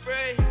break.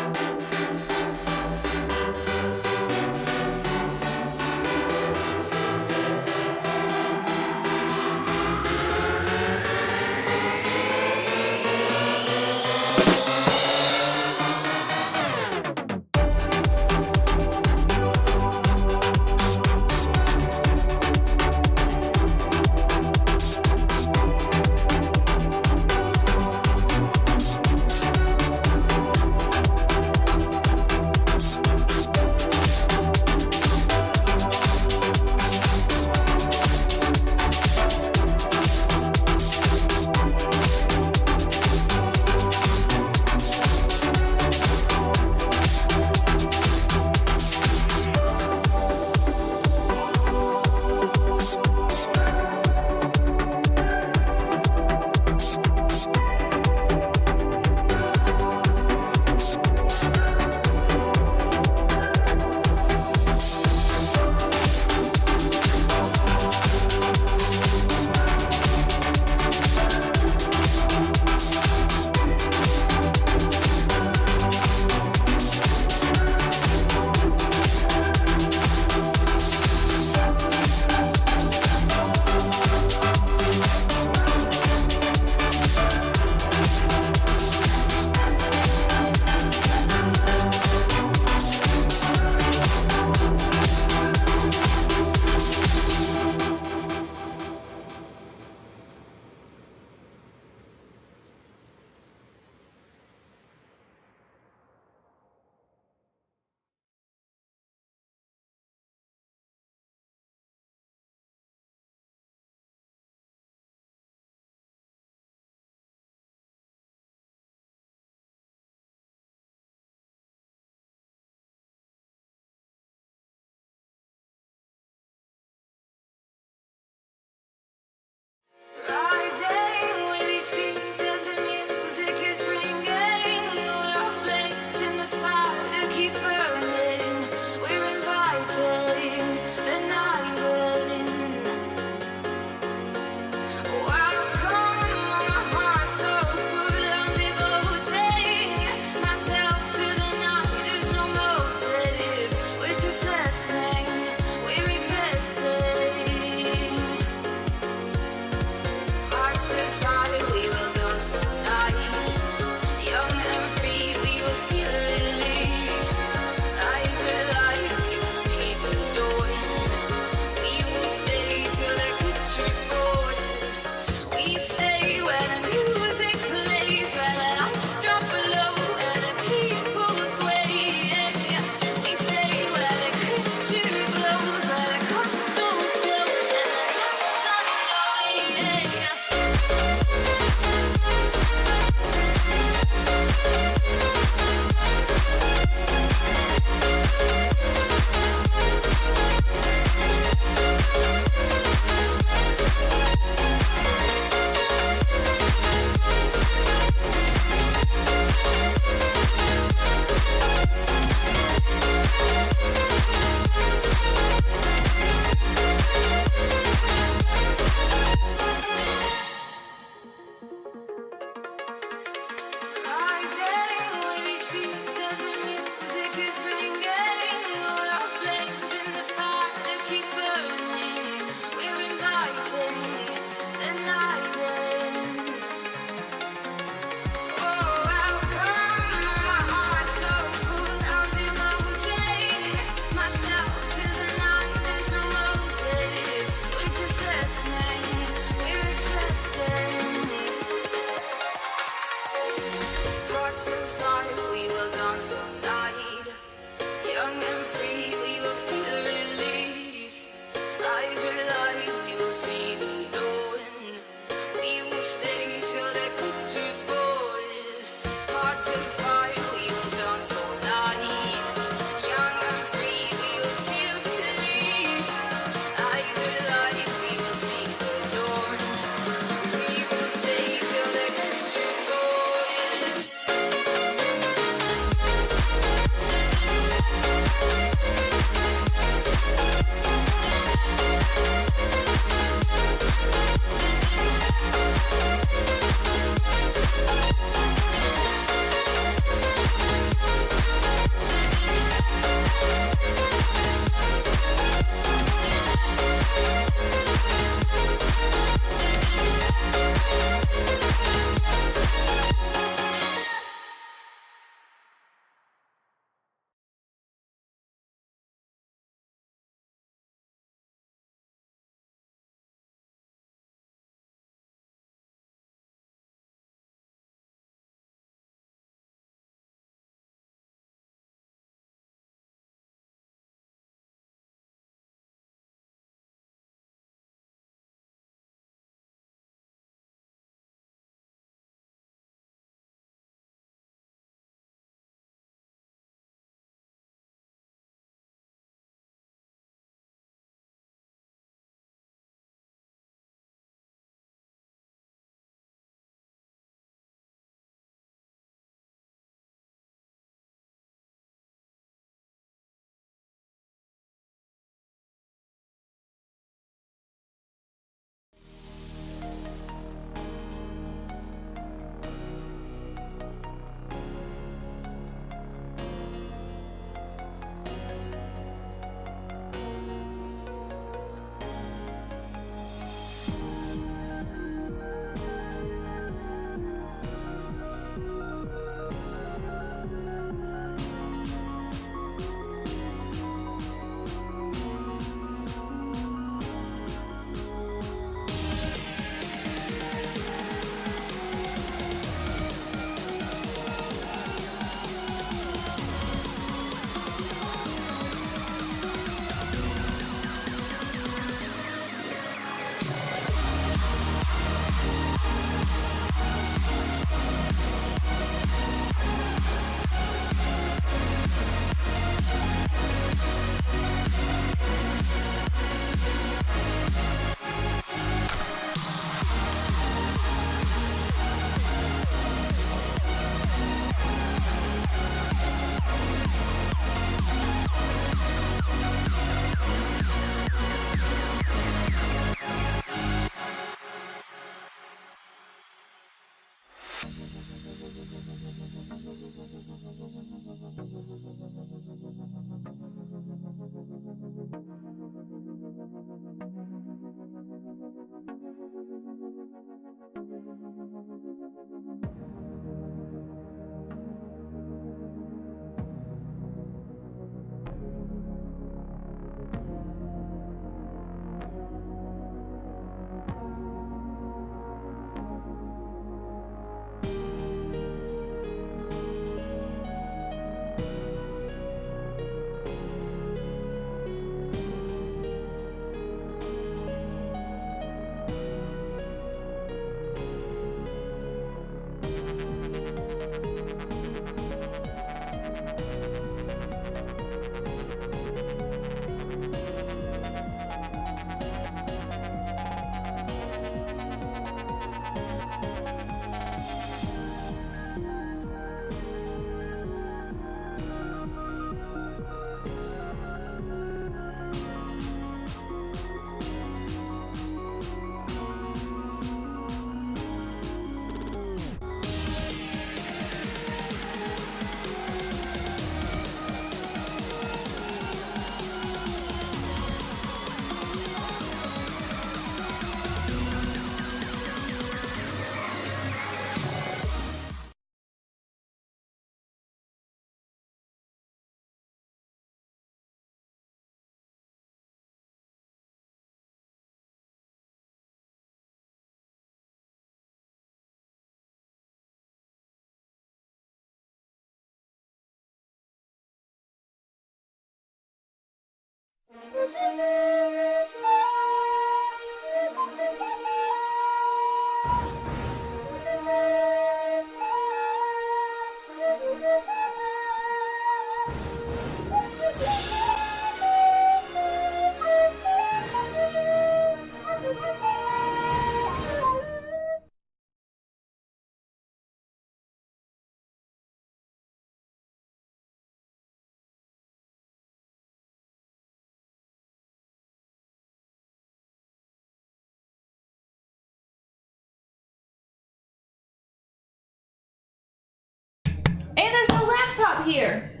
And there's no laptop here.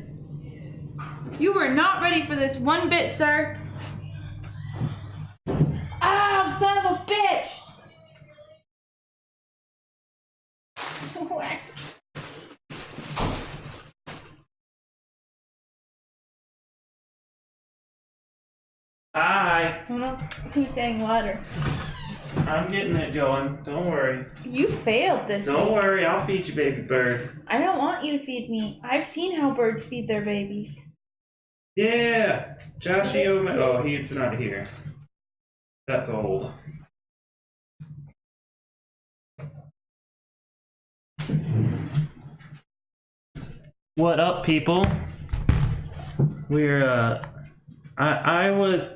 You were not ready for this one bit, sir. Ah, son of a bitch! Whacked. Hi. I don't know who's saying louder. I'm getting it going. Don't worry. You failed this week. Don't worry. I'll feed you, baby bird. I don't want you to feed me. I've seen how birds feed their babies. Yeah. Joshy Omen. Oh, he's not here. That's old. What up, people? We're, I was...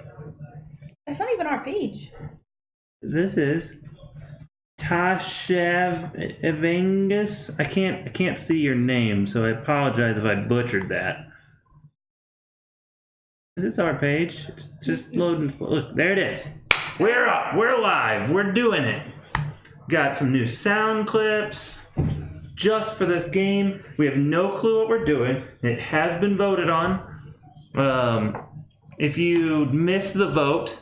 That's not even our page. This is Tashevangus. I can't see your name, so I apologize if I butchered that. Is this our page? It's just loading slow. Look, there it is. We're up. We're live. We're doing it. Got some new sound clips just for this game. We have no clue what we're doing. It has been voted on. If you missed the vote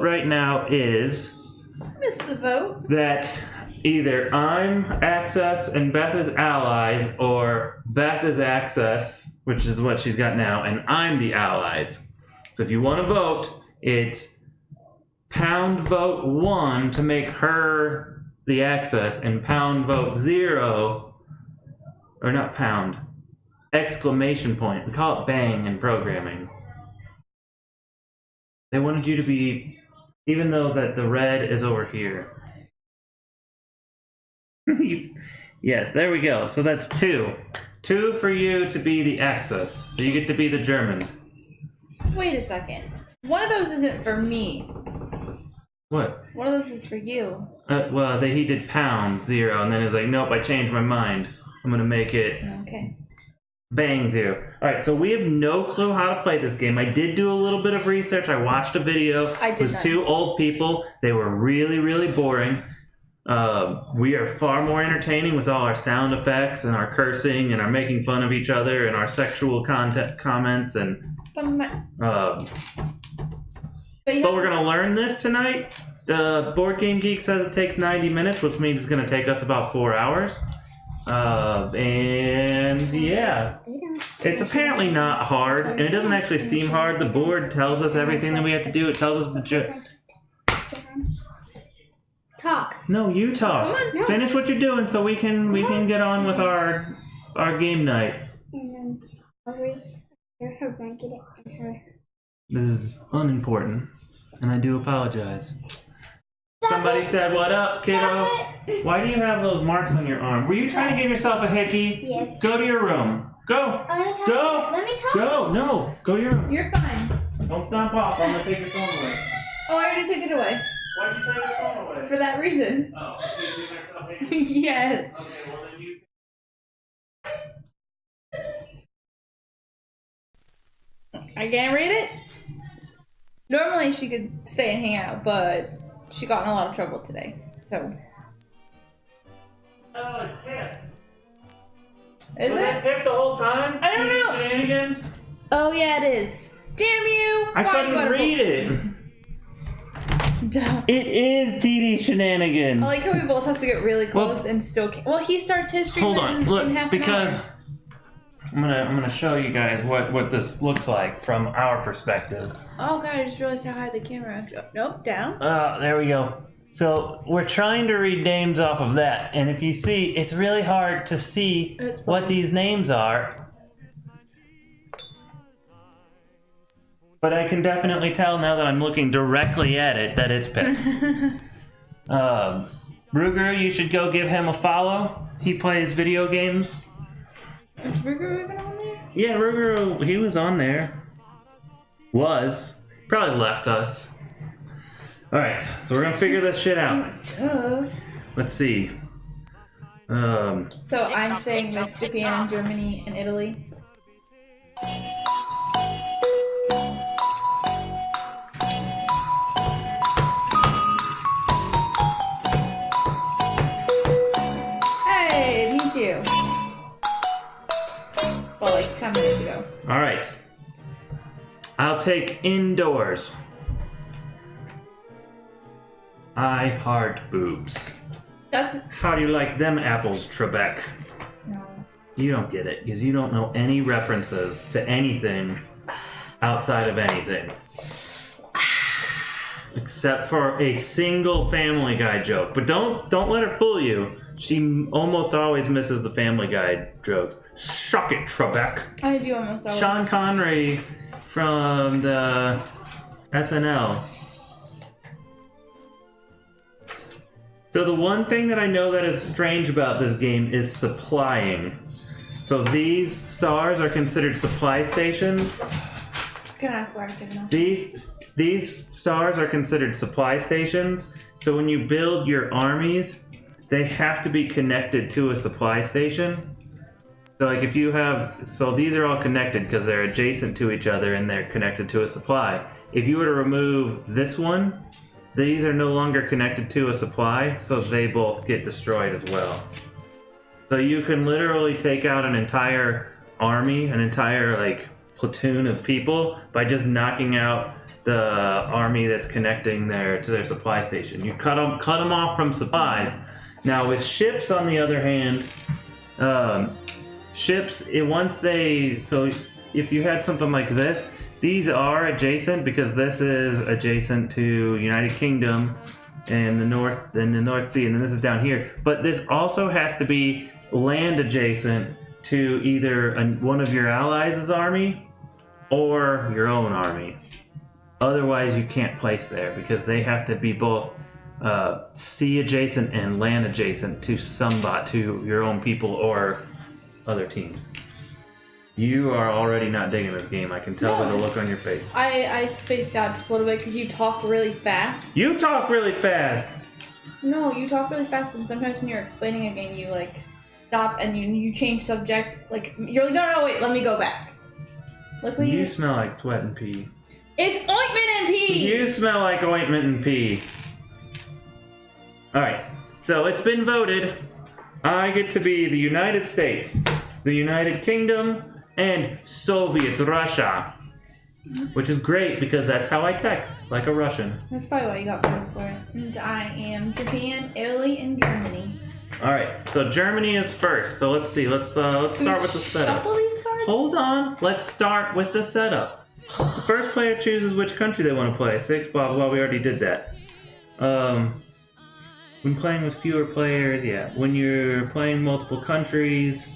right now is... Missed the vote. That either I'm Access and Beth is Allies, or Beth is Access, which is what she's got now, and I'm the Allies. So if you want to vote, it's pound vote 1 to make her the Access, and pound vote 0, or not pound, exclamation point. We call it bang in programming. They wanted you to be, even though that the red is over here. Yes, there we go. So that's 2. 2 for you to be the Axis. So you get to be the Germans. Wait a second. One of those isn't for me. What? One of those is for you. Well, he did pound 0, and then he's like, nope, I changed my mind. I'm gonna make it Okay. bang 0. Alright, so we have no clue how to play this game. I did do a little bit of research. I watched a video. I did It was not. 2 old people. They were really, really boring. We are far more entertaining with all our sound effects and our cursing and our making fun of each other and our sexual content comments and But we're gonna learn this tonight. The Board Game Geek says it takes 90 minutes, which means it's gonna take us about 4 hours. And yeah, it's apparently not hard, and it doesn't actually seem hard. The board tells us everything that we have to do. It tells us the Talk. No, you talk. Come on, no. Finish what you're doing so we can get on with our game night. And then over here, her blanket and her. This is unimportant, and I do apologize. Somebody said, "What up, kiddo?" Why do you have those marks on your arm? Were you trying to give yourself a hickey? Yes. Go to your room. Go. Let me talk. Go. Let me talk. Go. No. Go to your room. You're fine. Don't stomp off. I'm gonna take your phone away. Oh, I already took it away. Why'd you take your phone away? For that reason. Oh, so you give yourself a hickey? Yes. Okay, well then you. I can't read it. Normally she could stay and hang out, but she got in a lot of trouble today. So. Oh, it's hip. Is Was it? it hip the whole time? I don't know. Shenanigans? Oh yeah, it is. Damn you! I Why you couldn't gotta read it. Duh. It is TD Shenanigans. I like how we both have to get really close and still can't. Well, he starts his stream Hold on, in look, half because an hour. I'm gonna show you guys what this looks like from our perspective. Oh god, I just realized how high the camera. Nope, down. There we go. So we're trying to read names off of that, and if you see, it's really hard to see what these names are. But I can definitely tell now that I'm looking directly at it that it's pink. Ruger, you should go give him a follow. He plays video games. Is Ruger even on there? Yeah, Ruger, he was on there. Probably left us. Alright, so we're gonna figure this shit out. Let's see. So I'm staying with Japan, Germany, and Italy. Hey, me too. Well, like 10 minutes ago. Alright. I'll take indoors. I heart boobs. How do you like them apples, Trebek? No. You don't get it, because you don't know any references to anything outside of anything. Except for a single Family Guy joke. But don't let her fool you. She almost always misses the Family Guy jokes. Shuck it, Trebek. I do almost always. Sean Connery from the SNL. So the one thing that I know that is strange about this game is supplying. So these stars are considered supply stations. Can I ask why I didn't know? These stars are considered supply stations. So when you build your armies, they have to be connected to a supply station. So like if you have, so these are all connected because they're adjacent to each other and they're connected to a supply. If you were to remove this one, these are no longer connected to a supply, so they both get destroyed as well. So you can literally take out an entire army, an entire like platoon of people by just knocking out the army that's connecting to their supply station. You cut them off from supplies. Now with ships, on the other hand, ships, so if you had something like this, these are adjacent because this is adjacent to United Kingdom and the North Sea, and then this is down here. But this also has to be land adjacent to either one of your allies' army or your own army. Otherwise, you can't place there because they have to be both sea adjacent and land adjacent to your own people or other teams. You are already not digging this game. I can tell by the look on your face. I spaced out just a little bit because you talk really fast. You talk really fast! No, you talk really fast, and sometimes when you're explaining a game, you like stop and you change subject. Like you're like, no, wait, let me go back. Luckily, You smell like sweat and pee. It's ointment and pee! You smell like ointment and pee. Alright, so it's been voted. I get to be the United States, the United Kingdom, and Soviet Russia. Which is great because that's how I text, like a Russian. That's probably why you got voted for it. And I am Japan, Italy, and Germany. Alright, so Germany is first. So let's see, let's start with the setup. Shuffle these cards? Hold on, let's start with the setup. The first player chooses which country they want to play. 6, blah, blah, blah, we already did that. When playing with fewer players, yeah. When you're playing multiple countries,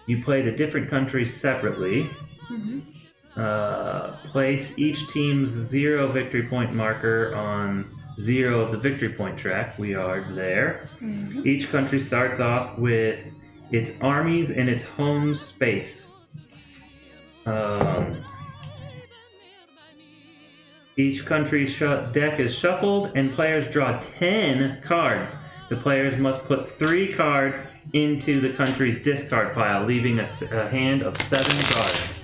you play the different countries separately. Mm-hmm. Place each team's 0 victory point marker on 0 of the victory point track. We are there. Mm-hmm. Each country starts off with its armies in its home space. Each country's deck is shuffled and players draw 10 cards. The players must put 3 cards into the country's discard pile, leaving a hand of 7 cards.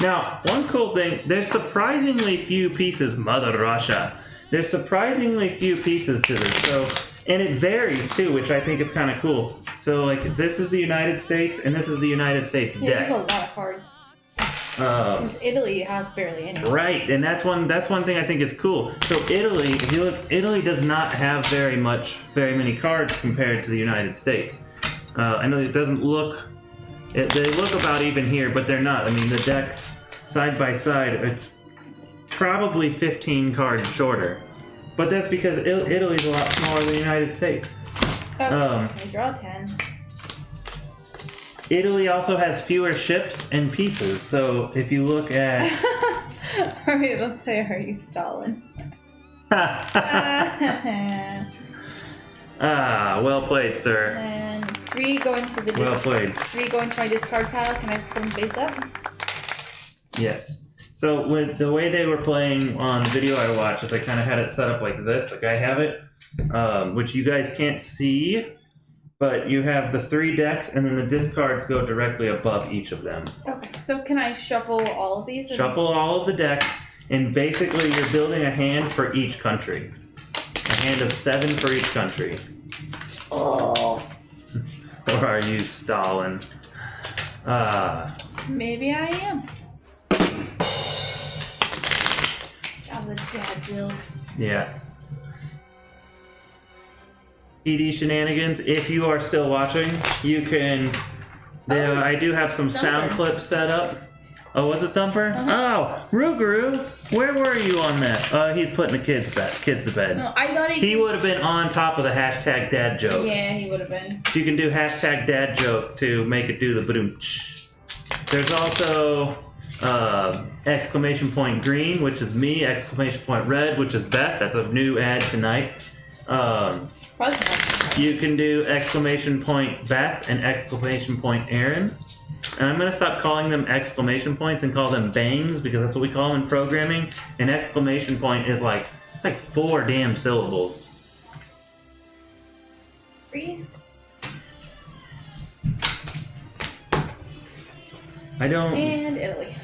Now, one cool thing, there's surprisingly few pieces, Mother Russia. There's surprisingly few pieces to this, so, and it varies too, which I think is kind of cool. So, like, this is the United States, and this is the United States Yeah, deck. there's a lot of cards. Because Italy has barely any. Right, and that's one thing I think is cool. So Italy, if you look, Italy does not have very many cards compared to the United States. I know it doesn't look, they look about even here, but they're not. I mean, the decks side by side, it's probably 15 cards shorter. But that's because Italy's a lot smaller than the United States. So draw 10. Italy also has fewer ships and pieces, so if you look at Alright, let's play Are You Stalin? Well played, sir. And 3 go into the Well played. 3 go into my discard pile. Can I put them face up? Yes. So with the way they were playing on the video I watched, is I kind of had it set up like this, like I have it, which you guys can't see, but you have the 3 decks, and then the discards go directly above each of them. Okay, so can I shuffle all of these? Shuffle all of the decks, and basically you're building a hand for each country. A hand of 7 for each country. Oh. Or are you Stalin? Maybe I am. God, let's dad build. Yeah. TD shenanigans. If you are still watching, you can. I do have some sound clips set up. Oh, was it Thumper? Oh, Ruguru, where were you on that? He's putting the kids to bed. No, I thought he would have been on top of the hashtag dad joke. Yeah, he would have been. You can do hashtag dad joke to make it do the badoom-ch. There's also exclamation point green, which is me, exclamation point red, which is Beth. That's a new ad tonight. You can do exclamation point Beth and exclamation point Aaron. And I'm going to stop calling them exclamation points and call them bangs, because that's what we call them in programming. An exclamation point is like, it's like 4 damn syllables. 3. I don't... And Italy.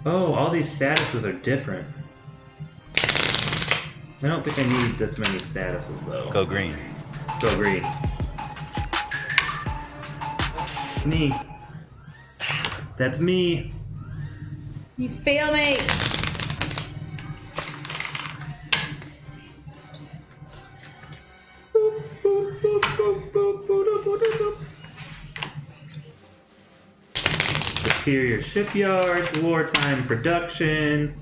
Oh, all these statuses are different. I don't think I need this many statuses, though. Go green. Go green. It's me. That's me. You fail me. Superior Shipyards, Wartime Production,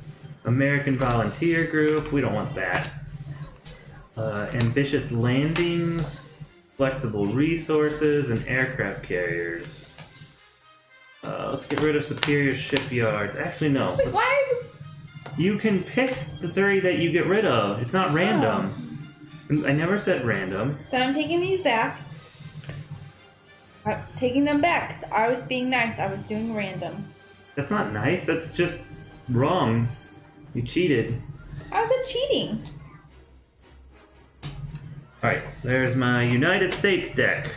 American Volunteer Group, we don't want that. Ambitious Landings, Flexible Resources, and Aircraft Carriers. Let's get rid of Superior Shipyards. Actually, no. Wait, why? You can pick the 3 that you get rid of. It's not random. I never said random. Then I'm taking these back. I'm taking them back because I was being nice. I was doing random. That's not nice. That's just wrong. You cheated. I wasn't cheating. Alright, there's my United States deck.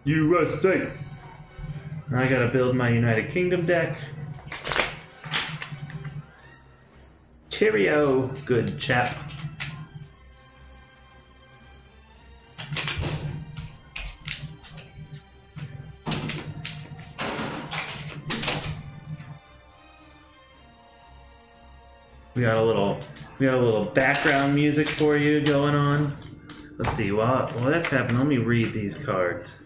USA. Now I gotta build my United Kingdom deck. Cheerio, good chap. We got a little background music for you going on. Let's see. While that's happening, let me read these cards.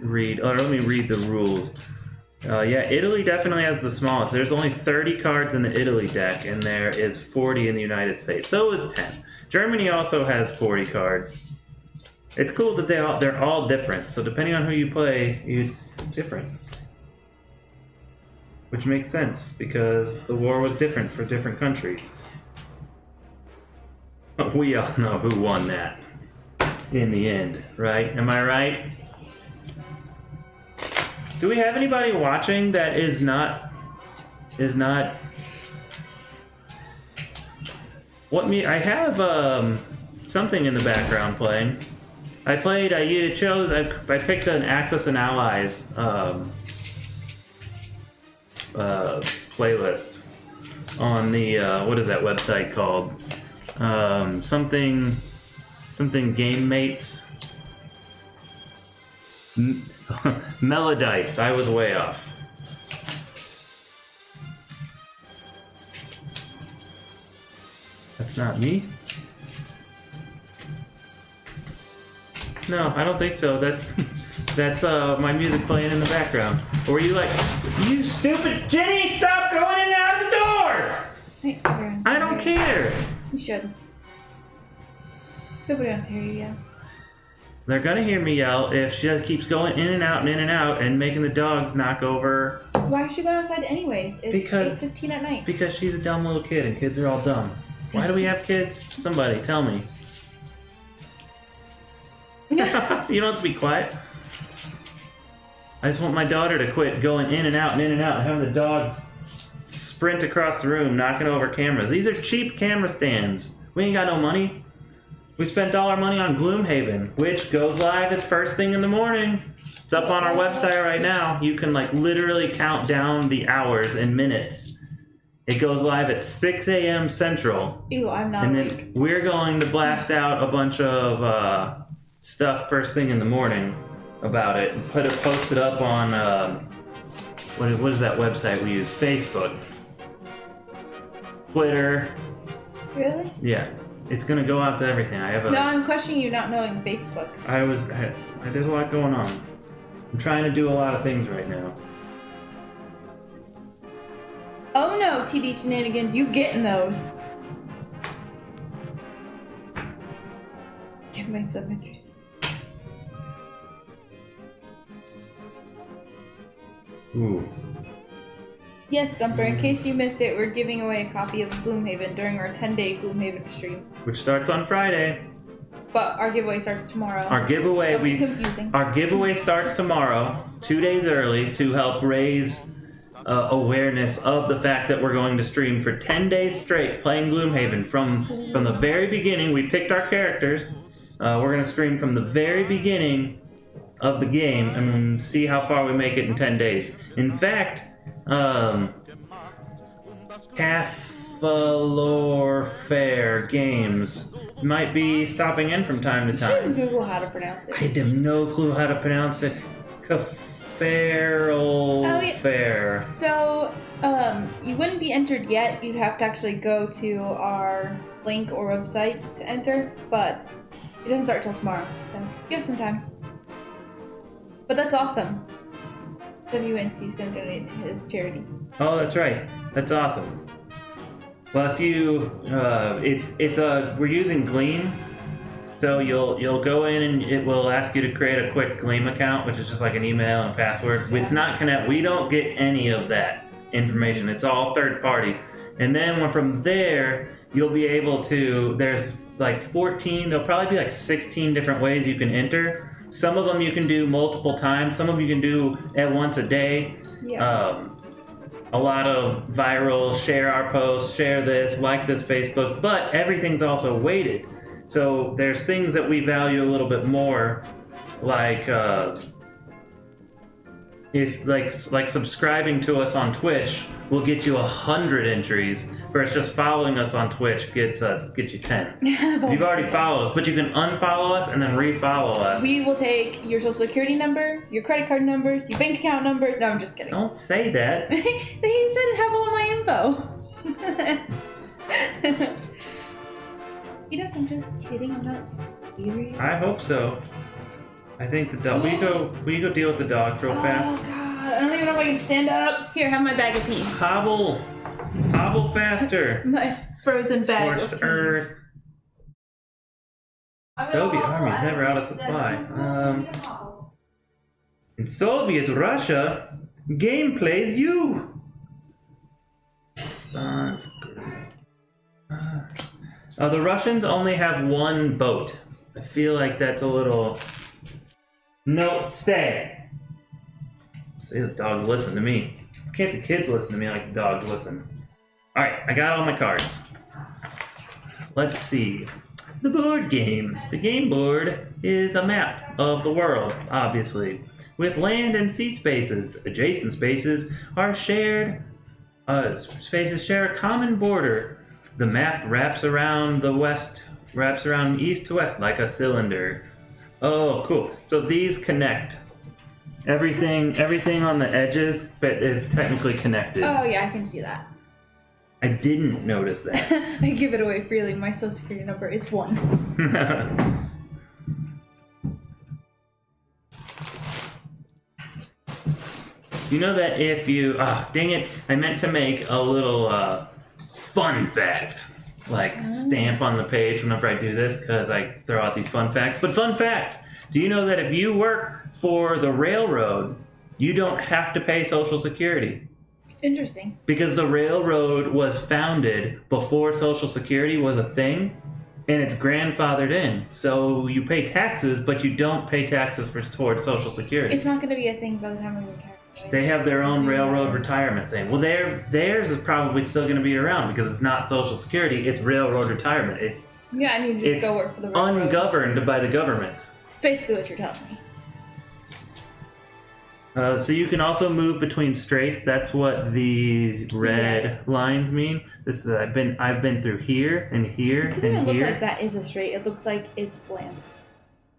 Let me read the rules. Yeah, Italy definitely has the smallest. There's only 30 cards in the Italy deck, and there is 40 in the United States. So is 10. Germany also has 40 cards. It's cool that they're all different. So depending on who you play, it's different. Which makes sense, because the war was different for different countries. But we all know who won that in the end, right? Am I right? Do we have anybody watching that is not what me? I have something in the background playing. I picked an Axis and Allies playlist on the what is that website called? Something Game Mates. Melodice. I was way off. That's not me. No, I don't think so. That's my music playing in the background. Or were you like, you stupid Jenny, stop going in and out of the doors! Hey, Aaron, I don't care. You should. Nobody wants to hear you yell. They're gonna hear me yell if she keeps going in and out and in and out and making the dogs knock over Why is she going outside anyways? It's Because- 8:15 at night. Because she's a dumb little kid, and kids are all dumb. Why do we have kids? Somebody, tell me. You don't have to be quiet. I just want my daughter to quit going in and out and in and out, and having the dogs sprint across the room, knocking over cameras. These are cheap camera stands. We ain't got no money. We spent all our money on Gloomhaven, which goes live at first thing in the morning. It's up on our website right now. You can like literally count down the hours and minutes. It goes live at 6 a.m. Central. Ew, I'm not And awake. then we're going to blast out a bunch of stuff first thing in the morning about it and post it up on what is that website we use? Facebook, Twitter. Really? Yeah, it's gonna go out to everything. I have a. No, I'm questioning you not knowing Facebook. There's a lot going on. I'm trying to do a lot of things right now. Oh no, TD Shenanigans, you getting those. Give my sub-entries. Ooh. Yes, Thumper, in case you missed it, we're giving away a copy of Gloomhaven during our 10-day Gloomhaven stream. Which starts on Friday. But our giveaway starts tomorrow. Our giveaway Don't be confusing. Our giveaway starts tomorrow, 2 days early, to help raise awareness of the fact that we're going to stream for 10 days straight playing Gloomhaven. From the very beginning, we picked our characters. We're going to stream from the very beginning of the game and see how far we make it in 10 days. In fact, Cafalor Fair Games might be stopping in from time to You should just time. Google how to pronounce it. I have no clue how to pronounce it. Cafarol Fair. So, you wouldn't be entered yet. You'd have to actually go to our link or website to enter, but it doesn't start till tomorrow, so give us some time. But that's awesome. WNC's gonna donate to his charity. Oh, that's right. That's awesome. Well, if you, we're using Gleam, so you'll go in and it will ask you to create a quick Gleam account, which is just like an email and password. It's not connect. We don't get any of that information. It's all third party. And then from there, you'll be able to. There's like 14. There'll probably be like 16 different ways you can enter. Some of them you can do multiple times. Some of them you can do at once a day. Yeah. A lot of viral, share our posts, share this, like this Facebook, but everything's also weighted. So there's things that we value a little bit more, like if like subscribing to us on Twitch will get you 100 entries, whereas just following us on Twitch gets you 10. You've already followed us, but you can unfollow us and then refollow us. We will take your social security number, your credit card numbers, your bank account numbers. No, I'm just kidding. Don't say that. He said have all my info. You know, I'm just kidding. I'm not serious. I hope so. I think the dog. Will you go deal with the dog real fast? Oh god, I don't even know if I can stand up. Here, have my bag of peas. Hobble faster. My frozen bag Scorched of earth. peas. Soviet army's never out of supply. In Soviet Russia, game plays you. Response. The Russians only have one boat. I feel like that's a little. No, stay. See, the dogs listen to me. Why can't the kids listen to me like the dogs listen? Alright, I got all my cards. Let's see. The board game. The game board is a map of the world, obviously, with land and sea spaces. Adjacent spaces are shared. Spaces share a common border. The map wraps around east to west like a cylinder. Oh, cool. So these connect. Everything on the edges is technically connected. Oh yeah, I can see that. I didn't notice that. I give it away freely. My social security number is 1. You know that if you... dang it. I meant to make a little fun fact. Like, stamp on the page whenever I do this, because I throw out these fun facts. But fun fact! Do you know that if you work for the railroad, you don't have to pay Social Security. Interesting. Because the railroad was founded before Social Security was a thing, and it's grandfathered in. So you pay taxes, but you don't pay taxes towards Social Security. It's not going to be a thing by the time we retire. Right? They have their own railroad retirement thing. Well, theirs is probably still going to be around because it's not Social Security, it's railroad retirement. It's I need to just go work for the railroad. Ungoverned by the government. It's basically what you're telling me. So you can also move between straits. That's what these red lines mean. This is I've been through here and here It doesn't and even here. look like that is a strait. It looks like it's land.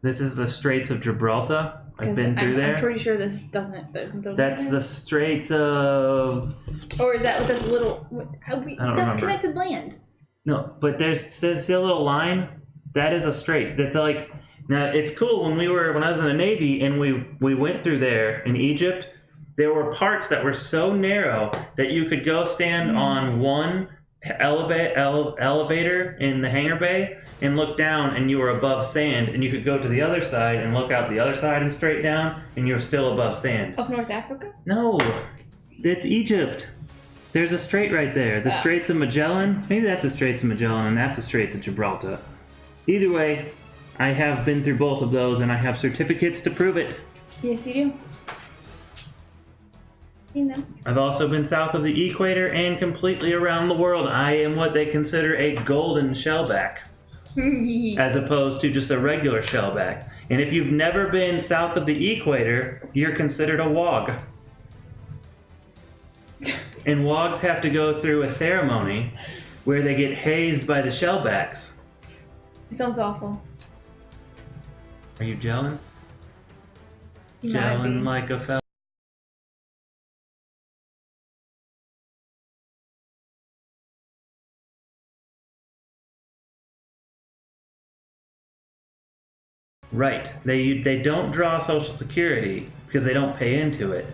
This is the Straits of Gibraltar. I've been through there. I'm pretty sure this doesn't. That's the Straits of. Or is that with this little? I don't that's remember. connected land. No, but there's a little line. That is a strait. That's like. Now it's cool when I was in the Navy and we went through there in Egypt. There were parts that were so narrow that you could go stand on one elevator in the hangar bay and look down, and you were above sand, and you could go to the other side and look out the other side and straight down, and you're still above sand. Up North Africa? No, it's Egypt. There's a strait right there. The Straits of Magellan. Maybe that's the Straits of Magellan, and that's the Straits of Gibraltar. Either way, I have been through both of those, and I have certificates to prove it. Yes, you do. You know. I've also been south of the equator and completely around the world. I am what they consider a golden shellback, as opposed to just a regular shellback. And if you've never been south of the equator, you're considered a wog. And wogs have to go through a ceremony where they get hazed by the shellbacks. It sounds awful. Are you gelling? You might be. Gelling like a fella. Right. They don't draw Social Security because they don't pay into it.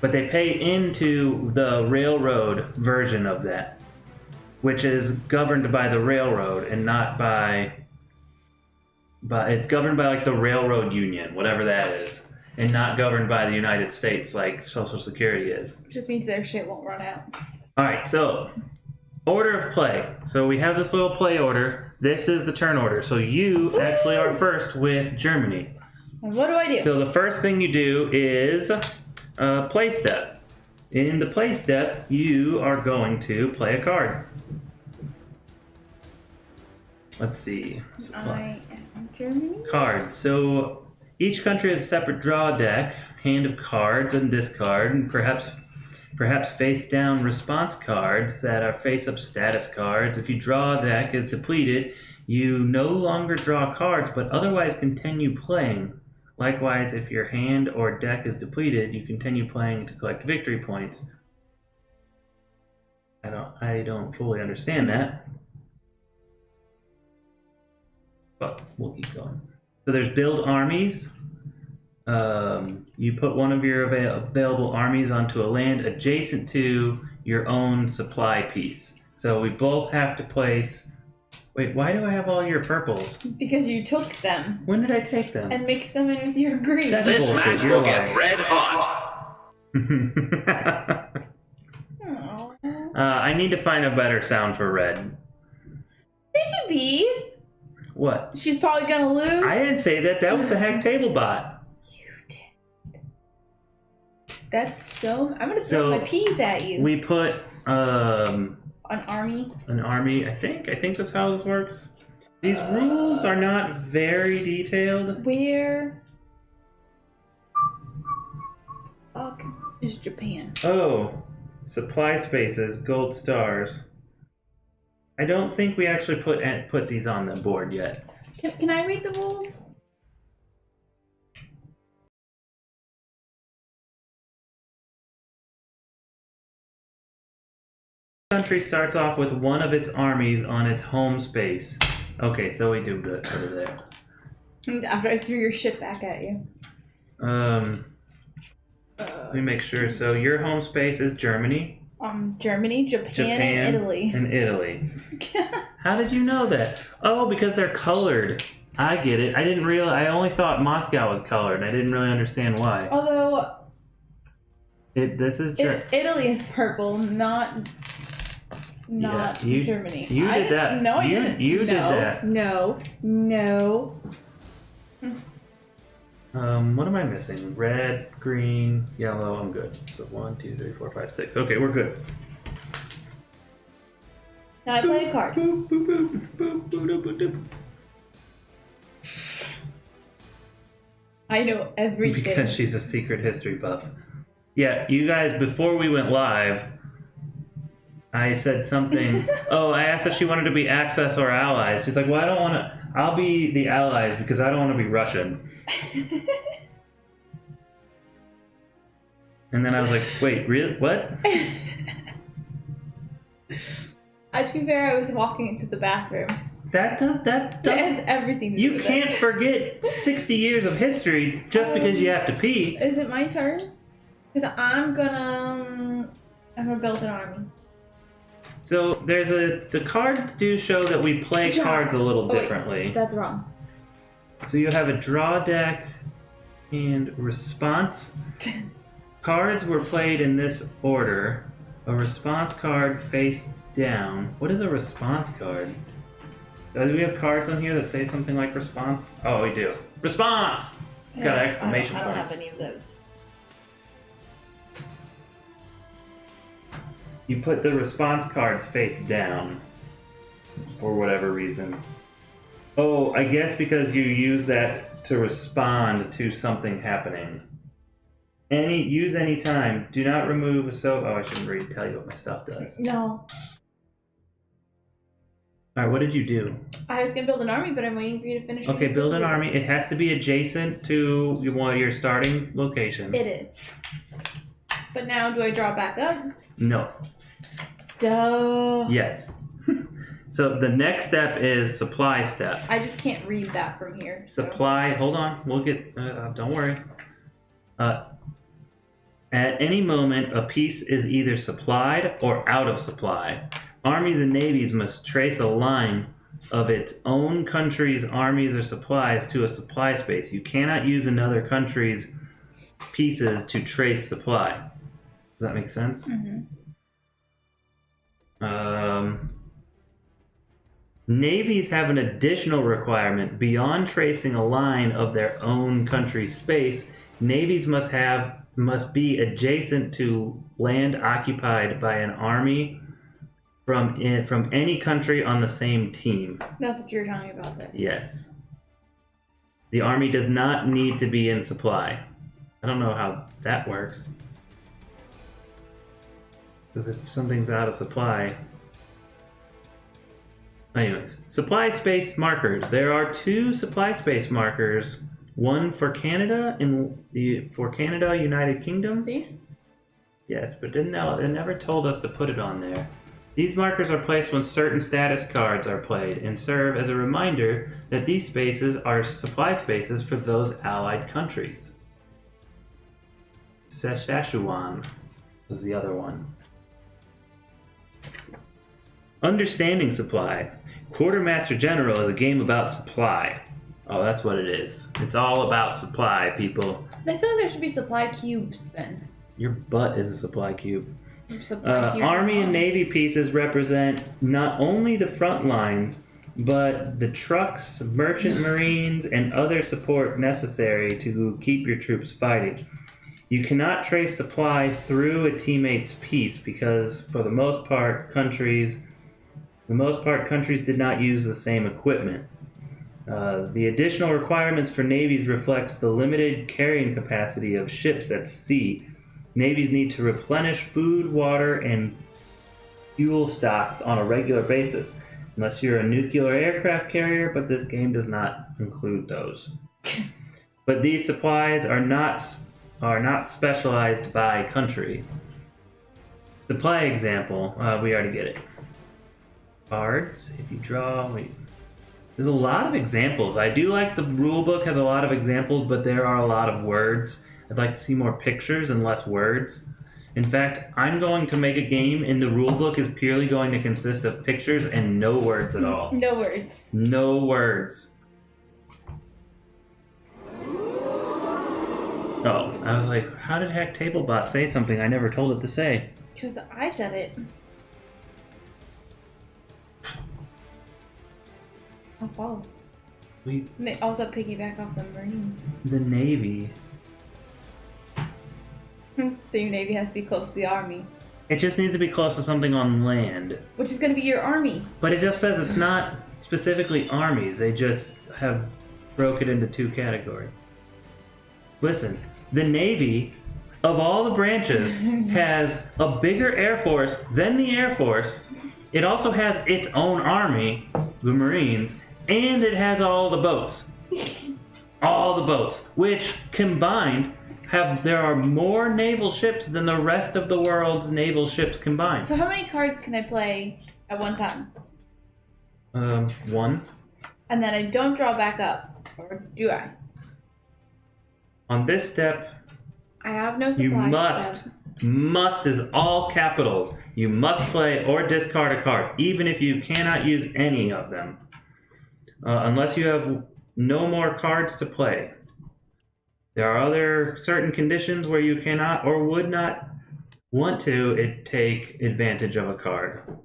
But they pay into the railroad version of that, which is governed by the railroad and not by it's governed by like the railroad union, whatever that is, and not governed by the United States like Social Security is. Which just means their shit won't run out. All right, so order of play. So we have this little play order. This is the turn order. So you actually are first with Germany. And what do I do? So the first thing you do is play step. In the play step, you are going to play a card. Let's see. I am Germany. Cards. So each country has a separate draw deck, hand of cards and discard, and perhaps face down response cards that are face up status cards. If you draw a deck is depleted, you no longer draw cards but otherwise continue playing. Likewise, if your hand or deck is depleted, you continue playing to collect victory points. I don't fully understand that, but we'll keep going. So there's build armies. You put one of your available armies onto a land adjacent to your own supply piece. So we both have to place... Wait, why do I have all your purples? Because you took them. When did I take them? And mixed them in with your green. That's This bullshit. match You're will get lying. red hot. Aw. I need to find a better sound for red. Baby! What? She's probably gonna lose. I didn't say that. That was the Hack Table Bot. You did. That's so... I'm gonna So, throw my peas at you. We put An army. an army. I think that's how this works. These rules are not very detailed. Where... fuck is Japan? Oh, supply spaces, gold stars. I don't think we actually put these on the board yet. Can I read the rules? Country starts off with one of its armies on its home space. Okay, so we do good over there. After I threw your shit back at you. Let me make sure. So your home space is Germany. Germany, Japan, and Italy. And Italy. How did you know that? Oh, because they're colored. I get it. I didn't realize. I only thought Moscow was colored. I didn't really understand why. Although, This is Italy is purple, not Germany. You did that. No, I didn't. You did that. No. What am I missing? Red, green, yellow. I'm good. So 1, 2, 3, 4, 5, 6. Okay, we're good. Now I play a card. Boop, boop, boop, boop, boop, boop, boop. I know everything. Because she's a secret history buff. Yeah, you guys, before we went live, I said something. I asked if she wanted to be Axis or Allies. She's like, well, I don't want to. I'll be the Allies because I don't want to be Russian. And then I was like, wait, really? What? To be fair, I was walking into the bathroom. That has everything to do You with can't it. forget 60 years of history just because you have to pee. Is it my turn? Because I'm gonna build an army. So the cards do show that we play cards a little differently. Wait, that's wrong. So you have a draw deck and response. Cards were played in this order. A response card face down. What is a response card? Do we have cards on here that say something like response? Oh, we do. Response! It's got an exclamation I point. don't have any of those. You put the response cards face down for whatever reason. Oh, I guess because you use that to respond to something happening. Use any time. Do not remove a I shouldn't tell you what my stuff does. No. Alright, what did you do? I was gonna build an army, but I'm waiting for you to finish. Okay, build an army. It has to be adjacent to your starting location. It is. But now, do I draw back up? No. Duh. Yes. So the next step is supply step. I just can't read that from here. Supply, hold on, we'll get, don't worry. At any moment, a piece is either supplied or out of supply. Armies and navies must trace a line of its own country's armies or supplies to a supply space. You cannot use another country's pieces to trace supply. Does that make sense? Mm-hmm. Navies have an additional requirement. Beyond tracing a line of their own country's space, navies must be adjacent to land occupied by an army from any country on the same team. That's what you were telling me about this. Yes. The army does not need to be in supply. I don't know how that works. Because if something's out of supply... Anyways, supply space markers. There are 2 supply space markers. One for Canada and United Kingdom. These? Yes, but it never told us to put it on there. These markers are placed when certain status cards are played and serve as a reminder that these spaces are supply spaces for those allied countries. Saskatchewan was the other one. Understanding supply. Quartermaster General is a game about supply. Oh, that's what it is. It's all about supply, people. I feel like there should be supply cubes then. Your butt is a supply cube. Supply cube Army and Navy pieces represent not only the front lines, but the trucks, merchant marines, and other support necessary to keep your troops fighting. You cannot trace supply through a teammate's piece because, for the most part, countries did not use the same equipment. The additional requirements for navies reflects the limited carrying capacity of ships at sea. Navies need to replenish food, water, and fuel stocks on a regular basis, unless you're a nuclear aircraft carrier, but this game does not include those. But these supplies are not specialized by country. Supply example, we already get it. Cards, if you draw, there's a lot of examples. I do like the rule book has a lot of examples, but there are a lot of words. I'd like to see more pictures and less words. In fact, I'm going to make a game and the rule book is purely going to consist of pictures and no words at all. No words. No words. Oh, I was like, how did Hack Tablebot say something I never told it to say? Because I said it. Oh, false. We, And they also piggyback off the Marines. the Navy. So your Navy has to be close to the Army. It just needs to be close to something on land. Which is going to be your Army. But it just says it's not specifically armies. They just have broke it into two categories. Listen, the Navy, of all the branches, has a bigger Air Force than the Air Force. It also has its own army, the Marines, and it has all the boats. All the boats, which combined there are more naval ships than the rest of the world's naval ships combined. So how many cards can I play at one time? One. And then I don't draw back up, or do I? On this step, I have no supply. you must is all capitals. You must play or discard a card, even if you cannot use any of them. Unless you have no more cards to play. There are other certain conditions where you cannot or would not want to take advantage of a card.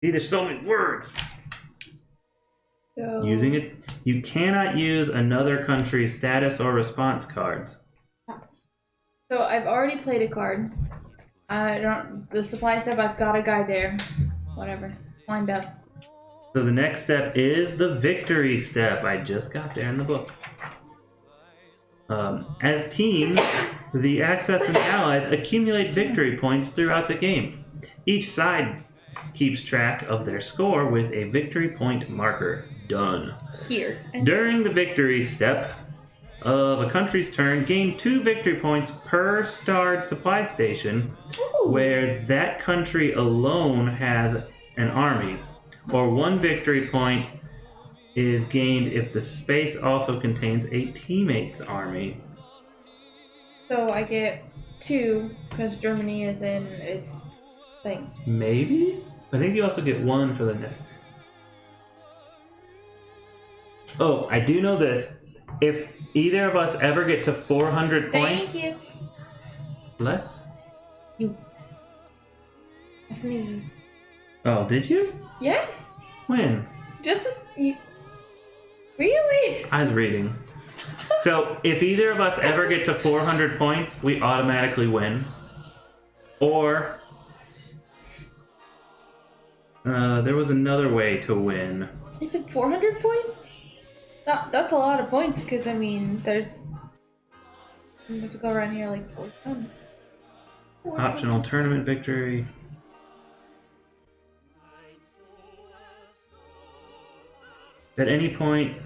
See, there's so many words. So... Using it, you cannot use another country's status or response cards. So I've already played a card. The supply step, I've got a guy there. Whatever, lined up. So the next step is the victory step. I just got there in the book. As teams, the Axis and allies accumulate victory points throughout the game. Each side keeps track of their score with a victory point marker. Done. Here. During the victory step of a country's turn, gain 2 victory points per starred supply station. Ooh. Where that country alone has an army, or 1 victory point is gained if the space also contains a teammate's army. So I get 2 because Germany is in its thing. Maybe? I think you also get 1 for the next. Oh, I do know this. If either of us ever get to 400 points... Thank you. Bless? You. Sneeze. Oh, did you? Yes. When? Just as you... Really? I was reading. So, if either of us ever get to 400 points, we automatically win. Or... there was another way to win. You said 400 points? That's a lot of points, because, I mean, there's... You have to go around here like 4 times. Optional tournament victory. At any point,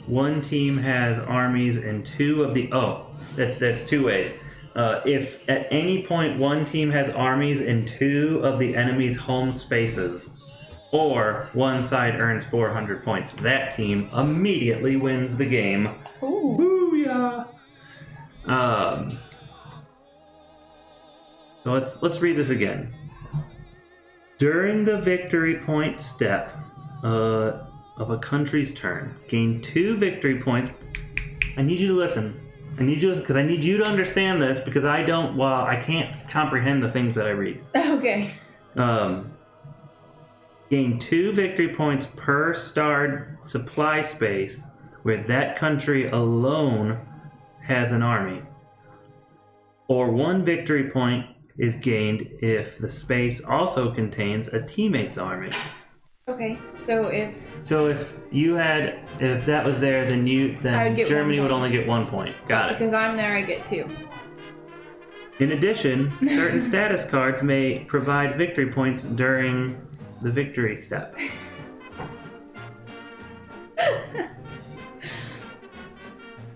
one team has armies in 2 of the... Oh, that's 2 ways. If at any point one team has armies in 2 of the enemy's home spaces, or one side earns 400 points, that team immediately wins the game. Ooh. Booyah! So let's read this again. During the victory point step of a country's turn, gain 2 victory points. I need you to listen. I need you to listen because I need you to understand this because I can't comprehend the things that I read. Okay. Gain 2 victory points per starred supply space where that country alone has an army. Or 1 victory point is gained if the space also contains a teammate's army. Okay, so if that was there, then Germany would only get 1 point. Got it. Because I'm there, I get 2. In addition, certain status cards may provide victory points during the victory step.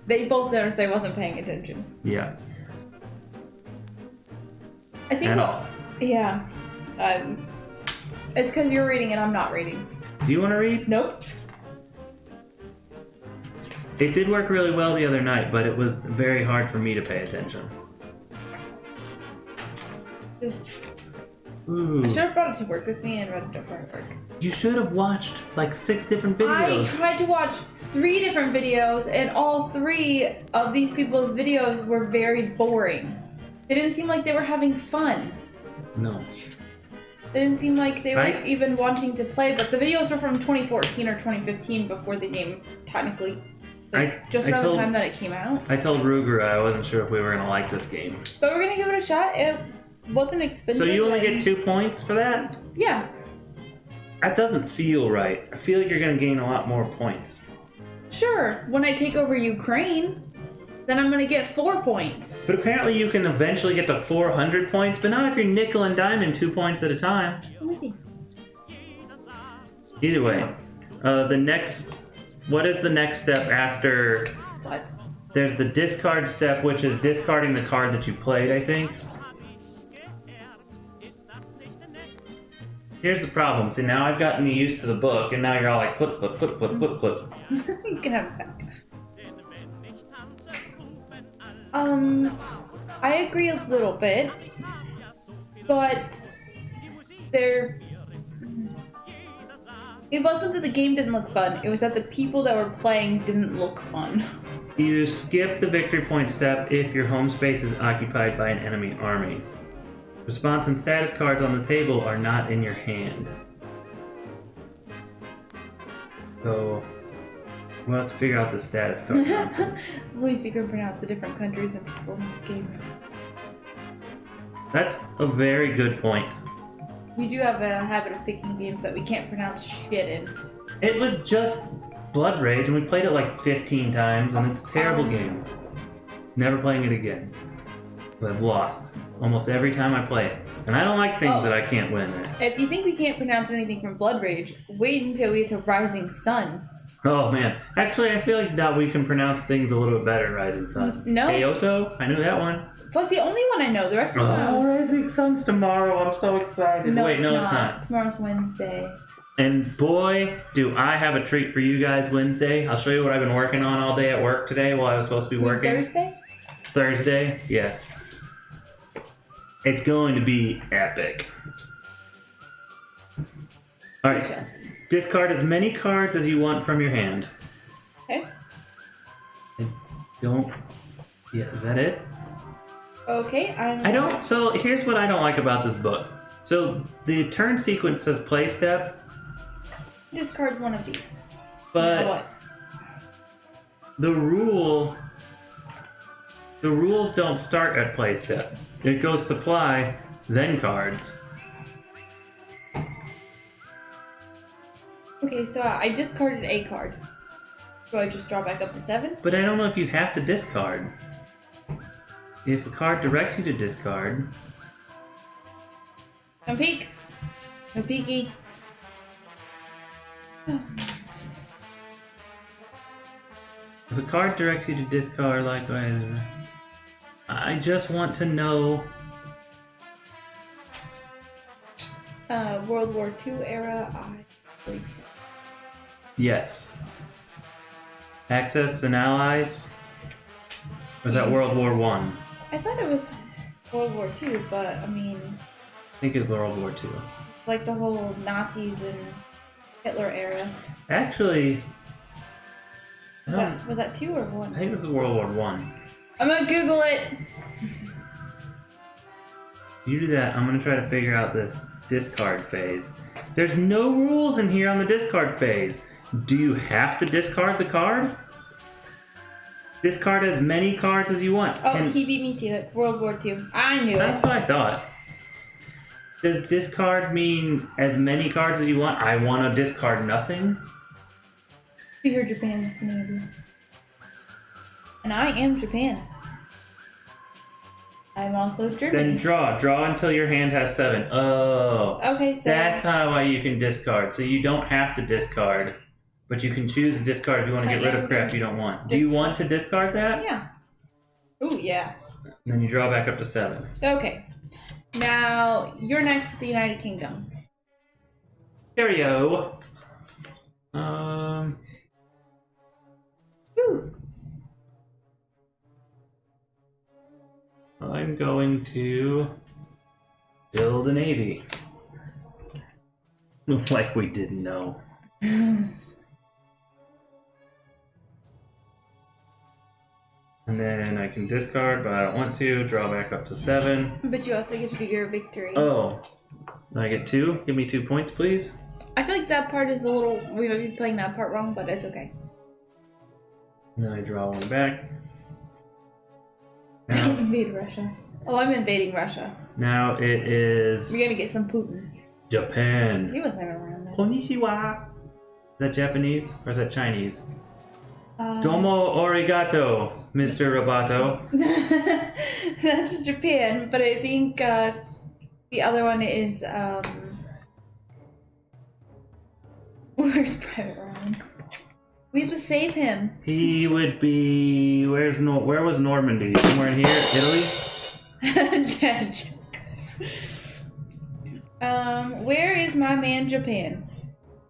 They both noticed I wasn't paying attention. Yeah. I think. Yeah. It's because you're reading and I'm not reading. Do you want to read? Nope. It did work really well the other night, but it was very hard for me to pay attention. Ooh. I should have brought it to work with me and read it at work. You should have watched like 6 different I videos. tried to watch 3 different videos, and all 3 of these people's videos were very boring. They didn't seem like they were having fun. No. They didn't seem like they were even wanting to play, but the videos were from 2014 or 2015 before the game technically. Just around the time that it came out. I told Ruger I wasn't sure if we were going to like this game. But we're going to give it a shot. It wasn't expensive. So you only get 2 points for that? Yeah. That doesn't feel right. I feel like you're going to gain a lot more points. Sure. When I take over Ukraine, then I'm going to get 4 points. But apparently you can eventually get to 400 points, but not if you're nickel and diamond 2 points at a time. Let me see. Either way, what is the next step after? What? There's the discard step, which is discarding the card that you played, I think. Here's the problem. See, now I've gotten you used to the book, and now you're all like, flip, flip, flip, flip, flip, flip. You can have it back. I agree a little bit, but it wasn't that the game didn't look fun, it was that the people that were playing didn't look fun. You skip the victory point step if your home space is occupied by an enemy army. Response and status cards on the table are not in your hand. So, we'll have to figure out the status card nonsense. At least you can pronounce the different countries and people in this game. That's a very good point. We do have a habit of picking games that we can't pronounce shit in. It was just Blood Rage, and we played it like 15 times, and it's a terrible game. Never playing it again. I've lost almost every time I play it. And I don't like things that I can't win at. If you think we can't pronounce anything from Blood Rage, wait until we get to Rising Sun. Oh man. Actually, I feel like now we can pronounce things a little bit better in Rising Sun. No. Kyoto? I knew that one. It's like the only one I know. The rest of them. Oh, Rising Sun's tomorrow. I'm so excited. No, Wait, no, it's not. Tomorrow's Wednesday. And boy, do I have a treat for you guys Wednesday. I'll show you what I've been working on all day at work today while I was supposed to be working. Thursday? Thursday, yes. It's going to be epic. Alright, discard as many cards as you want from your hand. Okay. And don't... Yeah, is that it? Okay, So here's what I don't like about this book. So the turn sequence says play step. Discard one of these. But what? The rules don't start at play step. It goes supply, then cards. Okay, so I discarded a card. So I just draw back up to 7? But I don't know if you have to discard. If a card directs you to discard... Don't peek. No peeky. If a card directs you to discard, likewise... I just want to know... World War II era, I believe so. Yes. Axis and allies? Or was that World War I? I thought it was World War II, but I mean... I think it's World War II. Like the whole Nazis and Hitler era. Actually... Was that 2 or 1? I think this is World War I. I'm gonna Google it! You do that, I'm gonna try to figure out this discard phase. There's no rules in here on the discard phase. Do you have to discard the card? Discard as many cards as you want. Oh, he beat me to it. World War II. I knew That's what I thought. Does discard mean as many cards as you want? I want to discard nothing? You hear Japan listening to you. And I am Japan. I'm also Germany. Then draw. Draw until your hand has 7. Oh. Okay, so... That's how you can discard. So you don't have to discard. But you can choose to discard if you want to get rid of crap you don't want. Do you want to discard that? Yeah. Ooh, yeah. And then you draw back up to 7. Okay. Now, you're next with the United Kingdom. Cheerio. Ooh. I'm going to Build a navy. Like we didn't know. And then I can discard, but I don't want to. Draw back up to 7. But you also get to do your victory. Oh. I get 2? Give me 2 points, please. I feel like that part is a little... We might be playing that part wrong, but it's okay. And then I draw 1 back. Don't invade Russia. Oh, I'm invading Russia. Now it is... We're gonna get some Putin. Japan. He wasn't even around then. Konnichiwa. Is that Japanese? Or is that Chinese? Um, Domo arigato, Mr. Roboto. That's Japan, but I think the other one is where's Private Ryan? We have to save him. He would be where was Normandy? Somewhere in here, Italy? Dad joke. Where is my man Japan?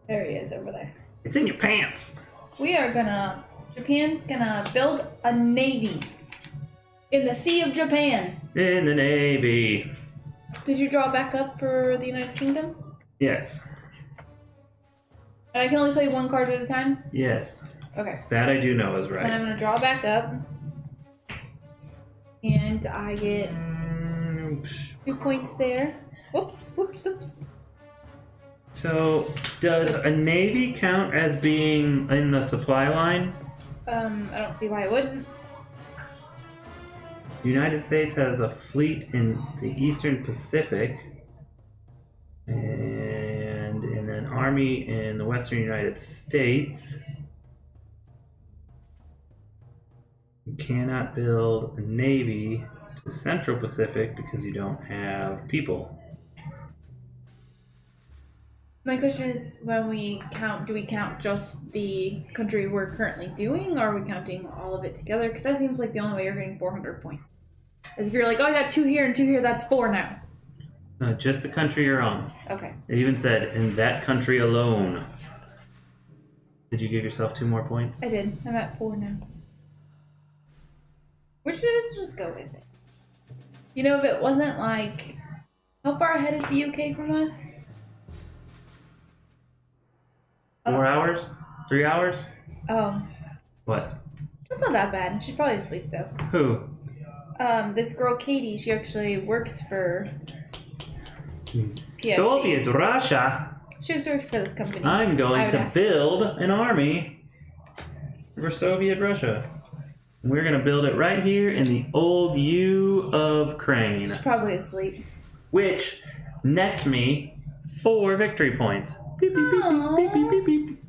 There he is over there. It's in your pants. Japan's gonna build a navy in the Sea of Japan. In the Navy. Did you draw back up for the United Kingdom? Yes. And I can only play 1 card at a time? Yes. Okay. That I do know is So then I'm right. gonna draw back up. And I get 2 points there. Whoops, whoops, whoops. So, does a navy count as being in the supply line? I don't see why I wouldn't. The United States has a fleet in the Eastern Pacific and an army in the Western United States. You cannot build a navy to Central Pacific because you don't have people. My question is, when we count, do we count just the country we're currently doing, or are we counting all of it together? Because that seems like the only way you're getting 400 points. As if you're like, oh, I got 2 here and 2 here, that's 4 now. No, just the country you're on. Okay. It even said, in that country alone. Did you give yourself 2 more points? I did. I'm at 4 now. Which let's just go with it. You know, if it wasn't like, how far ahead is the UK from us? 4 hours? 3 hours? Oh, What? that's not that bad. She's probably asleep though. Who? This girl Katie, she actually works for PSC. Soviet Russia? She just works for this company. I'm going I would to ask. build an army for Soviet Russia. We're going to build it right here in the old U of Crane, She's probably asleep. which nets me 4 victory points. Beep, beep, beep, beep, beep, beep, beep.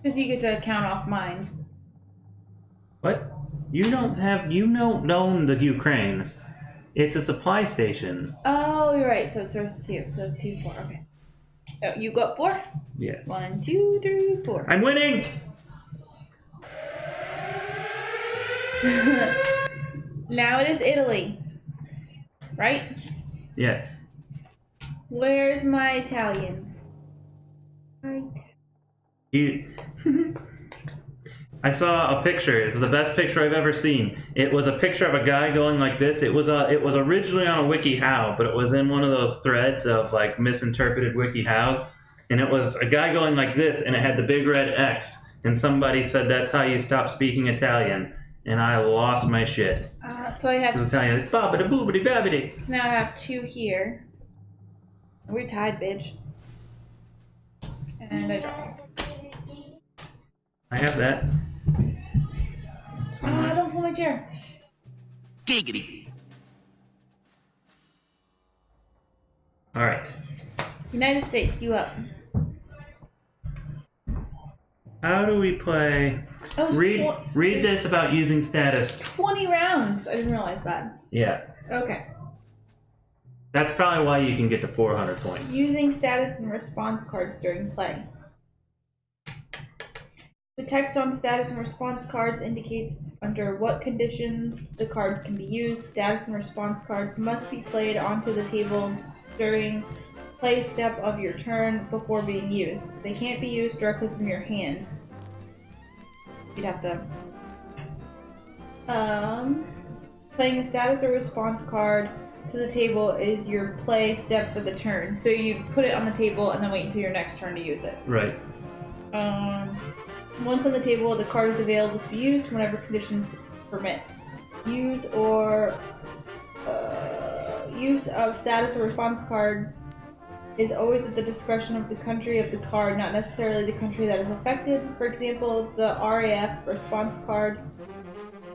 Because you get to count off mine. What? You don't own the Ukraine. It's a supply station. Oh, you're right. So it's worth 2. So 2, 4. Okay. Oh, you got 4? Yes. 1, 2, 3, 4. I'm winning! Now it is Italy. Right? Yes. Where's my Italians? You... I saw a picture. It's the best picture I've ever seen. It was a picture of a guy going like this. It was originally on a WikiHow, but it was in one of those threads of like misinterpreted WikiHows, and it was a guy going like this, and it had the big red X, and somebody said that's how you stop speaking Italian, and I lost my shit. So I have. Because Italian is babidi boobity babidi. So now I have 2 here. We're tied, bitch. And I draw. I have that. Don't pull my chair. Giggity. All right. United States, you up. How do we play? Oh, it's Read this about using status. 20 rounds. I didn't realize that. Yeah. Okay. That's probably why you can get to 400 points. Using status and response cards during play. The text on status and response cards indicates under what conditions the cards can be used. Status and response cards must be played onto the table during play step of your turn before being used. They can't be used directly from your hand. You'd have to... Playing a status or response card to the table is your play step for the turn. So you put it on the table and then wait until your next turn to use it. Right. Once on the table, the card is available to be used whenever conditions permit. Use of status or response card is always at the discretion of the country of the card, not necessarily the country that is affected. For example, the RAF response card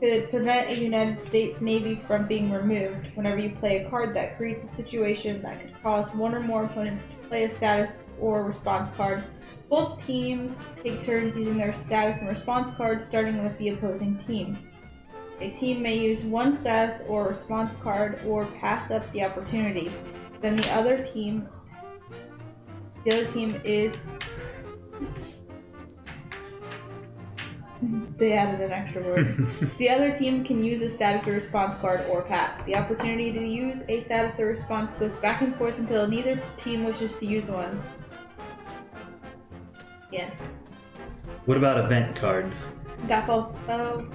could prevent a United States Navy from being removed whenever you play a card that creates a situation that could cause one or more opponents to play a status or response card. Both teams take turns using their status and response cards, starting with the opposing team. A team may use one status or response card or pass up the opportunity. Then the other team is... They added an extra word. The other team can use a status or response card or pass. The opportunity to use a status or response goes back and forth until neither team wishes to use one. Yeah. What about event cards? That falls. Oh.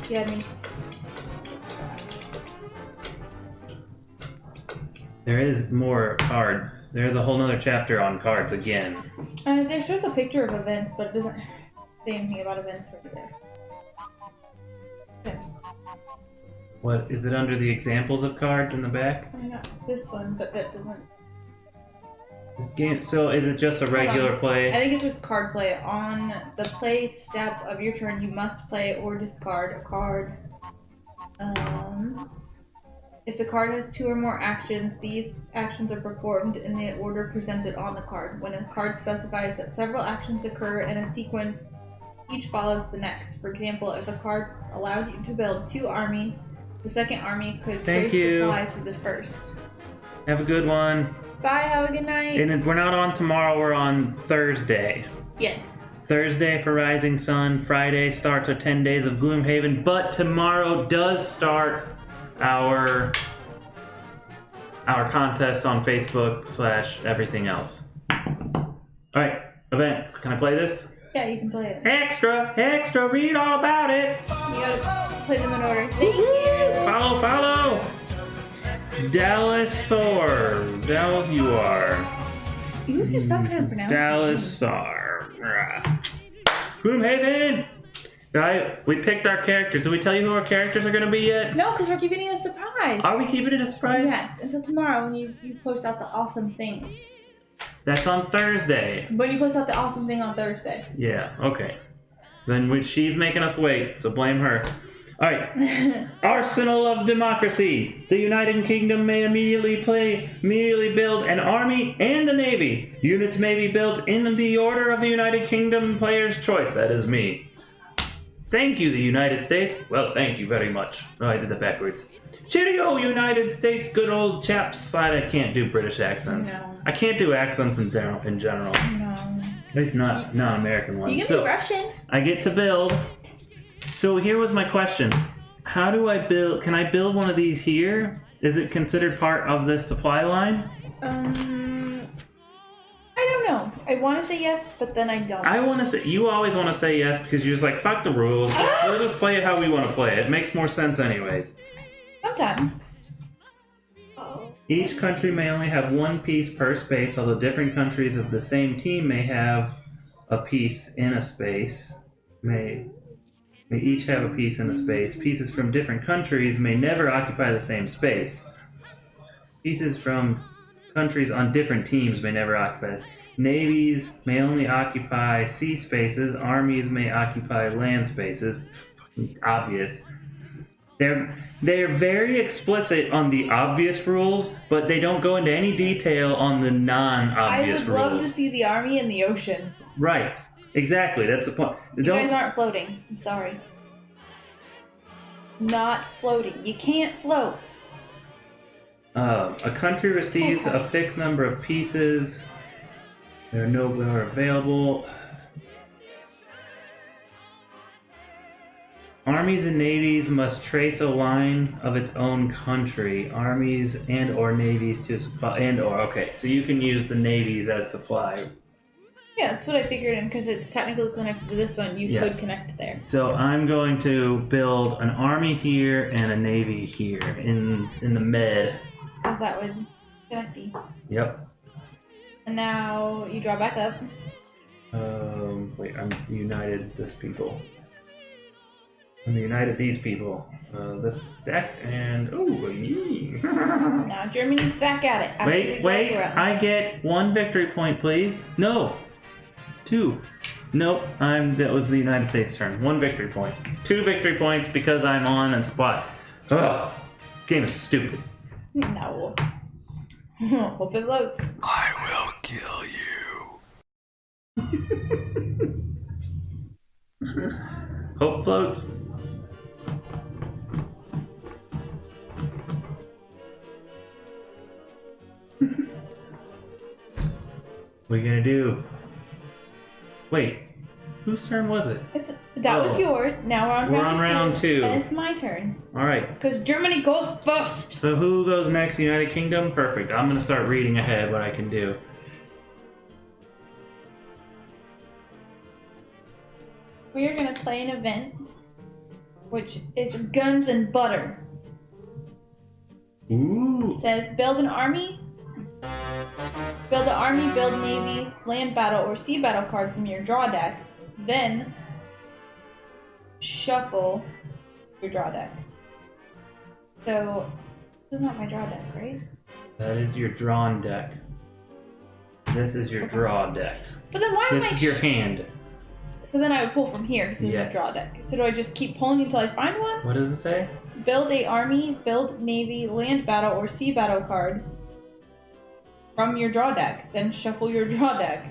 Yeah, me. There is more card. There's a whole nother chapter on cards again. There's just a picture of events, but it doesn't say anything about events right there. Okay. What is it under the examples of cards in the back? I got this one, but that doesn't. This game. So is it just a regular play? I think it's just card play. On the play step of your turn, you must play or discard a card. If the card has two or more actions, these actions are performed in the order presented on the card. When a card specifies that several actions occur in a sequence, each follows the next. For example, if a card allows you to build 2 armies, the second army could trace supply to the first. Have a good one. Bye, have a good night. And we're not on tomorrow, we're on Thursday. Yes. Thursday for Rising Sun. Friday starts our 10 days of Gloomhaven, but tomorrow does start our contest on Facebook / everything else. Alright, events. Can I play this? Yeah, you can play it. Extra, read all about it. You gotta play them in order. Thank you. Follow. Dallas, you are. You just stop trying to pronounce Dallasar. Gloomhaven! Right, we picked our characters. Did we tell you who our characters are going to be yet? No, because we're keeping it a surprise. Are we keeping it a surprise? Yes, until tomorrow when you post out the awesome thing. That's on Thursday. When you post out the awesome thing on Thursday. Yeah, okay. Then she's making us wait, so blame her. Alright. Arsenal of Democracy. The United Kingdom may immediately build an army and a navy. Units may be built in the order of the United Kingdom player's choice. That is me. Thank you, the United States. Well, thank you very much. Oh, I did that backwards. Cheerio, United States, good old chaps. I can't do British accents. No. I can't do accents in general. No. At least not non-American ones. You can be Russian. I get to build. So here was my question. How do I build? Can I build one of these here? Is it considered part of this supply line? I don't know. I want to say yes, but then I don't. I want to say, you always want to say yes because you're just like, fuck the rules. We'll just play it how we want to play it. It makes more sense anyways. Sometimes. Each country may only have one piece per space, although different countries of the same team may have a piece in a space. May each have a piece in a space. Pieces from different countries may never occupy the same space. Pieces from countries on different teams may never occupy. Navies may only occupy sea spaces. Armies may occupy land spaces. Obvious. They're very explicit on the obvious rules, but they don't go into any detail on the non-obvious rules. I would love to see the army in the ocean. Right. Exactly. That's the point. You guys aren't floating. I'm sorry. Not floating. You can't float. A country receives a fixed number of pieces. There are no more available. Armies and navies must trace a line of its own country. Armies and or navies to supply okay. So you can use the navies as supply. Yeah, that's what I figured, and because it's technically connected to this one, you Yeah. could connect there. So I'm going to build an army here and a navy here in the med. Because that would connect the. Yep. And now you draw back up. Wait, I'm united this people. I'm united these people. This deck and Now Germany's back at it. after we Wait, go through it. I get 1 victory point, please. No. 2. Nope, that was the United States turn. 1 victory point. 2 victory points because I'm on and supply. Ugh. This game is stupid. No. Hope it floats. I will kill you. Hope floats. What are you gonna do? Wait, whose turn was it? That was yours. Now we're on round 2. And it's my turn. Alright, Because Germany goes first. so who goes next? United Kingdom? Perfect. I'm gonna start reading ahead what I can do. We are going to play an event, which is guns and butter. Ooh. It says build an army, build navy, land battle, or sea battle card from your draw deck. Then shuffle your draw deck. So this is not my draw deck, right? That is your drawn deck. This is your draw deck. But then why am I? This is your hand. So then I would pull from here because this is a draw deck. So do I just keep pulling until I find one? What does it say? Build a army, build navy, land battle, or sea battle card from your draw deck. Then shuffle your draw deck.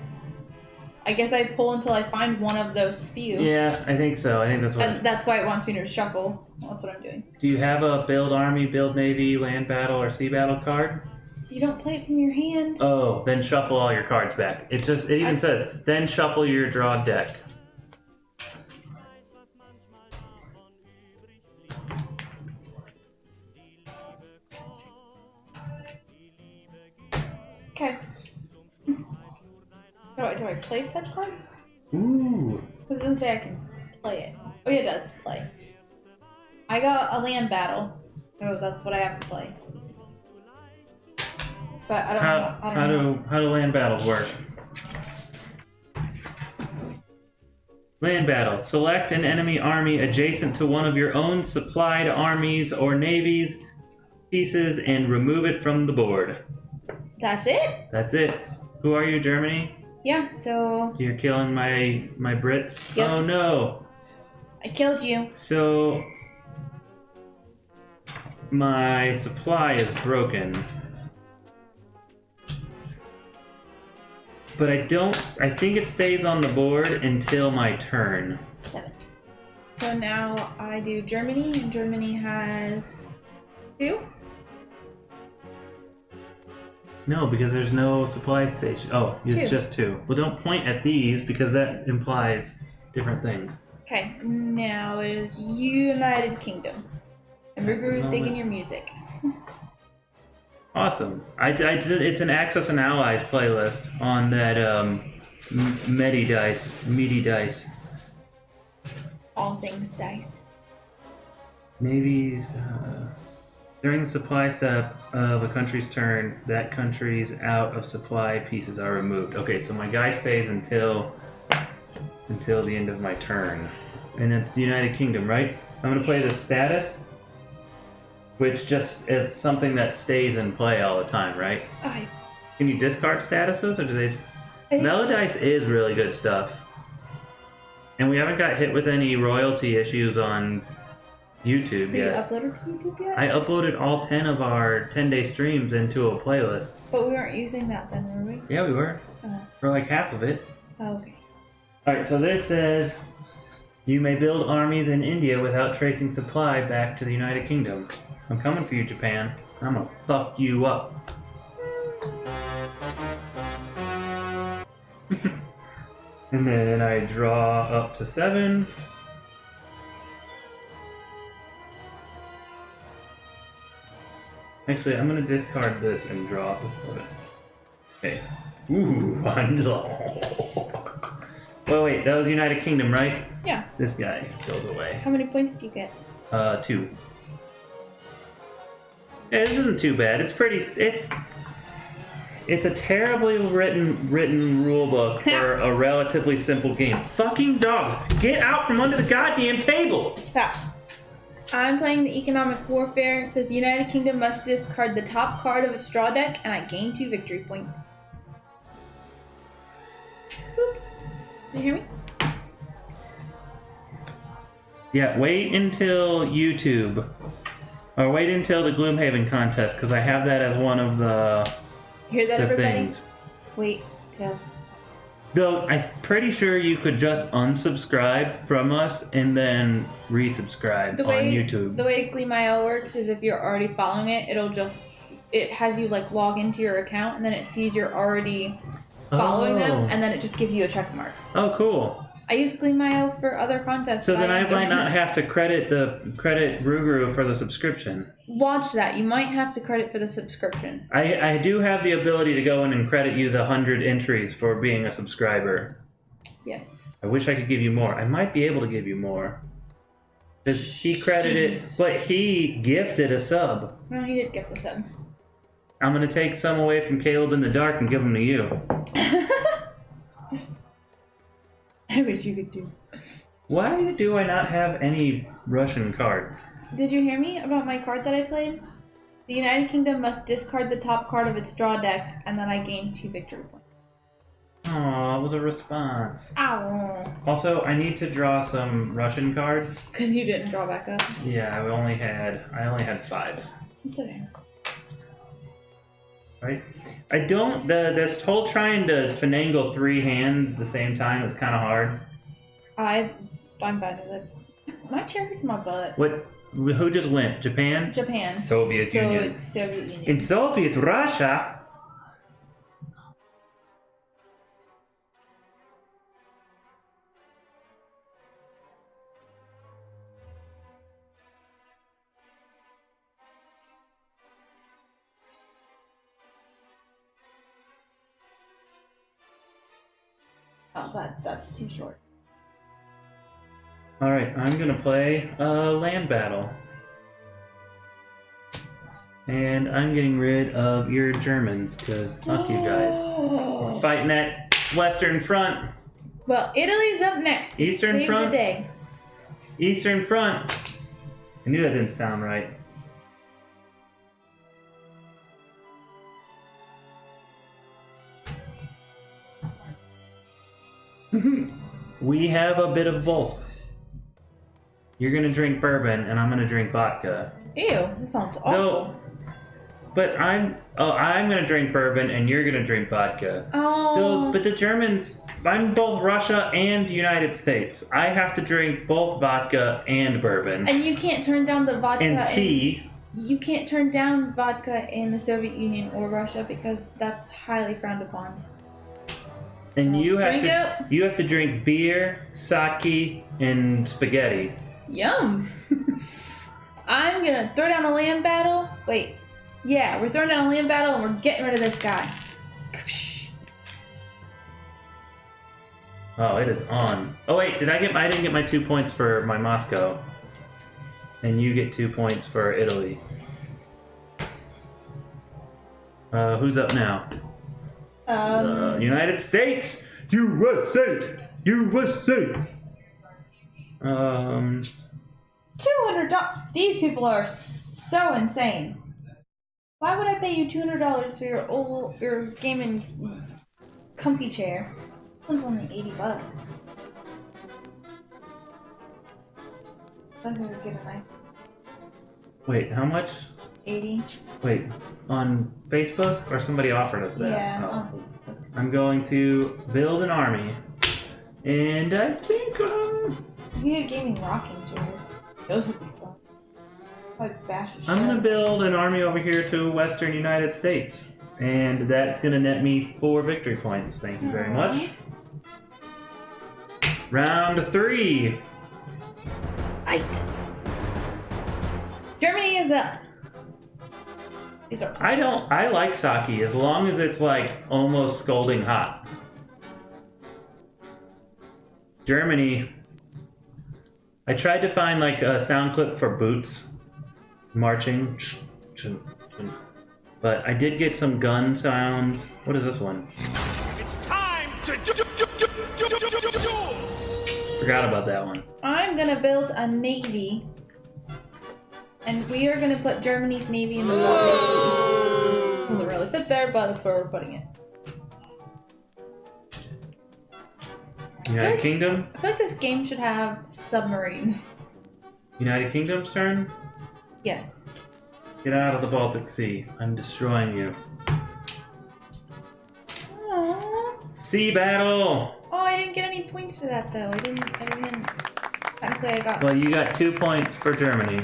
I guess I pull until I find one of those spew. Yeah, I think so. I think that's what. And that's why it wants me to shuffle. That's what I'm doing. Do you have a build army, build navy, land battle, or sea battle card? You don't play it from your hand. Oh, then shuffle all your cards back. It even says, then shuffle your draw deck. Okay. Do I play such card? Ooh. So it doesn't say I can play it. Oh yeah, it does play. I got a land battle, so that's what I have to play. But I don't know. How do land battles work? Land battles. Select an enemy army adjacent to one of your own supplied armies or navies pieces and remove it from the board. That's it? That's it. Who are you, Germany? Yeah, so You're killing my Brits? Yep. Oh no. I killed you. So my supply is broken. But I think it stays on the board until my turn. 7. So now I do Germany, and Germany has 2. No, because there's no supply station. Oh, it's 2. just 2. Well, don't point at these because that implies different things. Okay, now it is United Kingdom. And Ruguru's digging your music. Awesome. It's an Access and Allies playlist on that meaty dice. All things dice. Navies. During the supply step of a country's turn, that country's out of supply pieces are removed. Okay, so my guy stays until the end of my turn. And it's the United Kingdom, right? I'm going to play the status, which just is something that stays in play all the time, right? Can you discard statuses, or do they... Melodice is really good stuff. And we haven't got hit with any royalty issues on YouTube yet. Have you uploaded to YouTube yet? I uploaded all 10 of our 10-day streams into a playlist. But we weren't using that then, were we? Yeah, we were. For like half of it. Oh, okay. Alright, so this says, you may build armies in India without tracing supply back to the United Kingdom. I'm coming for you, Japan. I'm gonna fuck you up. And then I draw up to 7. Actually, I'm gonna discard this and draw up to 7. Okay. Ooh, I know. Oh wait, that was United Kingdom, right? Yeah. This guy goes away. How many points do you get? 2. Yeah, this isn't too bad. It's pretty. It's a terribly written rule book for a relatively simple game. Fucking dogs, get out from under the goddamn table! Stop. I'm playing the Economic Warfare. It says the United Kingdom must discard the top card of its draw deck, and I gain 2 victory points. Boop. Did you hear me? Yeah, wait until YouTube. Or wait until the Gloomhaven contest, because I have that as one of the Hear that, everybody? things. Wait till. Though, I'm pretty sure you could just unsubscribe from us and then resubscribe on YouTube. The way Gleam.io works is if you're already following it, it has you like log into your account, and then it sees you're already following them, and then it just gives you a check mark. Oh, cool. I use Gleam.io for other contests. So then I might not have to credit Ruguru for the subscription. Watch that. You might have to credit for the subscription. I do have the ability to go in and credit you the 100 entries for being a subscriber. Yes. I wish I could give you more. I might be able to give you more. Because he credited, but he gifted a sub. No, he did gift a sub. I'm going to take some away from Caleb in the dark and give them to you. I wish you could do. Why do I not have any Russian cards? Did you hear me about my card that I played? The United Kingdom must discard the top card of its draw deck, and then I gain 2 victory points. Aw, it was a response. Ow. Also, I need to draw some Russian cards. Because you didn't draw back up. Yeah, I only had 5. It's okay. Right? I don't. This whole trying to finagle 3 hands at the same time is kind of hard. I'm fine with it. My chair hurts my butt. What? Who just went? Japan? Japan. Soviet Union. It's Soviet Union. In Soviet Russia. Oh, that's too short. Alright, I'm gonna play a land battle. And I'm getting rid of your Germans, because fuck you guys. We're fighting that Western Front. Well, Italy's up next. Eastern Save Front? the day. Eastern Front. I knew that didn't sound right. We have a bit of both. You're gonna drink bourbon, and I'm gonna drink vodka. Ew, that sounds awful. No, but I'm gonna drink bourbon, and you're gonna drink vodka. Oh. So, but the Germans, I'm both Russia and United States. I have to drink both vodka and bourbon. And you can't turn down the vodka And tea. You can't turn down vodka in the Soviet Union or Russia because that's highly frowned upon. And you Drink have to drink beer, sake, and spaghetti. Yum! I'm gonna throw down a land battle. Wait. Yeah, we're throwing down a land battle and we're getting rid of this guy. Oh, it is on. Oh wait, I didn't get my 2 points for my Moscow. And you get 2 points for Italy. Who's up now? United States! USA! USA! $200. These people are so insane. Why would I pay you $200 for your gaming comfy chair? It's only $80. I'm gonna get a nice. Wait, how much? 80. Wait, on Facebook? Or somebody offered us that? Yeah, Oh. on Facebook. I'm going to build an army. And I think, You get gaming rocking chairs. Those would be fun. Probably bash the shit. I'm going to build an army over here to Western United States. And that's going to net me 4 victory points. Thank you very much. Round 3. Right. Germany is up. These are I like sake as long as it's like almost scalding hot. Germany. I tried to find like a sound clip for boots marching, but I did get some gun sounds. What is this one? It's time to do. Forgot about that one. I'm gonna build a navy, and we are gonna put Germany's navy in the Baltic Sea. Doesn't really fit there, but that's where we're putting it. United Kingdom? I feel like this game should have submarines. United Kingdom's turn? Yes. Get out of the Baltic Sea. I'm destroying you. Aww. Sea battle! Oh, I didn't get any points for that though. I didn't. Technically, I got. Well, you got 2 points for Germany,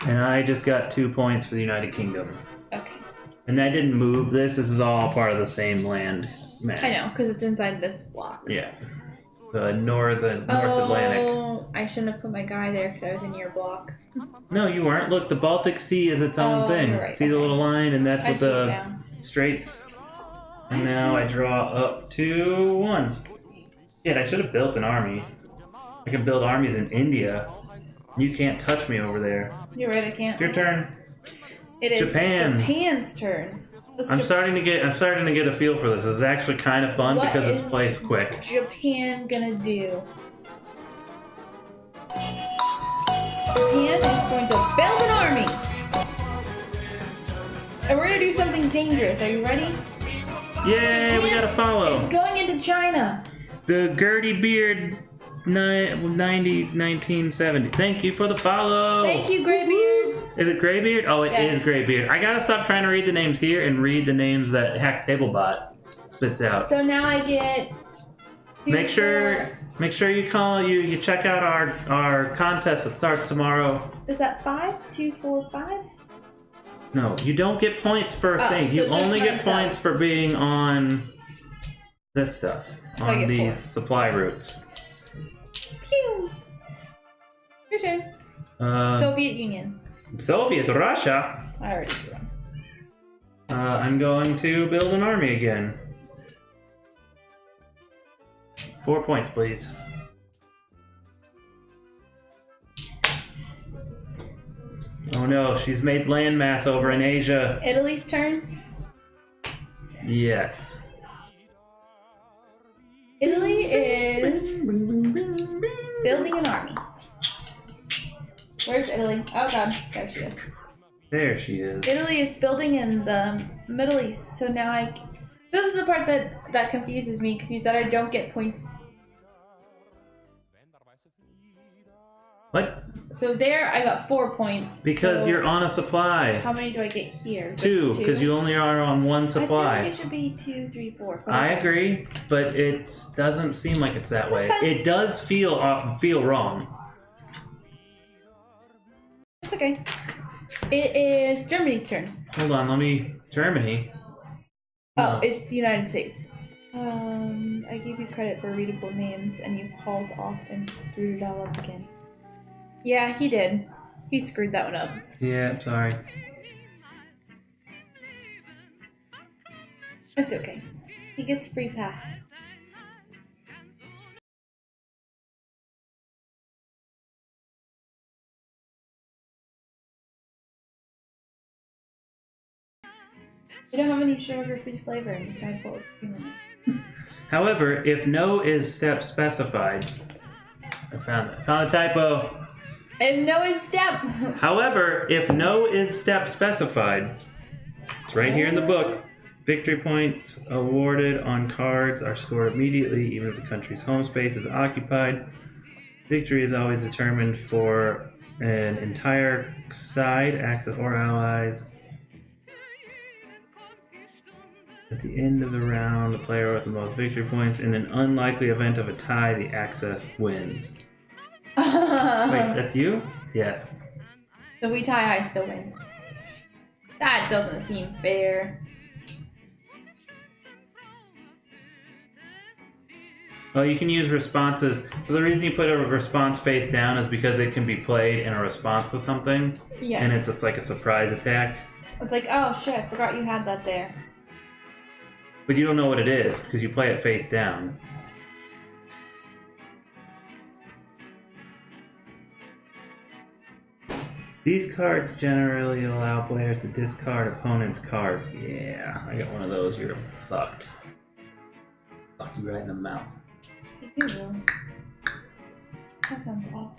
and I just got 2 points for the United Kingdom. Okay. And I didn't move this. This is all part of the same land mass. I know, because it's inside this block. Yeah. The North Atlantic. Oh, I shouldn't have put my guy there because I was in your block. No, you weren't. Look, the Baltic Sea is its own thing. You're right. See the little line, and that's I what see it the now. straits. And now I draw up to 1. Shit, I should have built an army. I can build armies in India. You can't touch me over there. You're right, I can't. Your turn. It is Japan. Japan's turn. I'm starting to get a feel for this. This is actually kind of fun What because it's is plays quick. Japan gonna do? Japan is going to build an army! And we're gonna do something dangerous. Are you ready? Yay, we gotta follow. It's going into China. The Gertie Beard 1970. Thank you for the follow. Thank you, Graybeard. Is it Graybeard? Oh, it Yes. is Graybeard. I gotta stop trying to read the names here and read the names that Hack Tablebot spits out. So now I get. Make sure you check out our contest that starts tomorrow. Is that 5? 2, 4, 5? No, you don't get points for Oh, things. so You it's just only get myself. points for being on this stuff. So I on get these 4. supply routes. Pew! Your turn. Soviet Union. Soviet Russia. I already drew them. I'm going to build an army again. 4 points, please. Oh no, she's made landmass over in Asia. Italy's turn. Yes. Italy is building an army. Where's Italy? Oh god, there she is. There she is. Italy is building in the Middle East, so now this is the part that confuses me because you said I don't get points. What? So there I got 4 points. Because so you're on a supply. how many do I get here? Just 2, because you only are on one I feel supply. like it should be 2, 3, 4. but I okay. agree, but it doesn't seem like it's that way. That's fine. It does feel wrong. It's okay. It is Germany's turn. Hold on, Germany. Oh, No. it's United States. I gave you credit for readable names, and you hauled off and screwed it all up again. Yeah, he did. He screwed that one up. Yeah, sorry. It's okay. He gets free pass. We don't have any sugar-free flavorings. I put cream in it. However, if no is step specified, I found a typo. And no is step. However, if no is step specified, it's right here in the book. Victory points awarded on cards are scored immediately, even if the country's home space is occupied. Victory is always determined for an entire side, Axis or allies. At the end of the round, the player with the most victory points. In an unlikely event of a tie, the Axis wins. Wait, that's you? Yes. So we tie, I still win. That doesn't seem fair. Oh, you can use responses. So the reason you put a response face down is because it can be played in a response to something. Yes. And it's just like a surprise attack. It's like, oh shit, I forgot you had that there. But you don't know what it is because you play it face down. These cards generally allow players to discard opponents' cards. Yeah, I got one of those. You're fucked. Fuck you right in the mouth. You will. That sounds awful.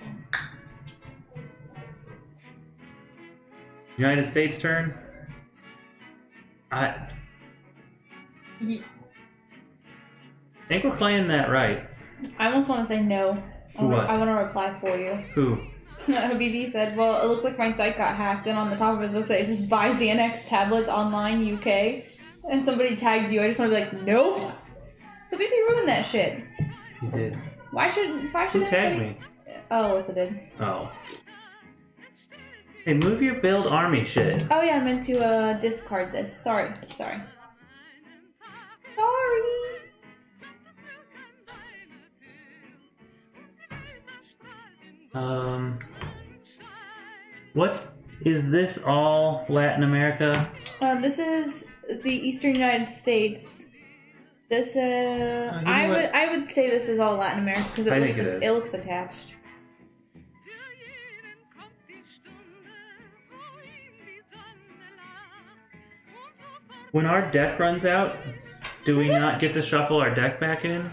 United States turn. I think we're playing that right. I almost want to say no. What? I want to reply for you. Who? BB said, well, it looks like my site got hacked, and on the top of his website it says buy Xanax tablets online UK. And somebody tagged you. I just want to be like, nope. So BB ruined that shit. He did. Why should Who anybody... tagged me? Oh, Alyssa did. Oh. Hey, move your build army shit. Oh yeah, I meant to discard this. Sorry. Sorry. Is this all Latin America? This is the Eastern United States. This I would say this is all Latin America because it looks attached. When our deck runs out, do we not get to shuffle our deck back in?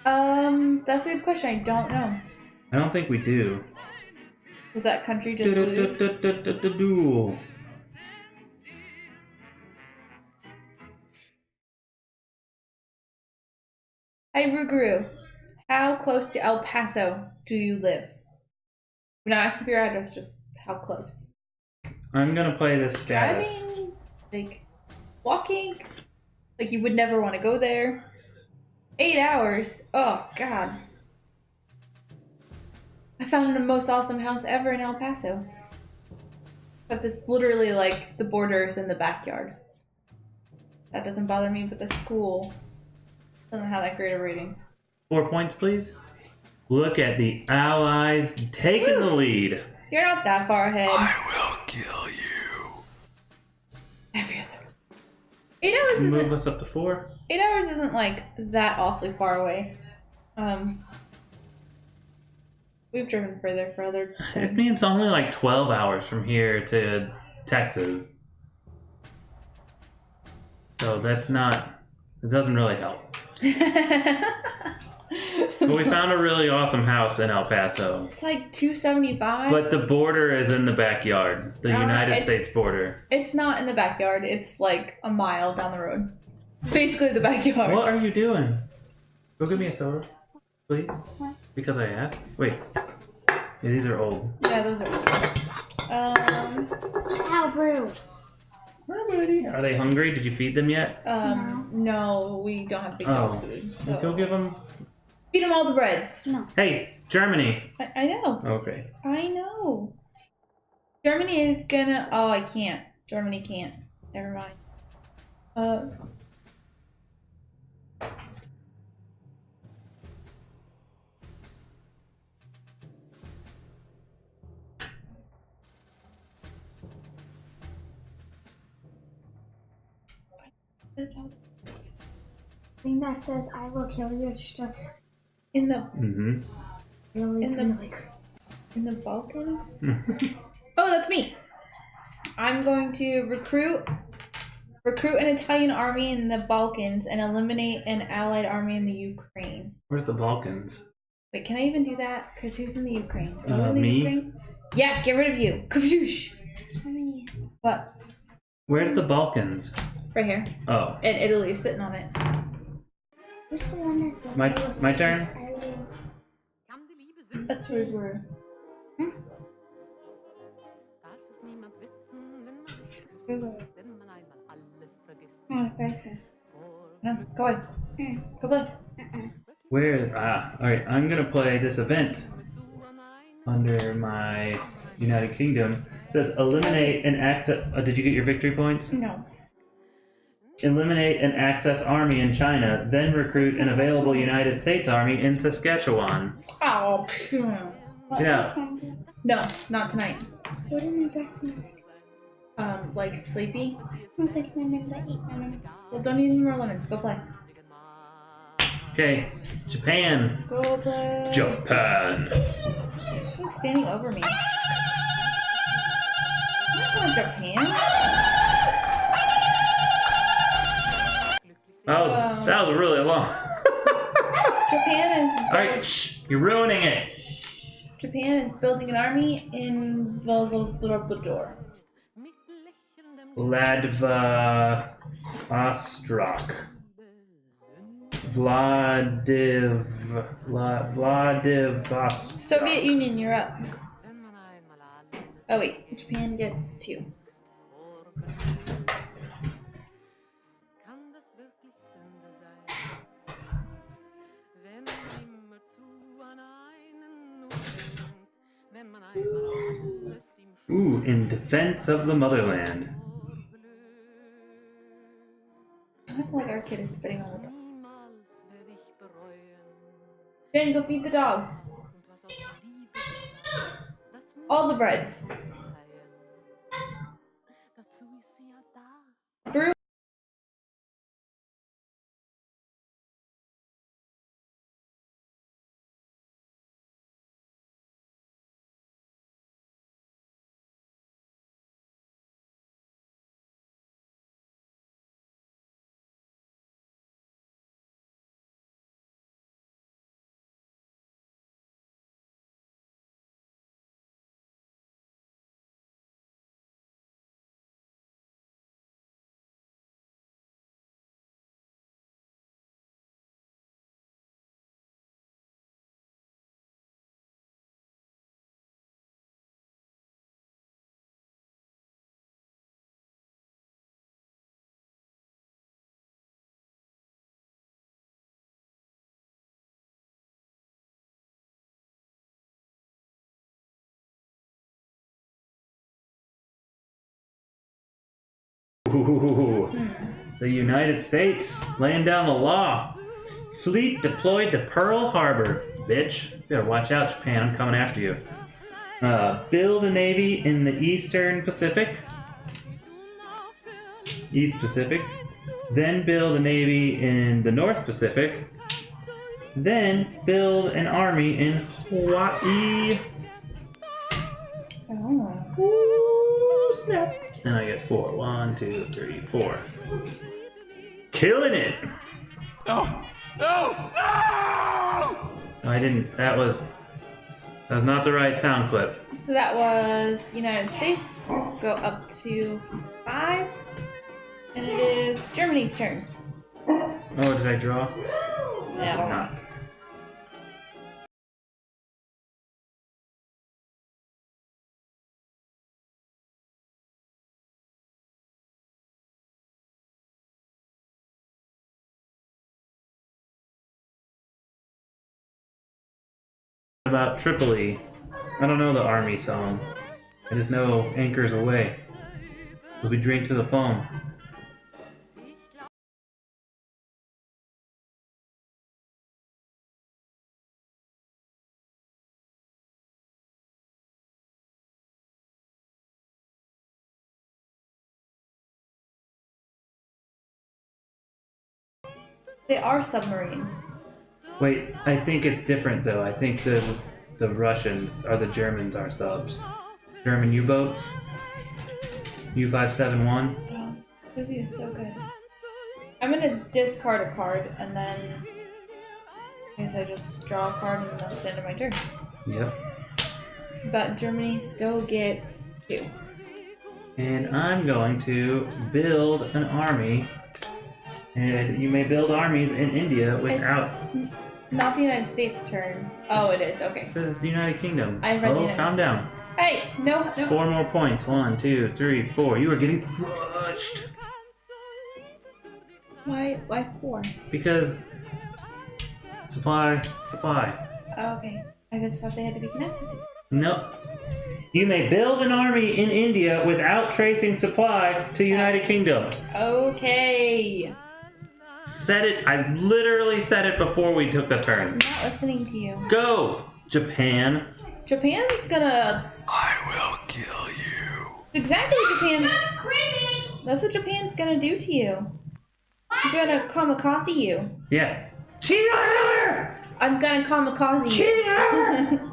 That's a good question. I don't know. I don't think we do. Does that country just lose? Duel. Hi, Ruguru. How close to El Paso do you live? We're not asking for your address, just how close. I'm gonna play this status. Driving, like walking, like you would never want to go there. 8 hours. Oh God. I found the most awesome house ever in El Paso. Except it's literally like the borders in the backyard. That doesn't bother me, but the school doesn't have that great of ratings. 4 points, please. Look at the Allies taking the lead. You're not that far ahead. I will kill you. Every other. 8 hours isn't. Move us up to 4. 8 hours isn't like that awfully far away. We've driven further for other things. It means only like 12 hours from here to Texas. So that's not. It doesn't really help. But we found a really awesome house in El Paso. It's like $275. But the border is in the backyard. The United States border. It's not in the backyard. It's like a mile down the road. Basically the backyard. What are you doing? Go get me a soda, please. What? Because I asked. Wait. Yeah, these are old. Yeah, those are. Ow, brew. Hi, buddy. Are they hungry? Did you feed them yet? No, we don't have big dog food. So. Go give them. Feed them all the breads. No. Hey, Germany. I know. Okay. I know. Germany is gonna. Oh, I can't. Germany can't. Never mind. Thing that says I will kill you, it's just in the really, In the- really good. in the Balkans. Oh, that's me. I'm going to recruit an Italian army in the Balkans and eliminate an allied army in the Ukraine. Where's the Balkans? Wait, can I even do that? Because who's in the Ukraine? Are you in the Me? Ukraine? Yeah, get rid of you. Kavoosh. What? Where's the Balkans? Right here. Oh. And Italy is sitting on it. Who's the one that says My I will turn? I will... That's where we're. Oh, person. No, go away. Go play. Where? Alright, I'm gonna play this event under my United Kingdom. It says eliminate and access. Did you get your victory points? No. Eliminate an access army in China, then recruit an available United States army in Saskatchewan. Oh. Yeah. No, not tonight. What did my breast smell like? Like sleepy. Smells like lemons. I eat lemons. Well, don't eat any more lemons. Go play. Okay, Japan. Go play. Japan. She's like standing over me. not Japan. That was really long. Japan is. Alright, shh, you're ruining it. Japan is building an army in Vladivostok. Vladivostok. Vladivostok. Soviet Union, you're up. Oh wait, Japan gets 2. Ooh, in defense of the motherland. It's like our kid is spitting on the dog. Jen, go feed the dogs. All the breads. Brew. Ooh, the United States laying down the law. Fleet deployed to Pearl Harbor. Bitch, you better watch out, Japan. I'm coming after you. Build a navy in the Eastern Pacific. East Pacific. Then build a navy in the North Pacific. Then build an army in Hawaii. Oh. Ooh, snap. And I get 4. 1, 2, 3, 4. Killing it! No! No! No! I didn't. That was not the right sound clip. So that was United States. Go up to 5. And it is Germany's turn. Oh, did I draw? Yeah, I don't know. Not. About Tripoli. I don't know the army song. I just know anchors away. As we drink to the foam. They are submarines. Wait, I think it's different though. I think the Russians or the Germans are subs. German U-boats. U-571. Oh, movie is so good. I'm gonna discard a card and then I guess I just draw a card and that's the end of my turn. Yep. But Germany still gets 2. And I'm going to build an army. And you may build armies in India without... It's not the United States' turn. Oh, it is. Okay. It says the United Kingdom. I read the United calm down. Hey, no. 4 more points. 1, 2, 3, 4. You are getting crushed. Why 4? Because supply. Oh, okay. I just thought they had to be connected. Nope. You may build an army in India without tracing supply to United Kingdom. Okay. Said it. I literally said it before we took the turn. I'm not listening to you. Go, Japan. Japan's gonna... I will kill you. Exactly what Japan... That's what Japan's gonna do to you. I'm gonna kamikaze you. Yeah. Cheater! I'm gonna kamikaze you. Cheater!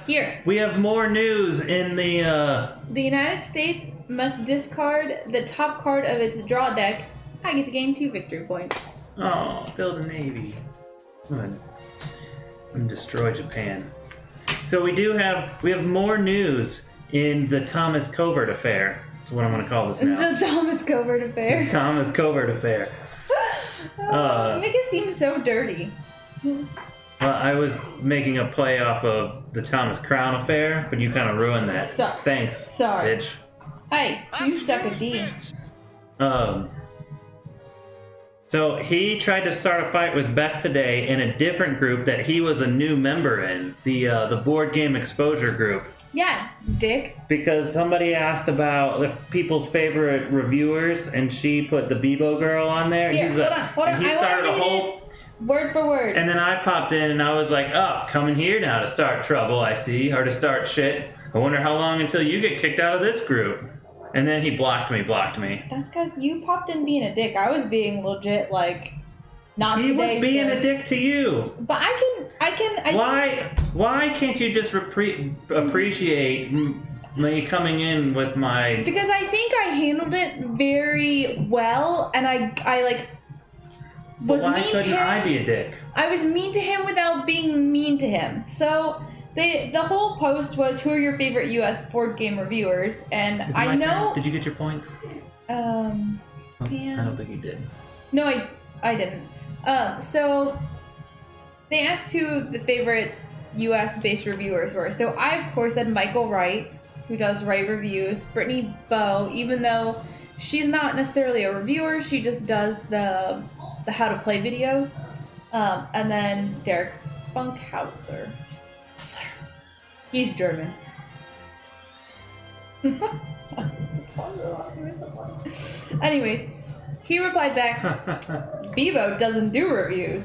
Here. We have more news in the. The United States must discard the top card of its draw deck. I get to gain 2 victory points. Oh, build a navy. Good. And destroy Japan. So we have more news in the Thomas Covert affair. That's what I'm going to call this now. The Thomas Covert affair. The Thomas Covert affair. You make it seem so dirty. Well, I was making a play off of the Thomas Crown affair, but you kind of ruined that. Thanks, sorry. bitch. Hey, you suck a D. So he tried to start a fight with Beth today in a different group that he was a new member in, the board game exposure group. Yeah, dick. Because somebody asked about the people's favorite reviewers, and she put the Bebo girl on there. Here, hold on. And he started a whole word for word. And then I popped in, and I was like, "Oh, coming here now to start trouble, I see, or to start shit. I wonder how long until you get kicked out of this group." And then he blocked me. That's because you popped in being a dick. I was being legit, like, not he today. He was being sir. a dick to you. But Why can't you just appreciate me coming in with my? Because I think I handled it very well, and I like was why mean to couldn't him. I be a dick? I was mean to him without being mean to him. So the whole post was, "Who are your favorite U.S. board game reviewers?" And I know. Did you get your points? Man. I don't think you did. No, I didn't. So they asked who the favorite U.S. based reviewers were. So I of course said Michael Wright, who does Wright reviews. Brittany Bowe, even though she's not necessarily a reviewer, she just does the how to play videos. And then Derek Funkhauser. He's German. Anyways, he replied back, Bebo doesn't do reviews.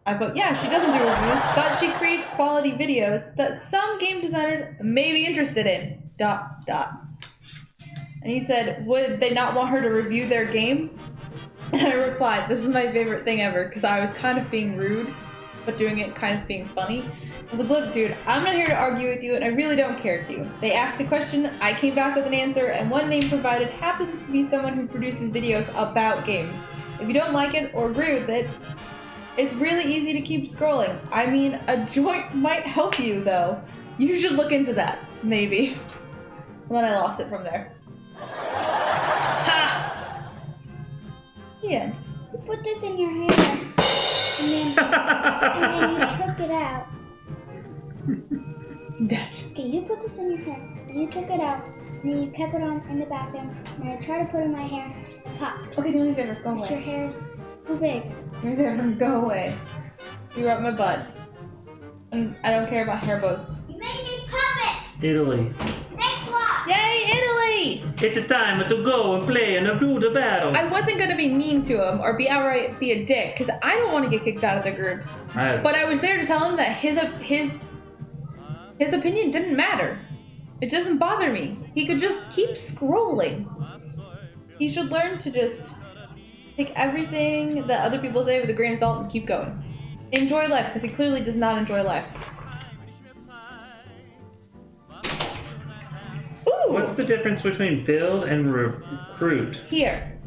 I put, yeah, she doesn't do reviews, but she creates quality videos that some game designers may be interested in. ... And he said, would they not want her to review their game? And I replied, this is my favorite thing ever, because I was kind of being rude, but doing it kind of being funny. I was like, look, dude, I'm not here to argue with you, and I really don't care to. They asked a question, I came back with an answer, and one name provided happens to be someone who produces videos about games. If you don't like it or agree with it, it's really easy to keep scrolling. I mean, a joint might help you, though. You should look into that, maybe. And then I lost it from there. Ha! The end. You put this in your hair, and then you took it out. Okay, you put this in your hair, and you took it out, and then you kept it on in the bathroom, and I tried to put it in my hair, and it popped. Okay, do me a favor, go away. Your hair is too big. Do me a favor, go away. You rubbed my butt. And I don't care about hair bows. You made me pop it! Italy. Next one! Yay, Italy! It's the time to go and play and do the battle. I wasn't gonna be mean to him or be outright be a dick, because I don't want to get kicked out of the groups. But I was there to tell him that his opinion didn't matter. It doesn't bother me. He could just keep scrolling. He should learn to just take everything that other people say with a grain of salt and keep going. Enjoy life, because he clearly does not enjoy life. Ooh! What's the difference between build and recruit? Here.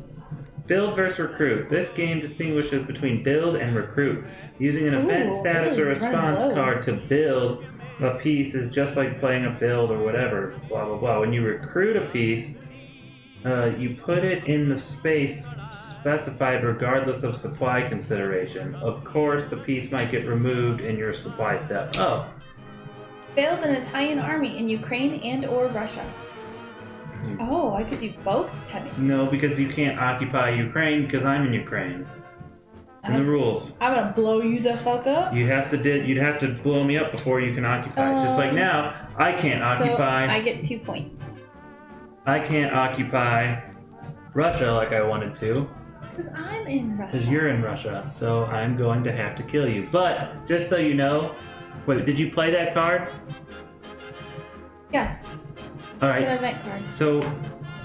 Build versus recruit. This game distinguishes between build and recruit. Using an event status or response card to build a piece is just like playing a build or whatever, blah blah blah. When you recruit a piece, you put it in the space specified regardless of supply consideration. Of course, the piece might get removed in your supply step. Oh. Build an Italian army in Ukraine and or Russia. Oh, I could do both, technically. No, because you can't occupy Ukraine because I'm in Ukraine. It's in the rules. I'm gonna blow you the fuck up. You'd have to blow me up before you can occupy. Just like now, I can't occupy. So I get 2 points. I can't occupy Russia like I wanted to. Because I'm in Russia. Because you're in Russia, so I'm going to have to kill you. But just so you know, wait, did you play that card? Yes. All right. It's an event card. So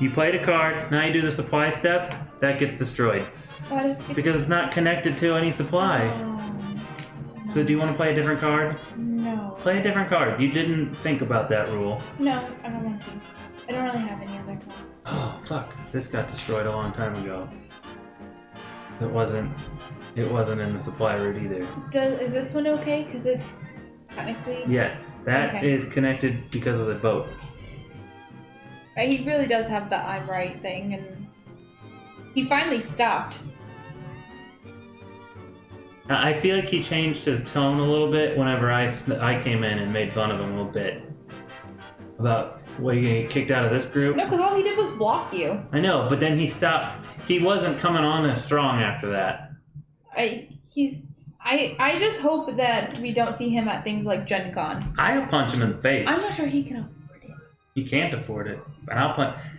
you played a card. Now you do the supply step. That gets destroyed. Why does it get Because it's not connected to any supply. So do you want to play a different card? No. Play a different card. You didn't think about that rule. No, I don't want to. I don't really have any other cards. Oh, fuck. This got destroyed a long time ago. It wasn't in the supply route either. Is this one okay? Because it's technically... Yes, that is connected because of the boat. He really does have the I'm right thing, and he finally stopped. I feel like he changed his tone a little bit whenever I came in and made fun of him a little bit. About, what, you gonna get kicked out of this group? No, because all he did was block you. I know, but then he stopped. He wasn't coming on as strong after that. I just hope that we don't see him at things like Gen Con. I'll punch him in the face. I'm not sure he can afford it. He can't afford it.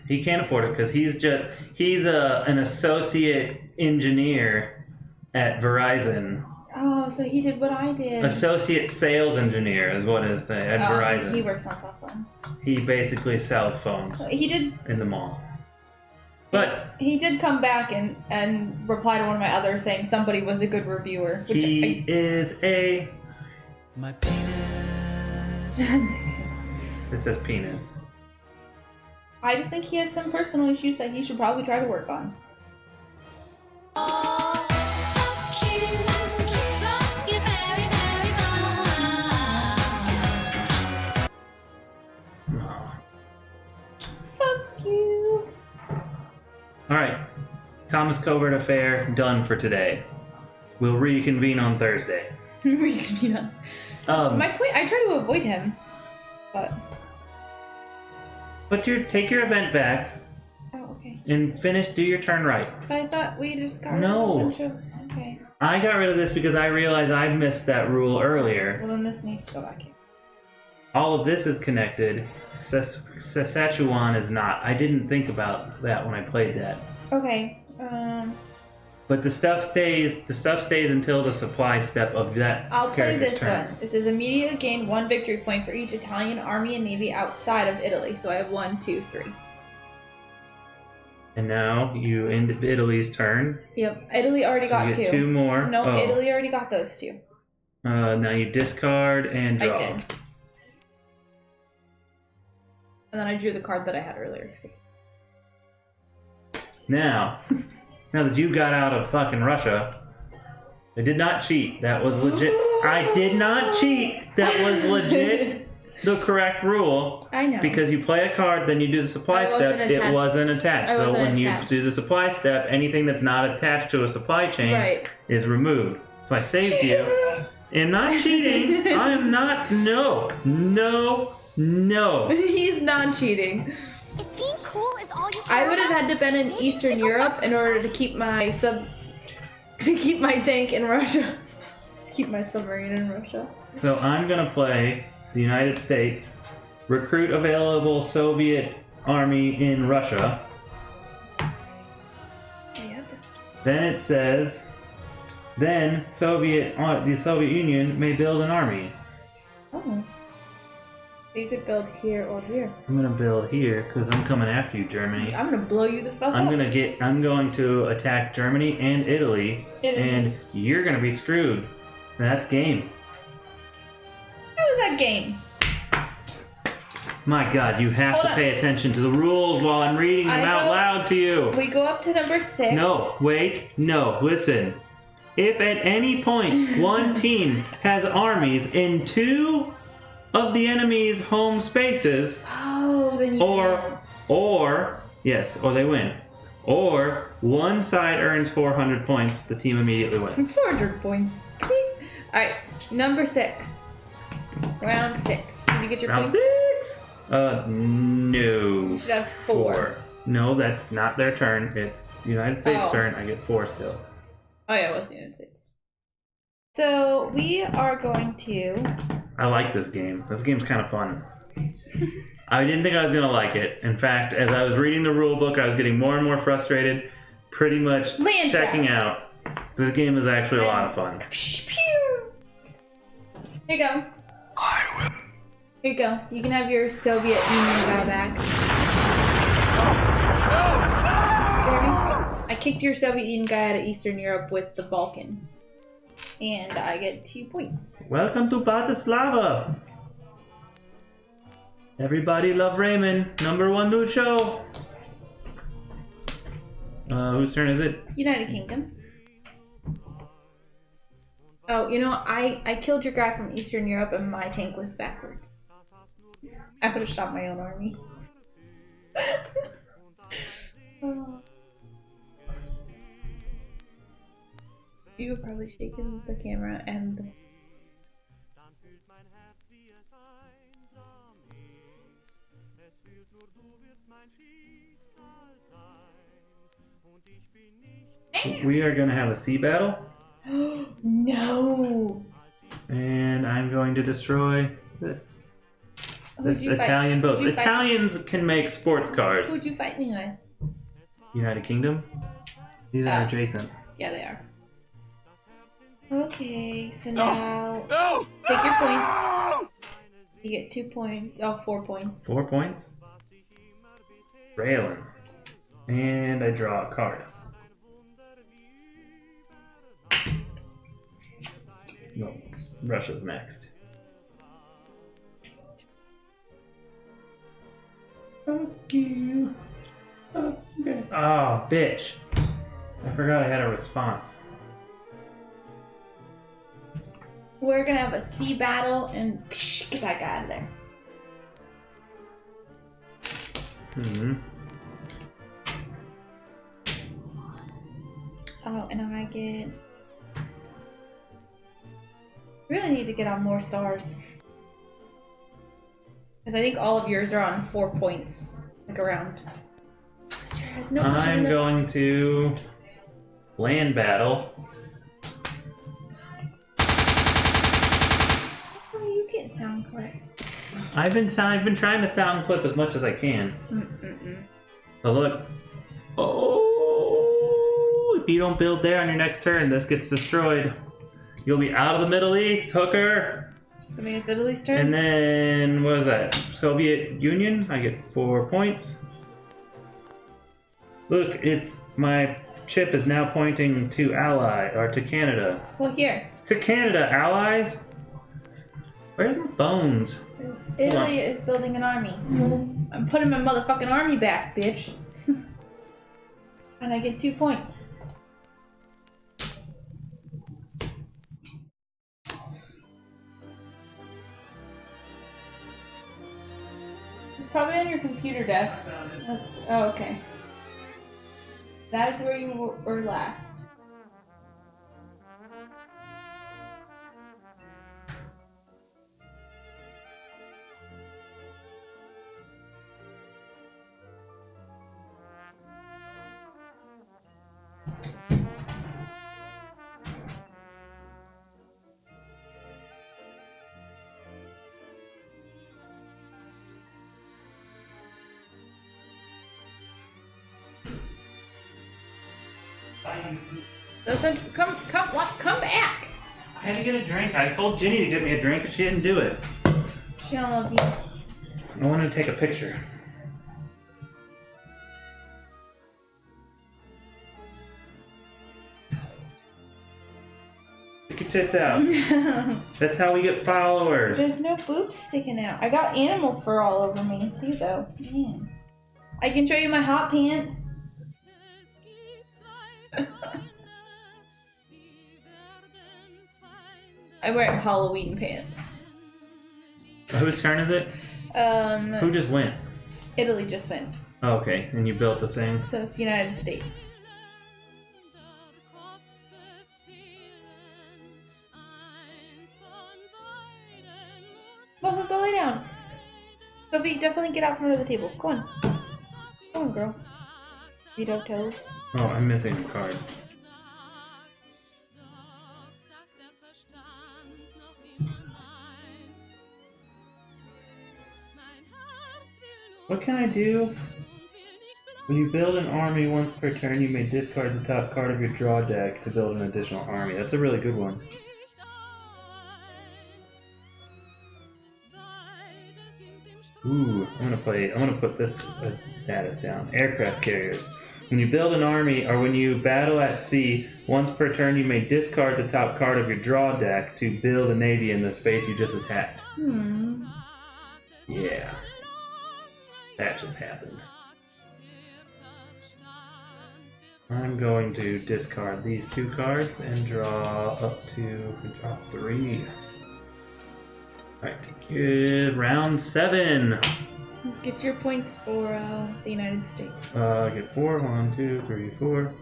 He can't afford it because he's an associate engineer at Verizon. Oh, so he did what I did. Associate sales engineer is what it is at Verizon. He works on cell phones. He basically sells phones. He did in the mall. But he did come back and reply to one of my others saying somebody was a good reviewer. Which he is a... My penis. It says penis. I just think he has some personal issues that he should probably try to work on. Fuck you. Alright. Thomas Covert Affair done for today. We'll reconvene on Thursday. Reconvene on. My point, I try to avoid him, but... But take your event back. Oh, okay. And do your turn right. But I thought we just got No. a bunch of... Okay. I got rid of this because I realized I missed that rule earlier. Well, then this needs to go back here. All of this is connected. Saskatchewan is not. I didn't think about that when I played that. Okay. But the stuff stays until the supply step of that I'll play character's this turn. one. This is immediately gain 1 victory point for each Italian army and navy outside of Italy. So I have 1, 2, 3. And now you end Italy's turn. Yep. Italy already So got you 2. get 2 more. No, Oh. Italy already got those 2. Now you discard and draw. I did. And then I drew the card that I had earlier. Now that you got out of fucking Russia, I did not cheat. That was legit. I did not cheat. That was legit the correct rule. I know. Because you play a card, then you do the supply step. It wasn't attached. So when you do the supply step, anything that's not attached to a supply chain is removed. So I saved you. I'm not cheating. I am not. No. He's not cheating. If being cool is all you I would have had to been in Eastern Europe in order to keep my tank in Russia. Keep my submarine in Russia. So I'm gonna play the United States, recruit available Soviet army in Russia. Then it says, then the Soviet Union may build an army. Oh. You could build here or here. I'm gonna build here because I'm coming after you, Germany. I'm gonna blow you the fuck up. I'm going to attack Germany and Italy, and you're gonna be screwed. That's game. How was that game? My God, you have to pay attention to the rules while I'm reading them out loud to you. We go up to number 6. No, listen. If at any point one team has armies in 2 of the enemy's home spaces, then you win. or they win. Or one side earns 400 points, the team immediately wins. It's 400 points. Alright, number 6. Round 6. Did you get your Round points? 6? No. You should have 4. No, that's not their turn. It's the United States' turn. I get 4 still. Oh yeah, it was the United States. So we are going to... I like this game. This game's kind of fun. I didn't think I was going to like it. In fact, as I was reading the rule book, I was getting more and more frustrated, pretty much checking out. This game is actually a lot of fun. Here you go. I will. Here you go. You can have your Soviet Union guy back. No! Jeremy, I kicked your Soviet Union guy out of Eastern Europe with the Balkans. And I get 2 points. Welcome to Bratislava. Everybody love Raymond. #1 new show. Whose turn is it? United Kingdom. Oh, you know, I killed your guy from Eastern Europe and my tank was backwards. I would have shot my own army. Oh. You were probably shaking the camera and the... We are gonna have a sea battle. No! And I'm going to destroy this. Who'd This you fight? Italian boat. Who'd you fight? Italians can make sports cars. Who'd you fight me with? United Kingdom? These are adjacent. Yeah, they are. Okay, so now No! take your points. You get 2 points. Oh, 4 points. 4 points. Railing. And I draw a card. No, Russia's next. Fuck you. Okay. Oh, bitch. I forgot I had a response. We're gonna have a sea battle and get that guy out of there. Hmm. Oh, and I get... really need to get on more stars. Because I think all of yours are on 4 points. Like around. Sister has no pushing in I'm the... going to land battle. Oh, you get sound clips. I've been trying to sound clip as much as I can. But look. Oh, if you don't build there on your next turn, this gets destroyed. You'll be out of the Middle East, hooker. It's gonna get the Middle East turn. And then what is that? Soviet Union. I get 4 points. Look, it's my chip is now pointing to ally or to Canada. Well, here. To Canada, allies. Where's my bones? Italy is building an army. I'm putting my motherfucking army back, bitch. And I get 2 points. It's probably on your computer desk. Oh, okay. That is where you were last. Come back! I had to get a drink. I told Ginny to get me a drink, but she didn't do it. She don't love you. I wanted to take a picture. Stick your tits out. That's how we get followers. There's no boobs sticking out. I got animal fur all over me too, though. Man. I can show you my hot pants. I wear Halloween pants. Whose turn is it? Who just went? Italy just went. Oh, okay, and you built a thing. So it's the United States. Well, go lay down. Sophie, definitely get out from under the table. Go on. Go on, girl. Veto toes. Oh, I'm missing a card. What can I do? When you build an army once per turn, you may discard the top card of your draw deck to build an additional army. That's a really good one. Ooh, I'm gonna put this status down. Aircraft carriers. When you build an army or when you battle at sea, once per turn you may discard the top card of your draw deck to build a navy in the space you just attacked. Yeah. That just happened. I'm going to discard these 2 cards and draw 3. Alright, good. Round 7. Get your points for the United States. I get 4. 1, 2, 3, 4.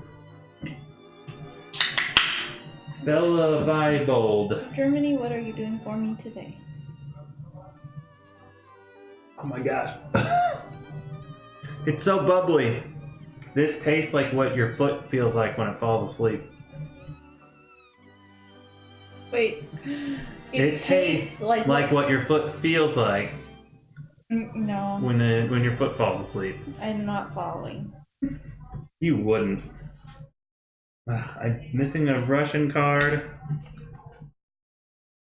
Bella Vibold. Germany, what are you doing for me today? Oh my gosh. It's so bubbly. This tastes like what your foot feels like when it falls asleep. Wait. It tastes like what your foot feels like. No. When your foot falls asleep. I'm not following. You wouldn't. I'm missing a Russian card.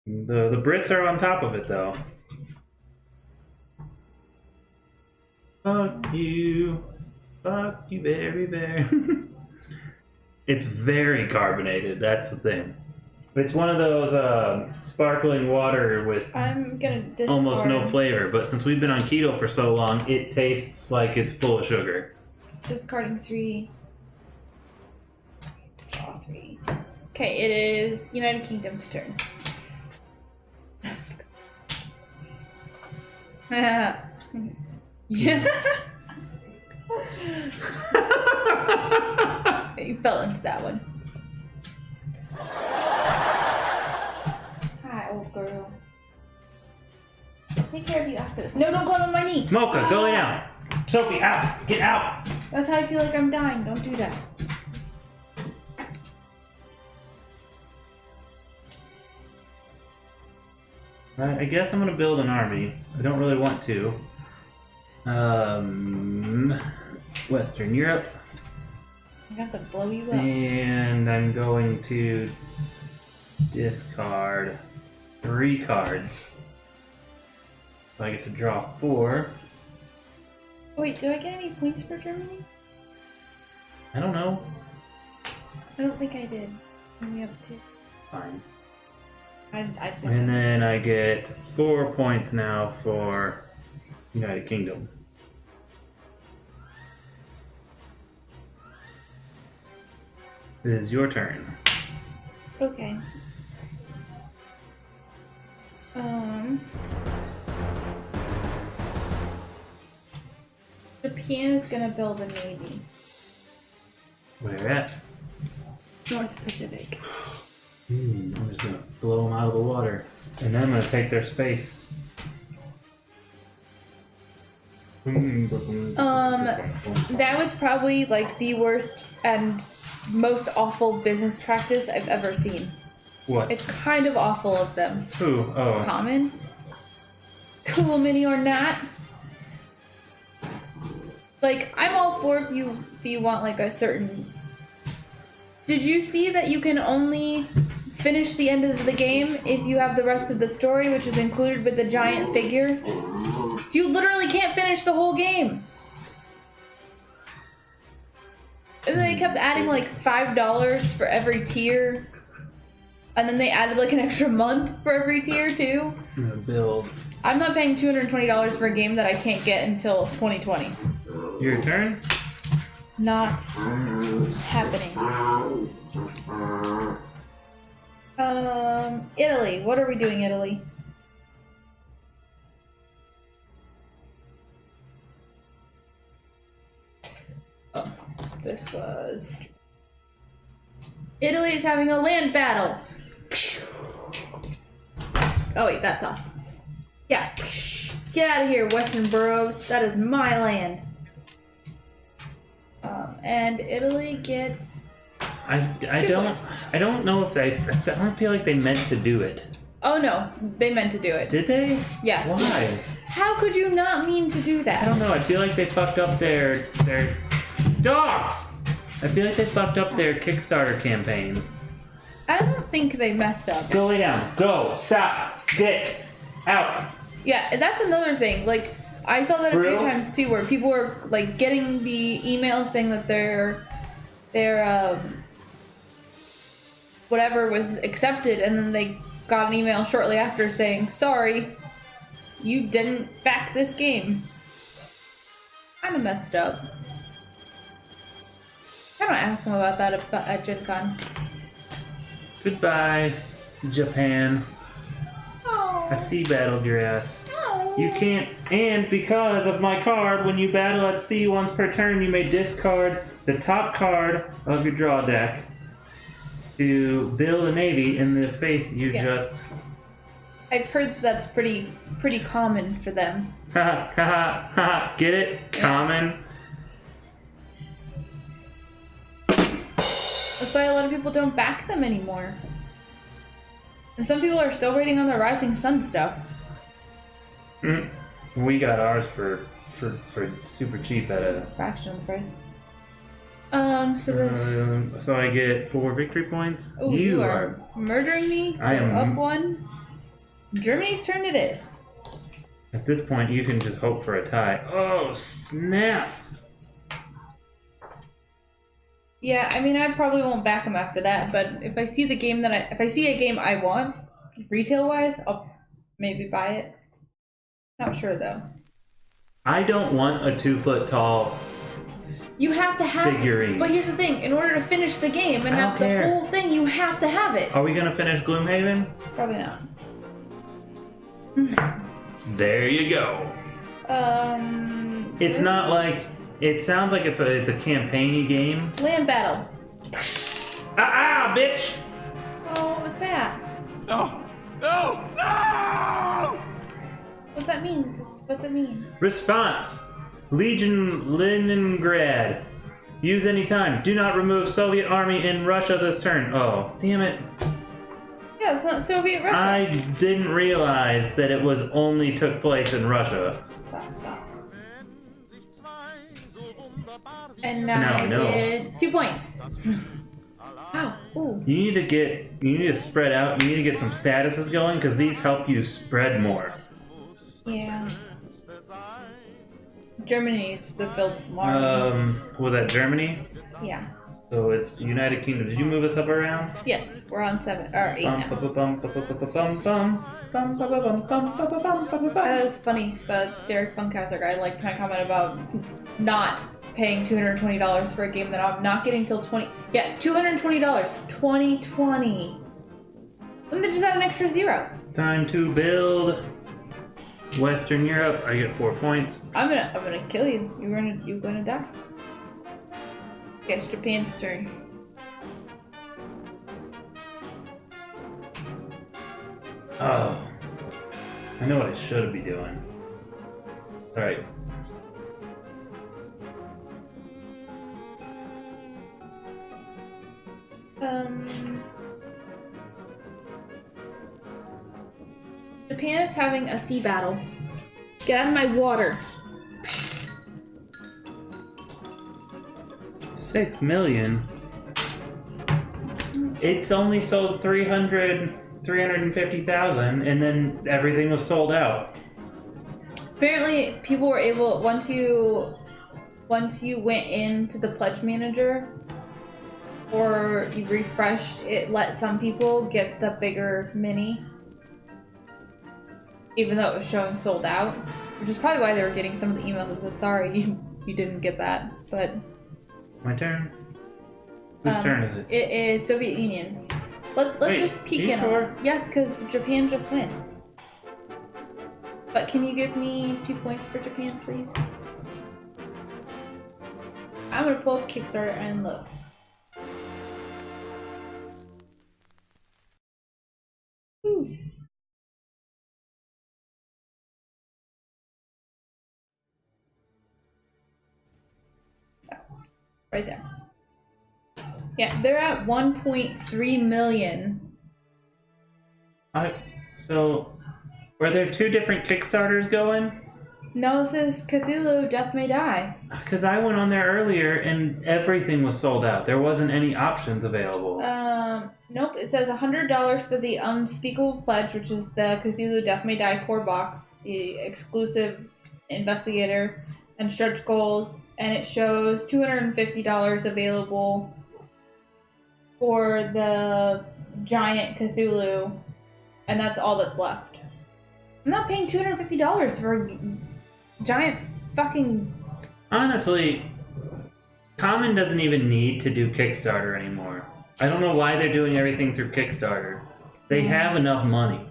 The Brits are on top of it though. Fuck you. Fuck you very, very. It's very carbonated, that's the thing. It's one of those sparkling water with I'm gonna discard. Almost no flavor, but since we've been on keto for so long, it tastes like it's full of sugar. Discarding 3. Draw 3. Okay, it is United Kingdom's turn. Yeah. You fell into that one. Hi, old girl. Take care of you after this. No, don't climb on my knee. Mocha, go lay down. Sophie, out! Get out! That's how I feel like I'm dying. Don't do that. I guess I'm gonna build an army. I don't really want to. Western Europe. I got to blow you up. And I'm going to discard 3 cards. So I get to draw 4. Wait, do I get any points for Germany? I don't know. I don't think I did. Only up 2. Fine. I And then I get 4 points now for United Kingdom. It is your turn. Okay. Japan is gonna build a navy. Where at? North Pacific. I'm just gonna blow them out of the water. And then I'm gonna take their space. That was probably like the worst and most awful business practice I've ever seen. What? It's kind of awful of them. Who? Oh. Common? Cool mini or not? Like, I'm all for if you want like a certain... Did you see that you can only finish the end of the game if you have the rest of the story, which is included with the giant figure? You literally can't finish the whole game. And then they kept adding like $5 for every tier. And then they added like an extra month for every tier too. I'm gonna build. I'm not paying $220 for a game that I can't get until 2020. Your turn? Not happening. Italy. What are we doing, Italy? Oh, this was... Italy is having a land battle. Oh wait, that's us. Yeah. Get out of here, Western boroughs. That is my land. And Italy gets... I don't know if I don't feel like they meant to do it. Oh no, they meant to do it. Did they? Yeah. Why? How could you not mean to do that? I don't know. I feel like they fucked up their dogs. I feel like they fucked up their Kickstarter campaign. I don't think they messed up. Go lay down. Go. Stop. Get out. Yeah, that's another thing. Like, I saw that a For few real? times too, where people were like getting the email saying that their whatever was accepted, and then they got an email shortly after saying, "Sorry, you didn't back this game." Kind of messed up. I don't ask them about that at Gen Con. Goodbye, Japan. Oh. I sea battled your ass. You can't, and because of my card, when you battle at sea once per turn, you may discard the top card of your draw deck to build a navy in the space you just. I've heard that's pretty common for them. Ha ha ha! Get it? Yeah. Common. That's why a lot of people don't back them anymore. And some people are still waiting on the Rising Sun stuff. We got ours for super cheap at a. Fraction of the price. So I get 4 victory points. oh, you are murdering me. I am up one. Germany's turn it is. At this point, you can just hope for a tie. Oh snap! Yeah, I mean, I probably won't back them after that. But if I see the game if I see a game I want, retail wise, I'll maybe buy it. Not sure though. I don't want a 2-foot tall. You have to have figurine. But here's the thing: in order to finish the game and I don't have the care. whole thing, you have to have it. Are we gonna finish Gloomhaven? Probably not. There you go. It's not like it sounds like it's a campaign-y game. Land battle. Bitch! Oh, what's that? No! No! No! What's that mean? What's it mean? Response: Legion Leningrad. Use any time. Do not remove Soviet army in Russia this turn. Oh, damn it. Yeah, it's not Soviet Russia. I didn't realize that it was only took place in Russia. And now I No. get 2 points. Wow. Ooh. You need to spread out. You need to get some statuses going because these help you spread more. Yeah. Germany needs to build some armies. Was that Germany? Yeah. So it's United Kingdom. Did you move us up around? Yes, we're on 7 or 8 now. That was funny. The Derek Funkhauser guy kind of commented about not paying $220 for a game that I'm not getting till $220. 2020. And they just add an extra 0. Time to build Western Europe. I get 4 points. I'm gonna kill you. You're gonna die. It's Japan's turn. Oh, I know what I should be doing. All right. Japan is having a sea battle. Get out of my water. 6 million. It's only sold 350,000, and then everything was sold out. Apparently, people were able once you went into the pledge manager or you refreshed, it let some people get the bigger mini, even though it was showing sold out. Which is probably why they were getting some of the emails that said, "Sorry, you didn't get that." But My turn. Whose turn is it? it is Soviet Union's. Let's Wait, just peek you in. sure? Yes, because Japan just went. But can you give me 2 points for Japan, please? I'm gonna pull up Kickstarter and look. Ooh. Right there. Yeah, they're at 1.3 million. So, were there 2 different Kickstarters going? No, it says Cthulhu Death May Die. Because I went on there earlier and everything was sold out. There wasn't any options available. Nope. It says $100 for the Unspeakable Pledge, which is the Cthulhu Death May Die core box, the exclusive investigator and stretch goals, and it shows $250 available for the giant Cthulhu, and that's all that's left. I'm not paying $250 for a giant fucking... Honestly, Common doesn't even need to do Kickstarter anymore. I don't know why they're doing everything through Kickstarter. They have enough money.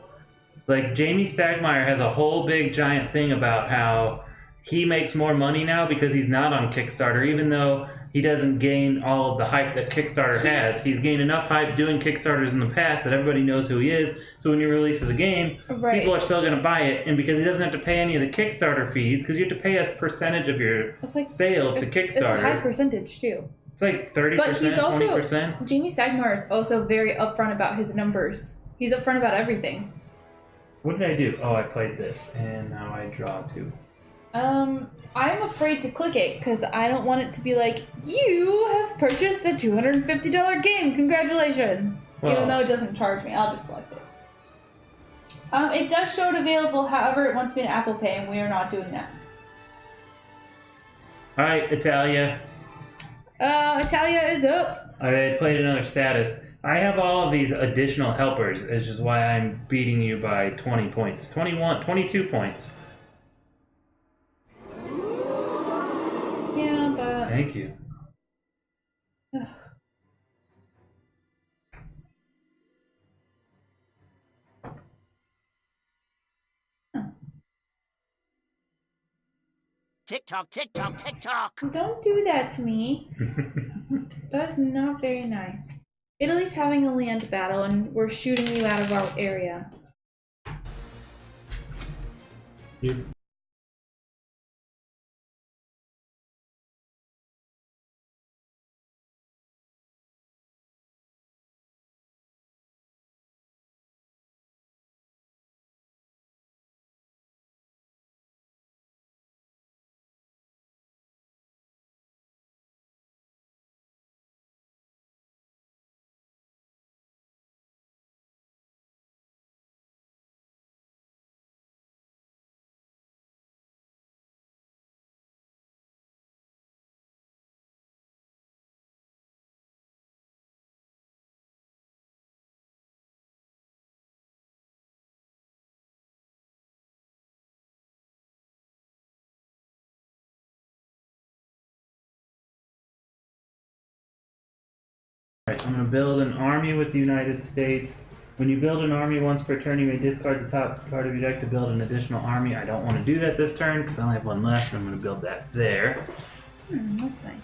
Like, Jamie Stagmeyer has a whole big giant thing about how he makes more money now because he's not on Kickstarter, even though he doesn't gain all of the hype that Kickstarter has. He's gained enough hype doing Kickstarters in the past that everybody knows who he is, so when he releases a game, people are still going to buy it, and because he doesn't have to pay any of the Kickstarter fees, because you have to pay a percentage of your sales to Kickstarter. It's a high percentage, too. It's like 30%, but he's also, 20%. Jamie Stagmeyer is also very upfront about his numbers. He's upfront about everything. What did I do? Oh, I played this, and now I draw 2. I'm afraid to click it because I don't want it to be like, you have purchased a $250 game. Congratulations. Well, even though it doesn't charge me, I'll just select it. It does show it available, however, it wants me to Apple Pay, and we are not doing that. Alright, Italia. Italia is up. I played another status. I have all of these additional helpers, which is why I'm beating you by 20 points. 22 points. Yeah, but... Thank you. Tick-tock, tick-tock, tick-tock. Don't do that to me. That's not very nice. Italy's having a land battle, and we're shooting you out of our area. Alright, I'm going to build an army with the United States. When you build an army once per turn, you may discard the top card of your deck to build an additional army. I don't want to do that this turn because I only have one left. I'm going to build that there. That's nice.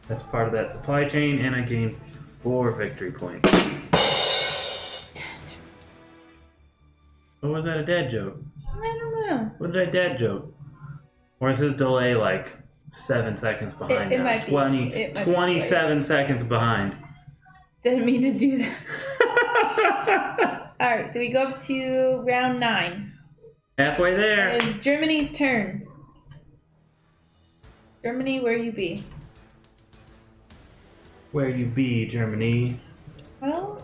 That's part of that supply chain, and I gain 4 victory points. Or was that a dad joke? I don't know. What did I dad joke? Or is his delay like 7 seconds behind? It now? might be. 27 seconds behind. Didn't mean to do that. Alright, so we go up to round 9. Halfway there. It is Germany's turn. Germany, where you be? Where you be, Germany? Well,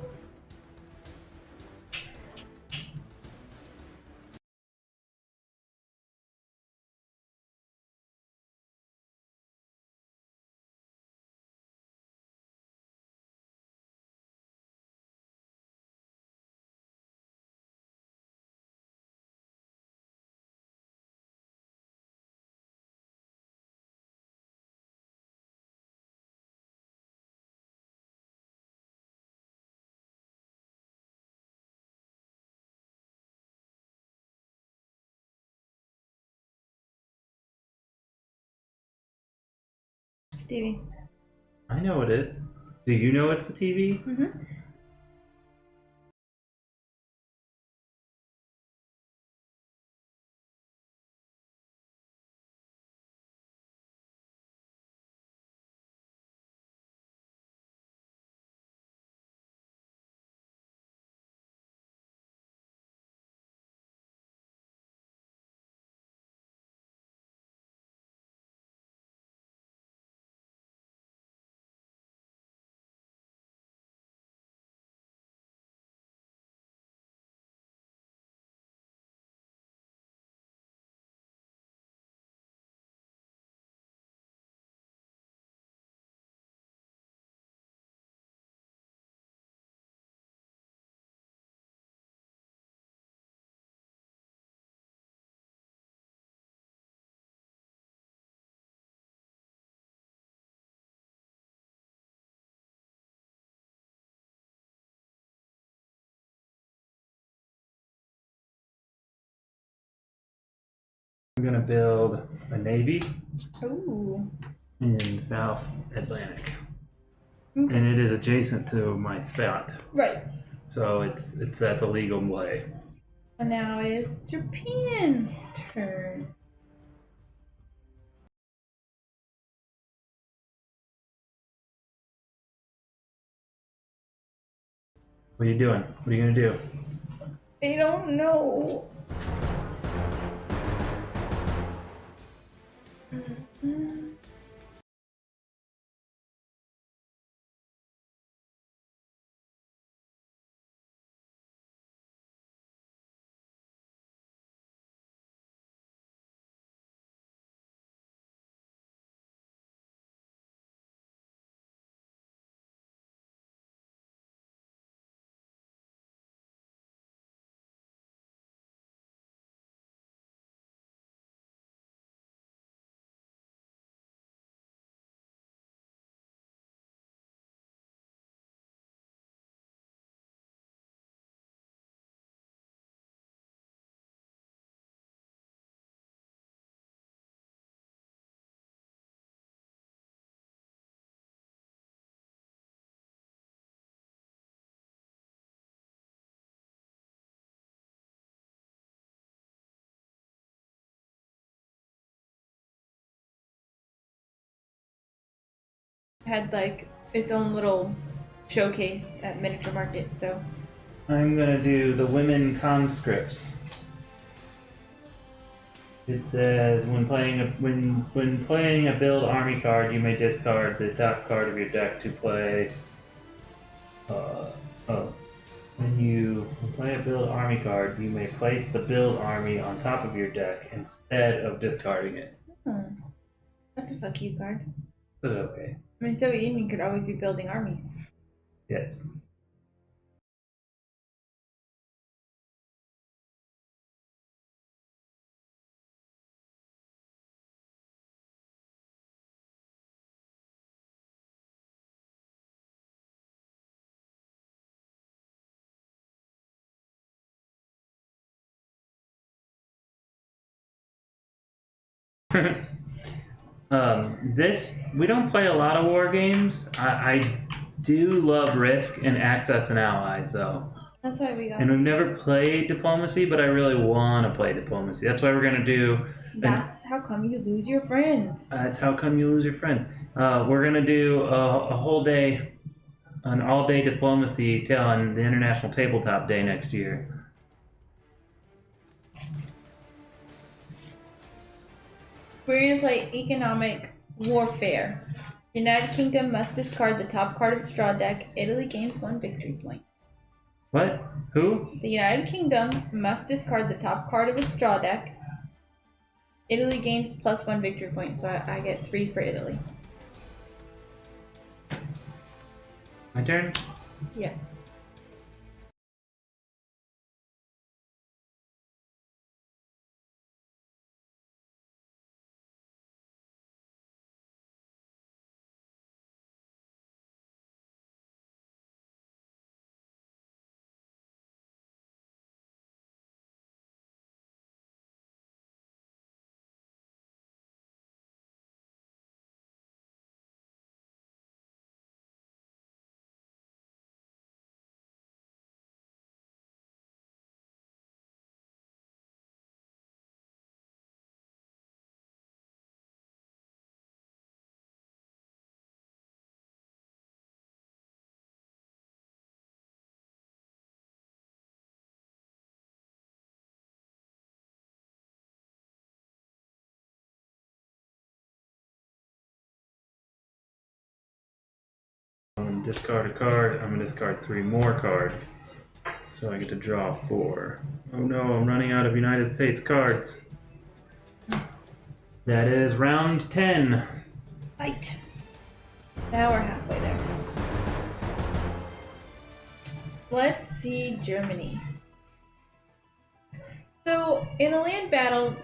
Stevie. I know it is. Do you know it's the TV? Mm-hmm. I'm gonna build a navy Ooh. in South Atlantic. Okay. And it is adjacent to my spot. Right. So that's a legal play. And now it is Japan's turn. What are you doing? What are you gonna do? They don't know. Had like its own little showcase at miniature market, so I'm gonna do the women conscripts. It says when playing a build army card, you may discard the top card of your deck to play. When you play a build army card, you may place the build army on top of your deck instead of discarding it. that's a fuck you card. So okay. I mean, Soviet Union could always be building armies. Yes. This we don't play a lot of war games. I do love Risk and Access and Allies though, That's why we got. and we've never played Diplomacy, but I really want to play Diplomacy. That's why we're gonna do. That's how come you lose your friends. That's how come you lose your friends. We're gonna do a whole day, an all-day Diplomacy on the International Tabletop Day next year. We're gonna play economic warfare. United Kingdom must discard the top card of its draw deck. Italy gains 1 victory point. What? Who? The United Kingdom must discard the top card of its draw deck. Italy gains +1 victory point, so I get 3 for Italy. My turn? Yes. I'm gonna discard a card. I'm gonna discard 3 more cards. So I get to draw 4. Oh no, I'm running out of United States cards. That is round 10. Fight. Now we're halfway there. Let's see Germany. So in a land battle,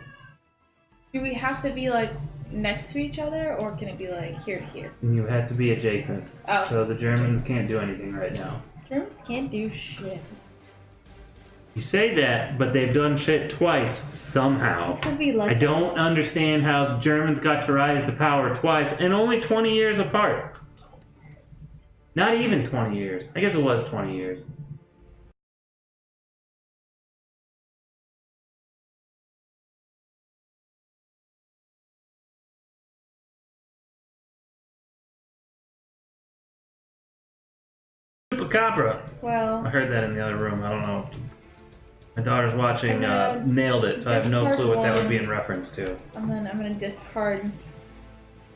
do we have to be like next to each other, or can it be like here to here? You have to be adjacent. Oh. So the Germans can't do anything right now. Germans can't do shit. You say that, but they've done shit twice somehow. It's because we let I don't understand how the Germans got to rise to power twice and only 20 years apart. Not even 20 years. I guess it was 20 years. Chupacabra. Well, I heard that in the other room. I don't know. My daughter's watching Nailed It, so I have no discard clue what that would be one. in reference to. and then I'm gonna discard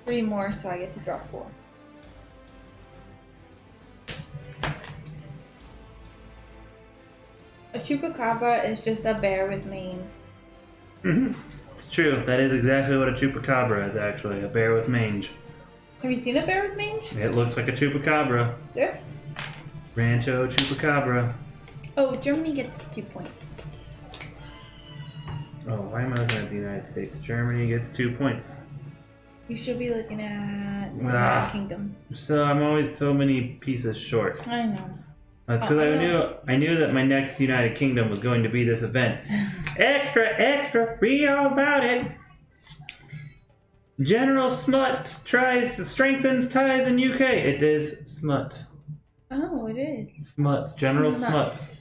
3 more, so I get to draw 4. A chupacabra is just a bear with mange. It's true. That is exactly what a chupacabra is, actually. A bear with mange. Have you seen a bear with mange? It looks like a chupacabra. Yeah. Rancho chupacabra. Oh, Germany gets 2 points. Oh, why am I looking at the United States? Germany gets 2 points. You should be looking at the Ah. United Kingdom. So I'm always so many pieces short. I know. That's because I knew that my next United Kingdom was going to be this event. Extra, read all about it. General Smuts strengthens ties in UK. It is Smuts. Oh, it is. Smuts. General Smuts.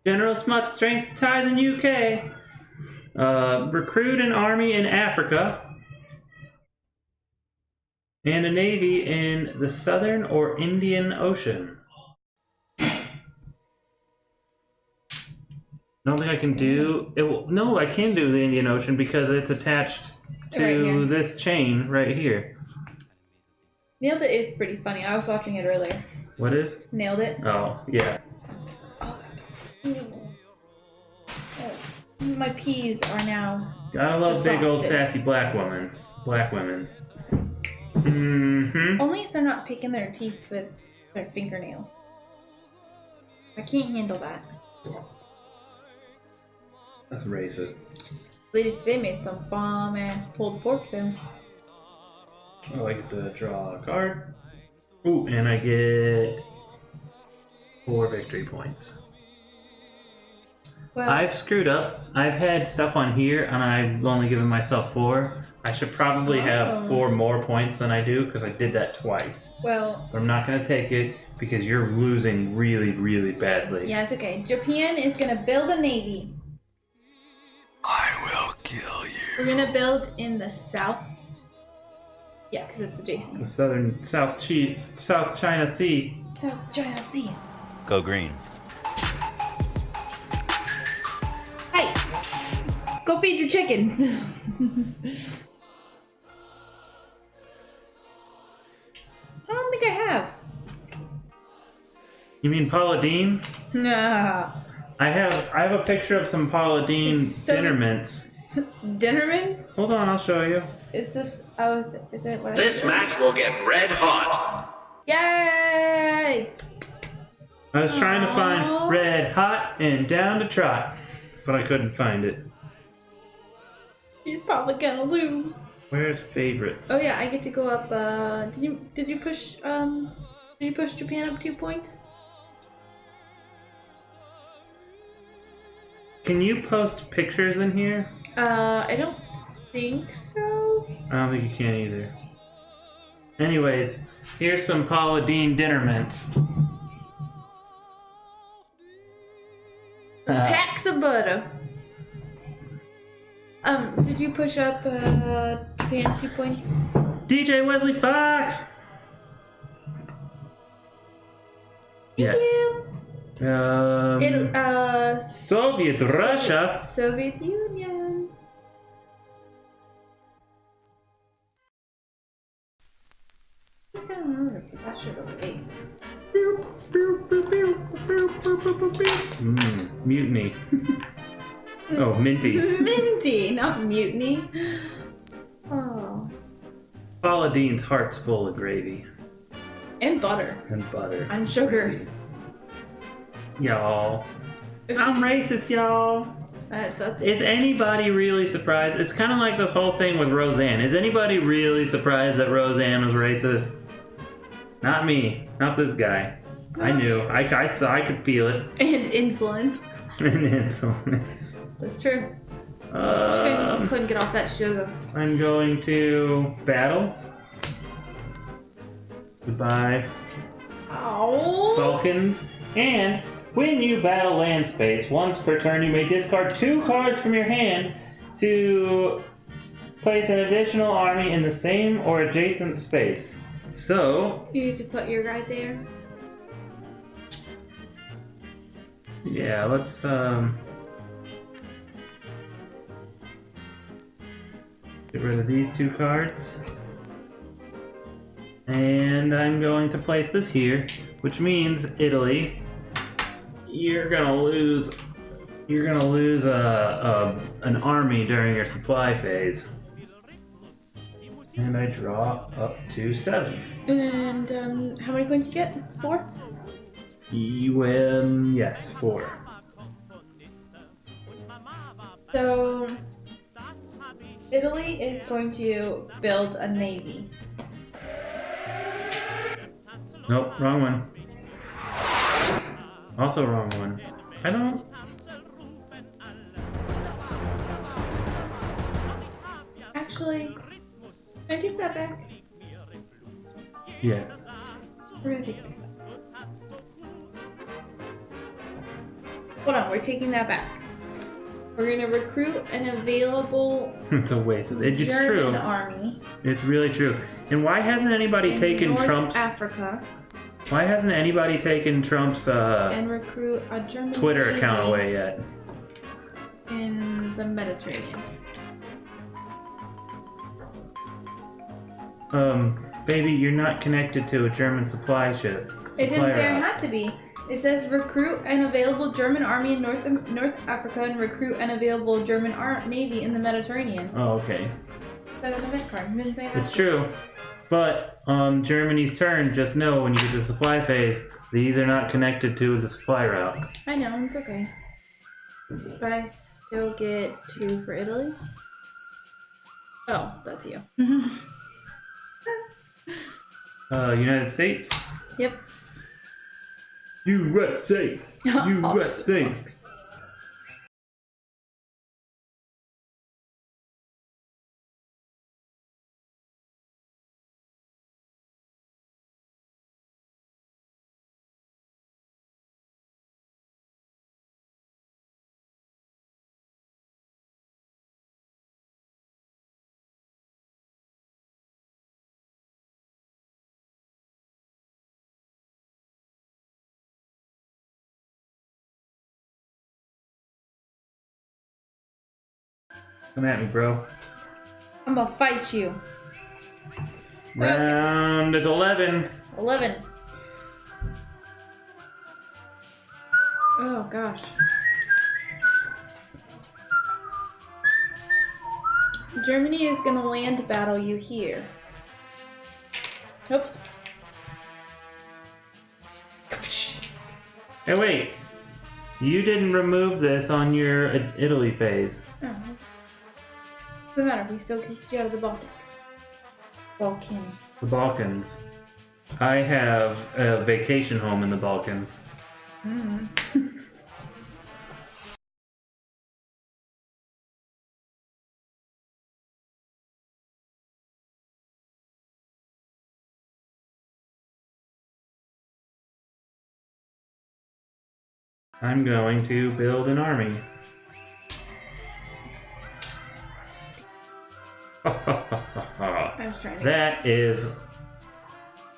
General Smuts strengthens ties in UK. Recruit an army in Africa. And a navy in the Southern or Indian Ocean. I don't think I can do it. No, I can do the Indian Ocean because it's attached to Right here. this chain right here. Nailed It is pretty funny. I was watching it earlier. What is? Nailed It. Oh, yeah. My peas are now. Gotta love big old Defrosted. sassy black women. Black women. Mm-hmm. Only if they're not picking their teeth with their fingernails. I can't handle that. That's racist. Lady today made some bomb ass pulled pork though. Oh, I get to draw a card. Ooh, and I get 4 victory points. Well, I've screwed up. I've had stuff on here, and I've only given myself 4. I should probably have 4 more points than I do, because I did that twice. well, But I'm not going to take it, because you're losing really, really badly. yeah, it's okay. Japan is gonna build a navy. I will kill you. We're gonna build in the south. Yeah, because it's The adjacent. South China Sea. South China Sea. Go green. Hey! Go feed your chickens! I don't think I have. You mean Paula Deen? Nah. I have a picture of some Paula Deen It's so- dinner mints. Dinnermans? Hold on, I'll show you. Is it what This match will get red hot. Yay! I was trying to Aw. find Red Hot and Down to Trot, but I couldn't find it. She's probably gonna lose. Where's favorites? Oh yeah, I get to go up. Did you push Japan up 2 points? Can you post pictures in here? I don't think so. I don't think you can either. Anyways, here's some Paula Deen dinner mints. Packs of butter. Did you push up Japan's 2 points? DJ Wesley Fox! Yes. Soviet Russia. Soviet Union. I don't remember if that should have been. Mutiny. Oh, minty. Minty, not mutiny. Oh. Paula Deen's heart's full of gravy. And butter. And butter. And sugar. Y'all. I'm racist, y'all. Is anybody really surprised? It's kind of like this whole thing with Roseanne. Is anybody really surprised that Roseanne was racist? Not me. Not this guy. I knew. I saw. I could feel it. And insulin. And insulin. That's true. Just couldn't get off that sugar. I'm going to battle. Goodbye. Ow. Vulcans. And when you battle land space, once per turn, you may discard 2 cards from your hand to place an additional army in the same or adjacent space. So You need to put your guy there. yeah, let's get rid of these 2 cards. And I'm going to place this here, which means Italy, you're gonna lose an army during your supply phase. And I draw up to 7. And how many points you get? 4? Yes, 4. So Italy is going to build a navy. Nope, wrong one. Also wrong one. I don't... Actually, can I take that back? Yes. We're gonna take this back. Hold on, we're taking that back. We're gonna recruit an available It's a waste. It's German true. army It's really true. And why hasn't anybody in taken North Trump's... Africa Why hasn't anybody taken Trump's and recruit a German Twitter navy account away yet? in the Mediterranean? Baby, you're not connected to a German supply ship. It didn't say I route. had to be. It says recruit an available German army in North Africa and recruit an available German navy in the Mediterranean. Oh, okay. That's an event card. It didn't say I had It's to. true. But on Germany's turn, just know when you get to the supply phase, these are not connected to the supply route. I know, it's okay. But I still get 2 for Italy. Oh, that's you. United States? Yep. USA! USA! Box. Come at me, bro. I'm gonna fight you. Round is 11. 11. Oh gosh. Germany is gonna land battle you here. Oops. Hey, wait. You didn't remove this on your Italy phase. Oh. Doesn't matter, we still kicked you out of the Baltics. Balkan. The Balkans. I have a vacation home in the Balkans. Mm. I'm going to build an army. I was trying to. That is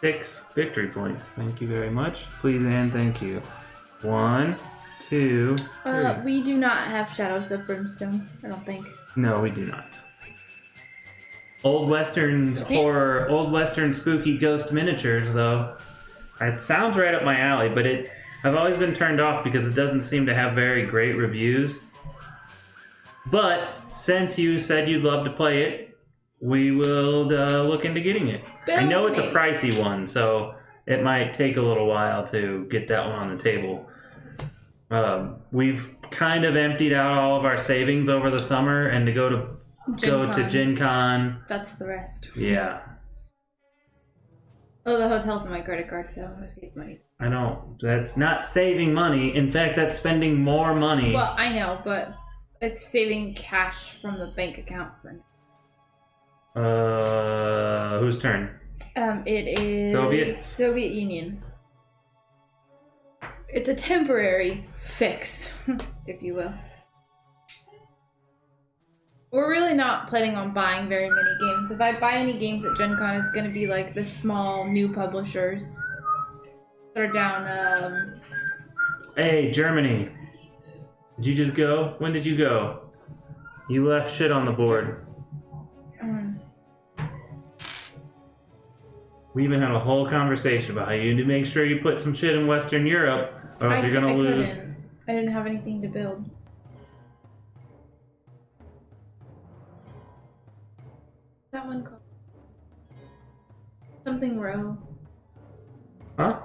6 victory points. Thank you very much. Please and thank you. 1, 2, 3. We do not have Shadows of Brimstone, I don't think. No, we do not. Old Western horror, old Western spooky ghost miniatures, though. It sounds right up my alley, but I've always been turned off because it doesn't seem to have very great reviews. But since you said you'd love to play it, we will look into getting it. I know it's a pricey one, so it might take a little while to get that one on the table. We've kind of emptied out all of our savings over the summer, and to go to Gen Con. That's the rest. Yeah. Oh, the hotel's on my credit card, so I'm gonna save money. I know. That's not saving money. In fact, that's spending more money. Well, I know, but it's saving cash from the bank account for now. Whose turn? It is Soviets? Soviet Union. It's a temporary fix, if you will. We're really not planning on buying very many games. If I buy any games at Gen Con, it's gonna be like the small new publishers that are down, Hey, Germany. Did you just go? When did you go? You left shit on the board. We even had a whole conversation about how you need to make sure you put some shit in Western Europe, or else you're gonna lose. I didn't have anything to build. That one called something row. Huh?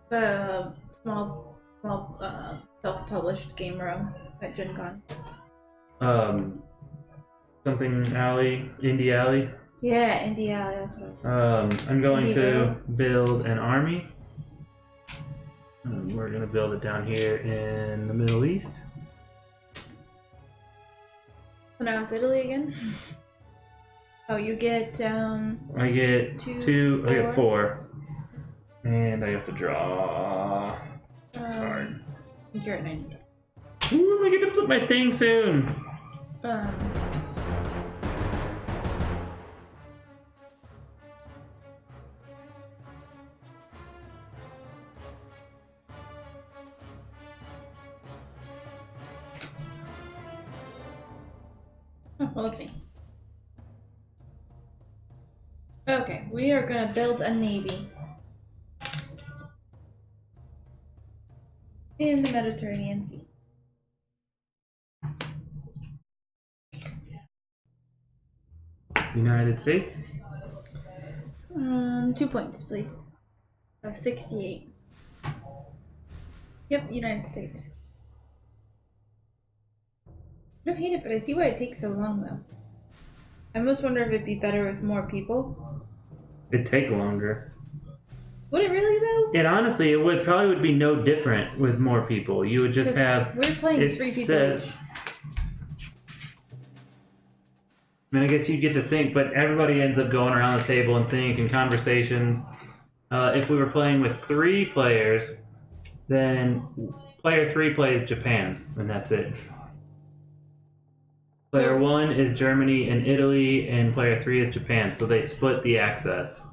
The small self-published game row at Gen Con. Something alley, Indie Alley. Yeah, Indie Alley, that's what I'm going Indie to row. build an army. And we're gonna build it down here in the Middle East. So now it's Italy again? Oh, you get, I get two, I get 4. And I have to draw a card. You're at 90. Ooh, I get to flip my thing soon! Oh, well, let's see. Okay, we are gonna build a navy in the Mediterranean Sea. United States? 2 points, please. So 68. Yep, United States. I don't hate it, but I see why it takes so long, though. I almost wonder if it'd be better with more people. It'd take longer. Would it really, though? It honestly, it would probably be no different with more people. You would just have. We're playing 3 people each. I mean, I guess you get to think, but everybody ends up going around the table and think and conversations. If we were playing with 3 players, then player 3 plays Japan, and that's it. Player 1 is Germany and Italy, and player 3 is Japan, so they split the access.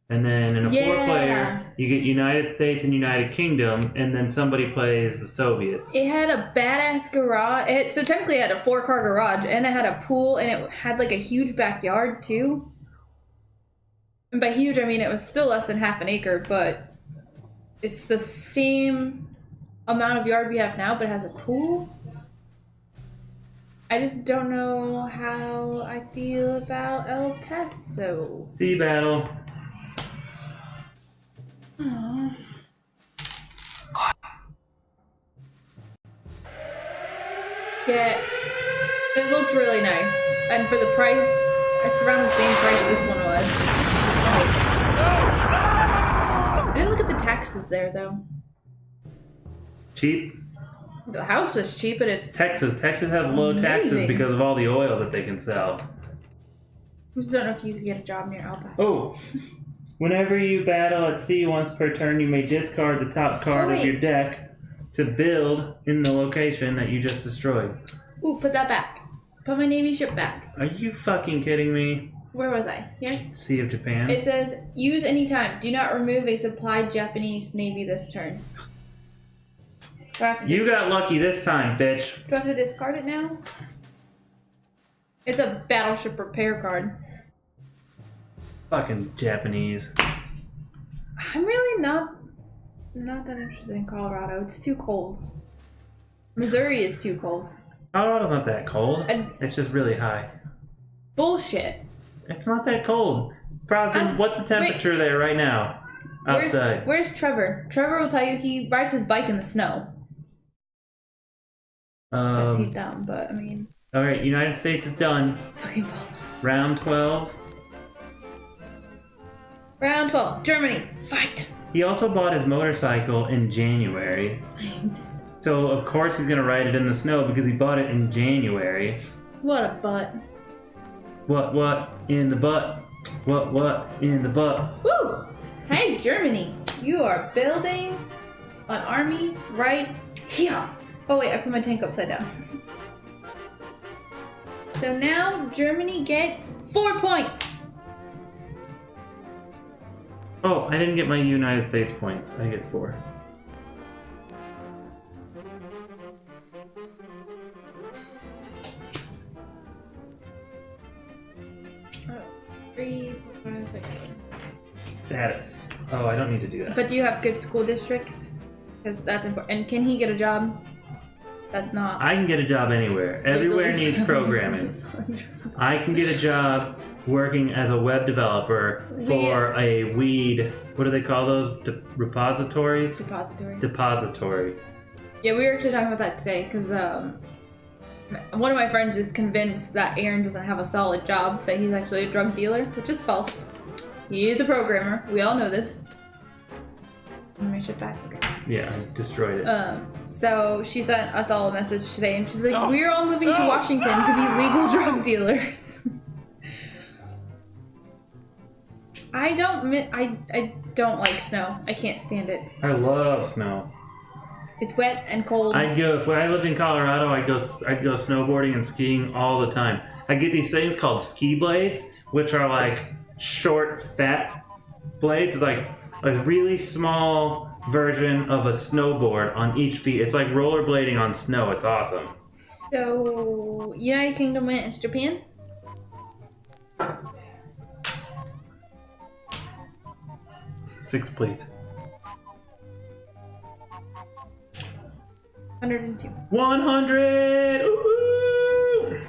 And then in a 4-player, you get United States and United Kingdom, and then somebody plays the Soviets. It had a badass garage. So technically it had a 4-car garage, and it had a pool, and it had like a huge backyard too. And by huge, I mean it was still less than half an acre, but it's the same amount of yard we have now, but it has a pool. I just don't know how I feel about El Paso. Sea battle. Aww. Yeah, it looked really nice, and for the price, it's around the same price this one was. I didn't look at the taxes there, though. Cheap. The house was cheap, but it's Texas. Texas has low taxes amazing. because of all the oil that they can sell. I just don't know if you could get a job near El Paso. Oh. Whenever you battle at sea once per turn, you may discard the top card of your deck to build in the location that you just destroyed. Ooh, put that back. Put my Navy ship back. Are you fucking kidding me? Where was I? Here? Sea of Japan? It says, use anytime. Do not remove a supplied Japanese Navy this turn. You got lucky this time, bitch. Do I have to discard it now? It's a battleship repair card. Fucking Japanese. I'm really not that interested in Colorado. It's too cold. Missouri is too cold. Colorado's not that cold. It's just really high. Bullshit. It's not that cold. What's the temperature there right now? Outside. Where's Trevor? Trevor will tell you he rides his bike in the snow. That's heat down, but I mean. Alright, United States is done. Fucking balls. Round 12. Round 12. Germany, fight. He also bought his motorcycle in January. So, of course, he's going to ride it in the snow because he bought it in January. What a butt. What in the butt? What in the butt? Woo! Hey, Germany, you are building an army right here. Oh, wait, I put my tank upside down. So now Germany gets 4 points. Oh, I didn't get my United States points. I get 4. Oh, 3, 4, 5, 6, 7. Status. Oh, I don't need to do that. But do you have good school districts? Because that's important. And can he get a job? That's not. I can get a job anywhere. Everywhere needs programming. I can get a job working as a web developer for a weed. What do they call those? Repositories? Depository. Yeah, we were actually talking about that today because one of my friends is convinced that Aaron doesn't have a solid job, that he's actually a drug dealer, which is false. He is a programmer. We all know this. Let me ship back. Okay. Yeah, I destroyed it. So she sent us all a message today, and she's like, "We're all moving to Washington to be legal drug dealers." I don't like snow. I can't stand it. I love snow. It's wet and cold. If I lived in Colorado, I'd go snowboarding and skiing all the time. I get these things called ski blades, which are like short, fat blades, like a really small version of a snowboard on each feet. It's like rollerblading on snow. It's awesome. So, United Kingdom went into Japan. Six, please. 102. 100! Woo-hoo!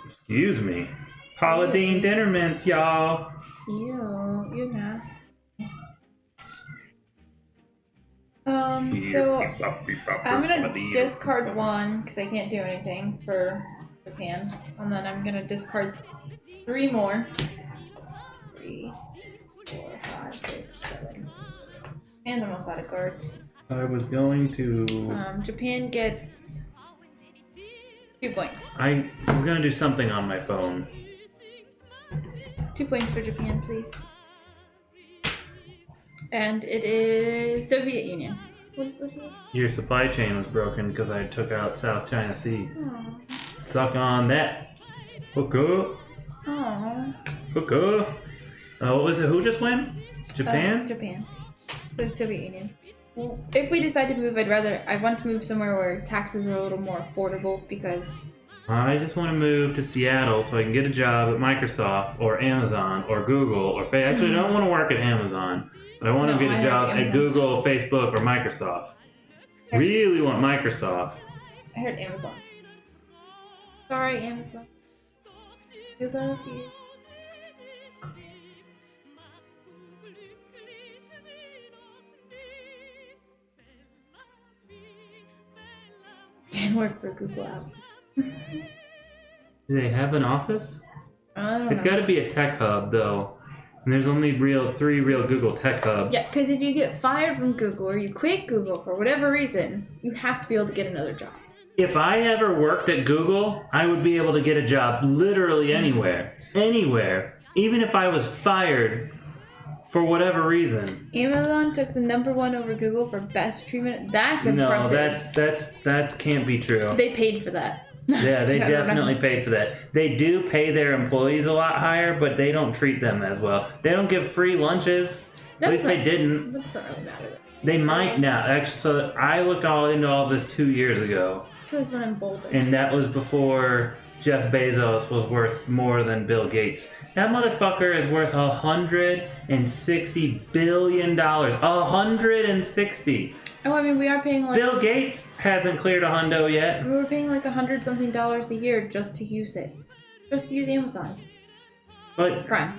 Excuse me. Paula Deen dinner mints, y'all. You're nasty. So I'm gonna discard one because I can't do anything for Japan, and then I'm gonna discard 3 more. 3, 4, 5, 6, 7. And almost out of cards. I was going to... Japan gets 2 points. I was going to do something on my phone. 2 points for Japan, please. And it is Soviet Union. What is this? Your supply chain was broken because I took out South China Sea. Aww. Suck on that. Hook up. Aww. Hook up. What was it? Who just went? Japan? Japan. So it's Soviet Union. Well, if we decide to move, I want to move somewhere where taxes are a little more affordable because... I just want to move to Seattle so I can get a job at Microsoft or Amazon or Google or Actually, I don't want to work at Amazon, but I want to get a job at Google, Facebook, or Microsoft. Really want Microsoft. I heard Amazon. Sorry, Amazon. We love you. Can't work for Google app. Do they have an office? I don't It's know. got to be a tech hub, though. And there's only 3 real Google tech hubs. Yeah, because if you get fired from Google or you quit Google for whatever reason, you have to be able to get another job. If I ever worked at Google, I would be able to get a job literally anywhere. Anywhere. Even if I was fired for whatever reason. Amazon took the #1 over Google for best treatment. That's impressive. No, that can't be true. They paid for that. Yeah, they definitely paid for that. They do pay their employees a lot higher, but they don't treat them as well. They don't give free lunches. At least they didn't. That doesn't really matter. They might now. Actually, so I looked into all this 2 years ago. So this one in Boulder. And that was before Jeff Bezos was worth more than Bill Gates. That motherfucker is worth $160 billion. 160. Oh, I mean, we are paying like Bill Gates hasn't cleared a hundo yet. we were paying like $100-something a year just to use it, just to use Amazon But Prime.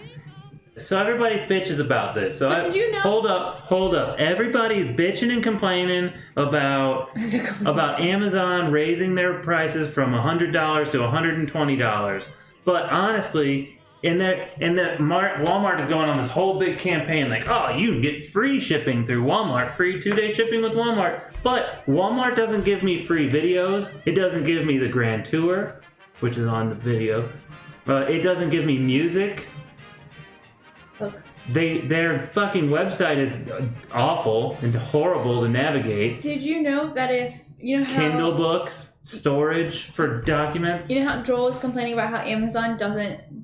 so everybody bitches about this. So But did you know? hold up. Everybody's bitching and complaining about Amazon raising their prices from $100 to $120. But honestly, Walmart is going on this whole big campaign like, oh, you can get free shipping through Walmart, free 2-day shipping with Walmart. But Walmart doesn't give me free videos. It doesn't give me the Grand Tour, which is on the video. It doesn't give me music. Books. Their fucking website is awful and horrible to navigate. Did you know that if you know how Kindle books, storage for documents. You know how Joel was complaining about how Amazon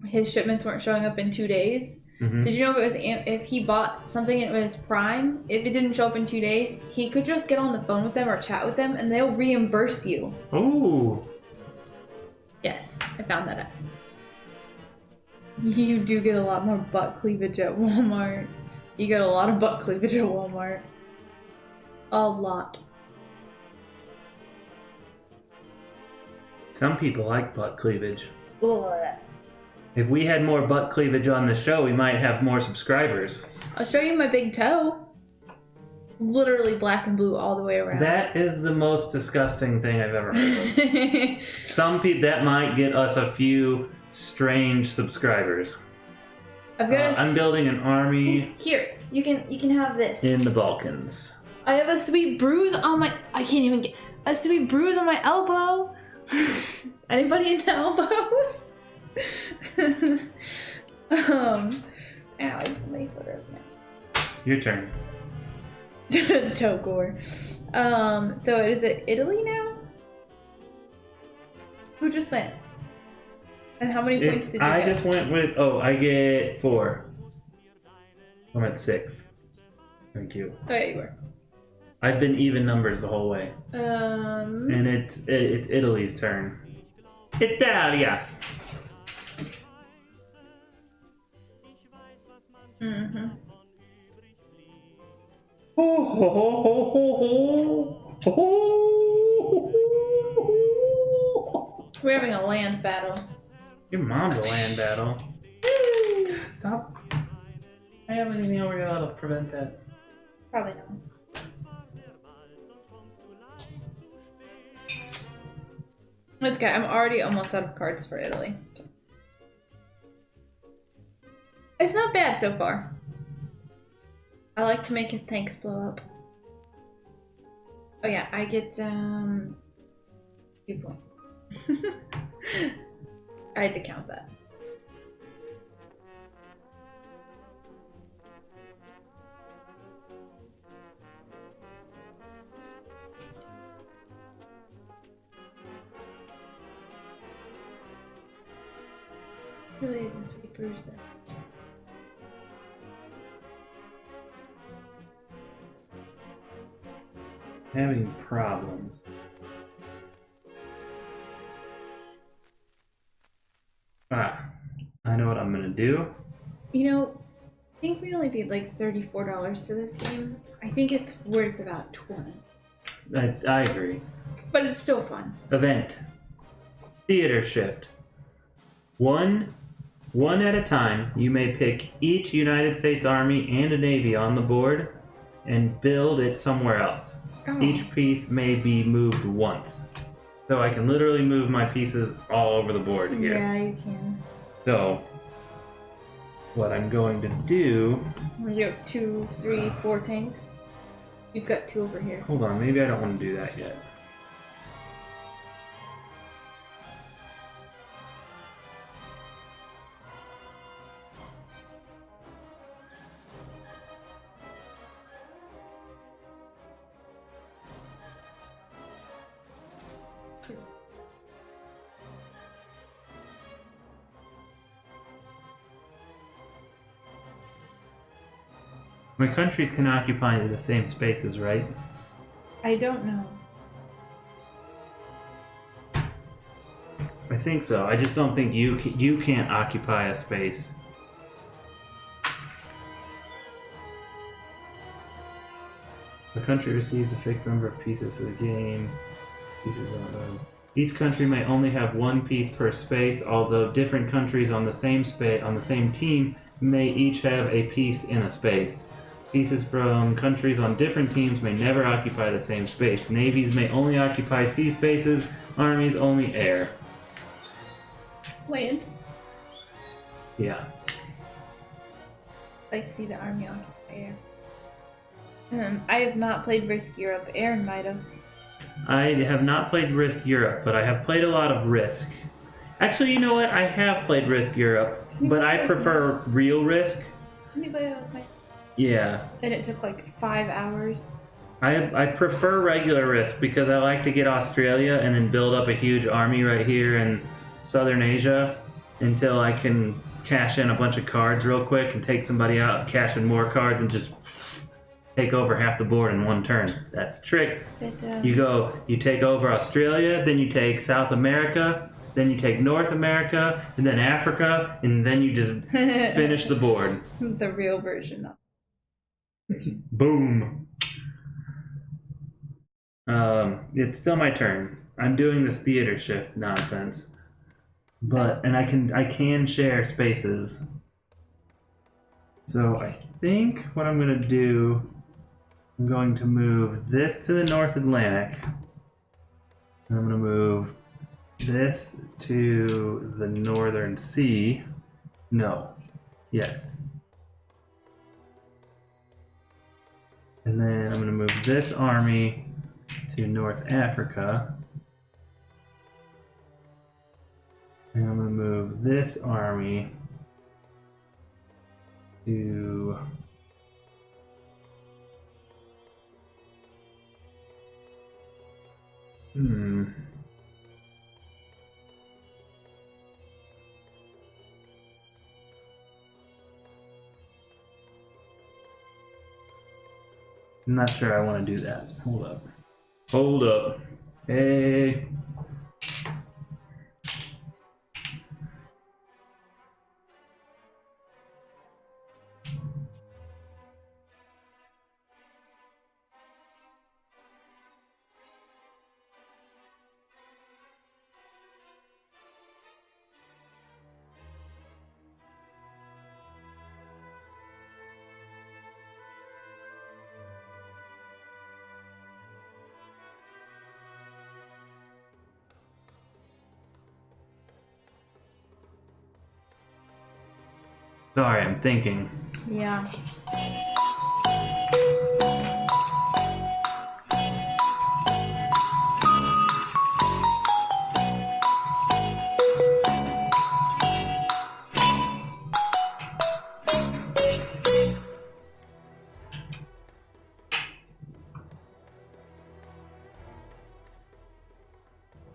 his shipments weren't showing up in 2 days? Mm-hmm. Did you know if he bought something and it was Prime, if it didn't show up in 2 days, he could just get on the phone with them or chat with them and they'll reimburse you. Ooh. Yes, I found that out. You do get a lot more butt cleavage at Walmart. You get a lot of butt cleavage at Walmart. A lot. Some people like butt cleavage. Ugh. If we had more butt cleavage on the show, we might have more subscribers. I'll show you my big toe. Literally black and blue all the way around. That is the most disgusting thing I've ever heard of. Some people, that might get us a few strange subscribers. I'm building an army. Here, you can have this. In the Balkans. I have a sweet bruise on my. I can't even get a sweet bruise on my elbow. Anybody in the elbows? Ow! I put my sweater up now. Your turn. Toe gore. So is it Italy now? Who just went? And how many points did you I get? just went with. Oh, I get 4. I'm at 6. Thank you. Oh yeah, you were. I've been even numbers the whole way. And it's Italy's turn. Italia. Mm-hmm. Ho, ho, ho, ho, ho, ho. We're having a land battle. Your mom's a land battle. God, stop. I have anything over here that'll prevent that. Probably not. Let's go. I'm already almost out of cards for Italy. It's not bad so far. I like to make his tanks blow up. Oh yeah, I get 2 points. I had to count that. Really is a sweet bruise there. Having problems. I know what I'm gonna do. You know, I think we only paid like $34 for this game. I think it's worth about 20. I agree. But it's still fun. Event. Theater shift. One at a time, you may pick each United States Army and a Navy on the board and build it somewhere else. Oh. Each piece may be moved once. So I can literally move my pieces all over the board here. Yeah, you can. So, what I'm going to do... You have 2, 3, 4 tanks. You've got 2 over here. Hold on, maybe I don't want to do that yet. My countries can occupy the same spaces, right? I don't know. I think so. I just don't think you can't occupy a space. A country receives a fixed number of pieces for the game. Each country may only have one piece per space, although different countries on the same team may each have a piece in a space. Pieces from countries on different teams may never occupy the same space. Navies may only occupy sea spaces, armies only air. Land. Yeah. Like to see the army on air. I have not played Risk Europe. Aaron might have. I have not played Risk Europe, but I have played a lot of Risk. Actually, you know what? I have played Risk Europe, but I prefer real Risk. Didn't you play that with me? Yeah. And it took like 5 hours. I prefer regular Risk because I like to get Australia and then build up a huge army right here in Southern Asia until I can cash in a bunch of cards real quick and take somebody out, cash in more cards, and just take over half the board in one turn. That's the trick. You take over Australia, then you take South America, then you take North America, and then Africa, and then you just finish the board. The real version of Boom. It's still my turn. I'm doing this theater shift nonsense. And I can share spaces. So I think what I'm gonna do, I'm going to move this to the North Atlantic. And I'm gonna move this to the Northern Sea. No. Yes. And then I'm gonna move this army to North Africa. And I'm gonna move this army to I'm not sure I want to do that. Hold up. Hold up. Hey. Sorry, I'm thinking. Yeah.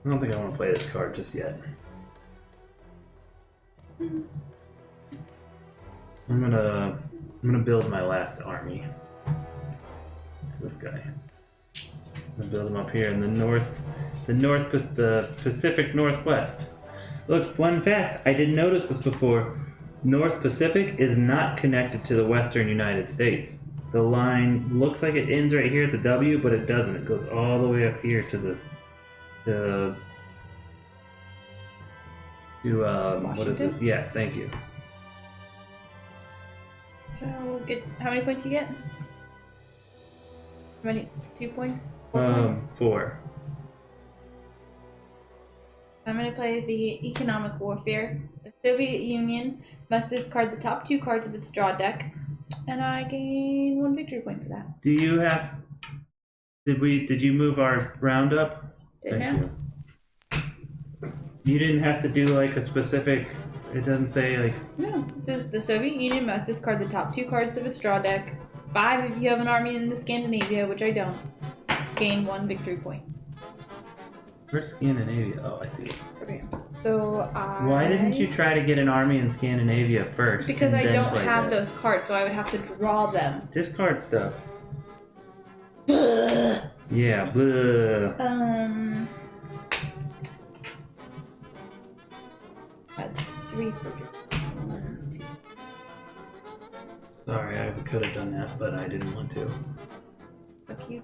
I don't think I want to play this card just yet. I'm gonna build my last army. It's this guy. I'm gonna build him up here in the Pacific Northwest. Look, fun fact, I didn't notice this before. North Pacific is not connected to the Western United States. The line looks like it ends right here at the W, but it doesn't. It goes all the way up here to this. What is this? Yes, thank you. So, how many points you get? How many? 2 points? 4 points? 4. I'm going to play the Economic Warfare. The Soviet Union must discard the top 2 cards of its draw deck, and I gain 1 victory point for that. Do you have... Did you move our roundup? Did now? You didn't have to do like a specific... It doesn't say like... No, it says the Soviet Union must discard the top 2 cards of its draw deck. 5 if you have an army in the Scandinavia, which I don't. Gain 1 victory point. Where's Scandinavia? Oh, I see it. Okay, so Why didn't you try to get an army in Scandinavia first? Because I then don't play have that? those cards, so I would have to draw them. Discard stuff. Yeah, blah. That's 3 for draw. 1, 2. Sorry, I could have done that, but I didn't want to. Fuck you.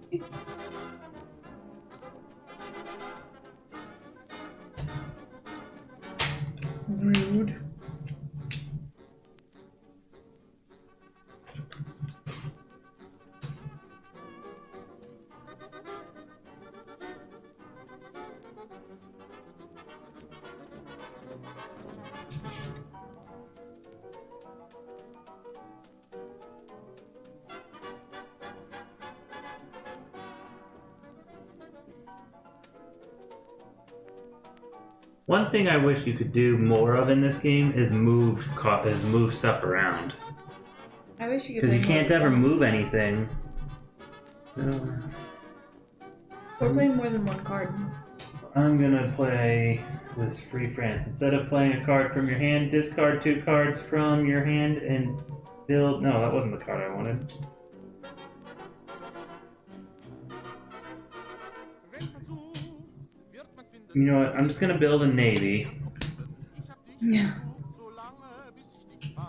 Rude. One thing I wish you could do more of in this game is move stuff around. I wish you could. Because you play can't more ever than one. move anything. No. Or play more than one card. I'm gonna play this Free France. Instead of playing a card from your hand, discard 2 cards from your hand and build. No, that wasn't the card I wanted. You know what? I'm just gonna build a navy Yeah.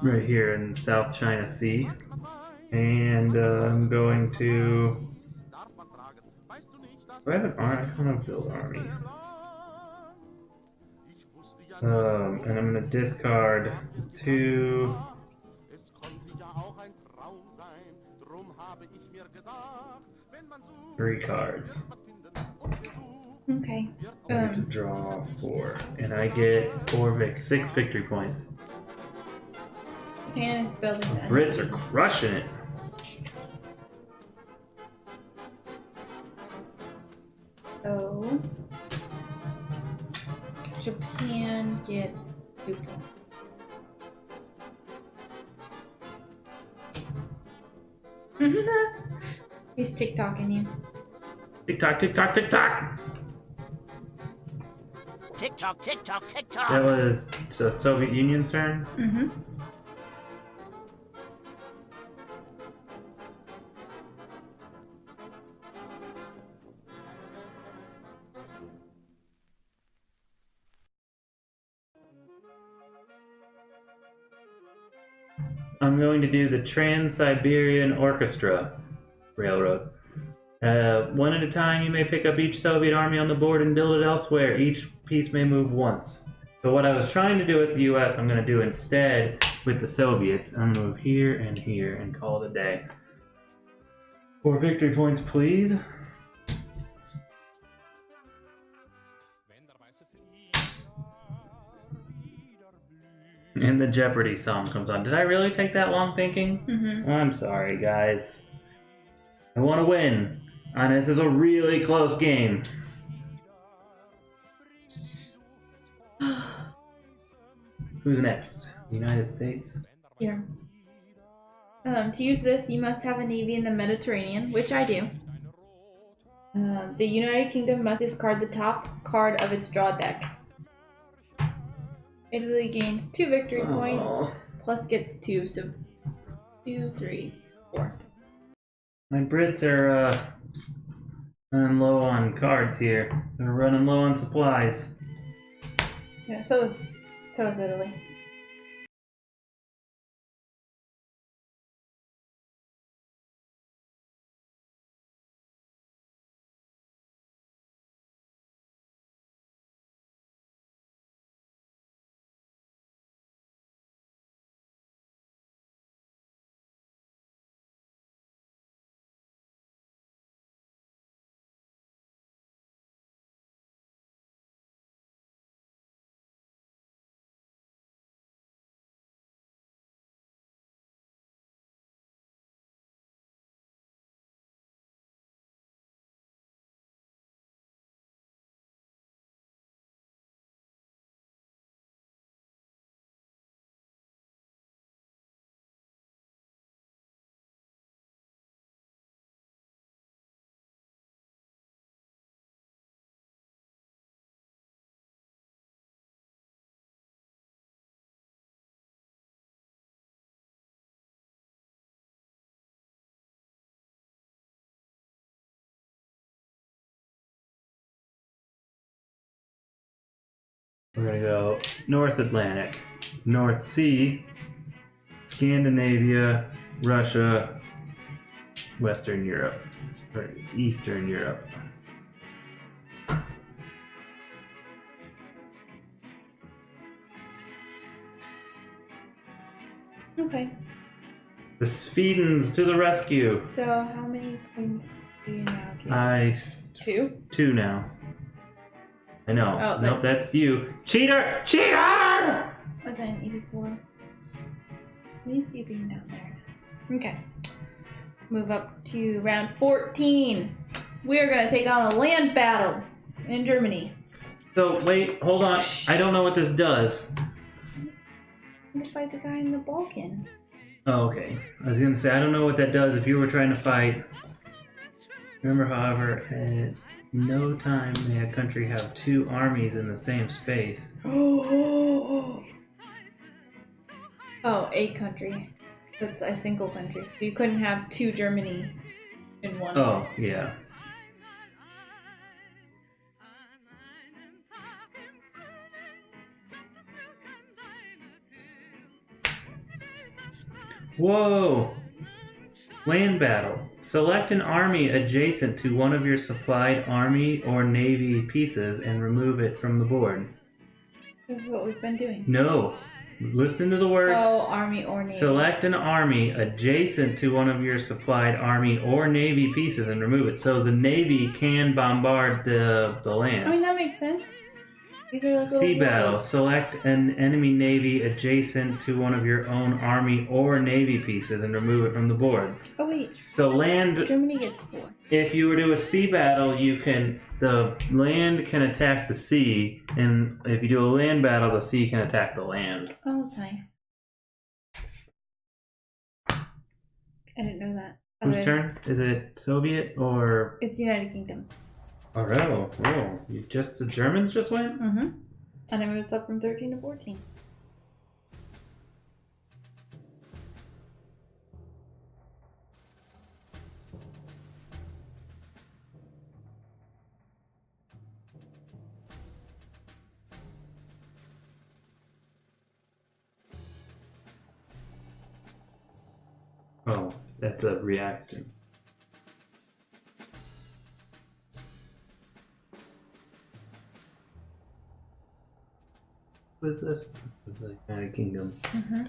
right here in South China Sea, and I'm going to. Do I have an army? I want to build an army. And I'm gonna discard 2. 3 cards. Okay. I get to draw 4, and I get 6 victory points. Japan is building that. Brits are crushing it. So Japan gets 2 points. He's TikToking you. Tick tock, tick tock, tick tock. Tick tock, tick tock, tick tock. That was Soviet Union's turn. Mm-hmm. I'm going to do the Trans-Siberian Orchestra Railroad. One at a time, you may pick up each Soviet army on the board and build it elsewhere. Each piece may move once. So what I was trying to do with the US, I'm going to do instead with the Soviets. I'm going to move here and call it a day. 4 victory points, please. And the Jeopardy song comes on. Did I really take that long thinking? Mm-hmm. I'm sorry, guys. I want to win. And this is a really close game. Who's next? United States? Here. To use this, you must have a navy in the Mediterranean, which I do. The United Kingdom must discard the top card of its draw deck. Italy gains 2 victory points, plus gets 2, so 2, 3, 4. My Brits are running low on cards here. They're running low on supplies. Yeah, so is Italy. We're gonna go North Atlantic, North Sea, Scandinavia, Russia, Western Europe. Or Eastern Europe. Okay. The Swedens to the rescue. So how many points do you now get? 2? 2 now. I know. Oh, nope, that's you. Cheater! Cheater! But then 84. I'm used to you being down there. Okay. Move up to round 14. We are going to take on a land battle in Germany. So, wait, hold on. I don't know what this does. I'm going to fight the guy in the Balkans. Oh, okay. I was gonna say, I don't know what that does if you were trying to fight. Remember, however, at no time may a country have 2 armies in the same space. Oh, a country. That's a single country. So you couldn't have 2 Germany in one. Oh, yeah. Whoa! Land battle. Select an army adjacent to one of your supplied army or navy pieces and remove it from the board. This is what we've been doing. No. Listen to the words. Oh, army or navy. Select an army adjacent to one of your supplied army or navy pieces and remove it. So the navy can bombard the land. I mean, that makes sense. These are like Sea little battle. warlords. Select an enemy navy adjacent to one of your own army or navy pieces and remove it from the board. Oh, wait. So land, Germany gets 4. if you were to do a sea battle, the land can attack the sea, and if you do a land battle, the sea can attack the land. Oh, that's nice. I didn't know that. Whose turn? Is it Soviet or? It's United Kingdom. Oh, whoa! The Germans just went? Mm-hmm. And it moves up from 13 to 14. Oh, that's a reaction. What is this? This is the United Kingdom. Mm-hmm.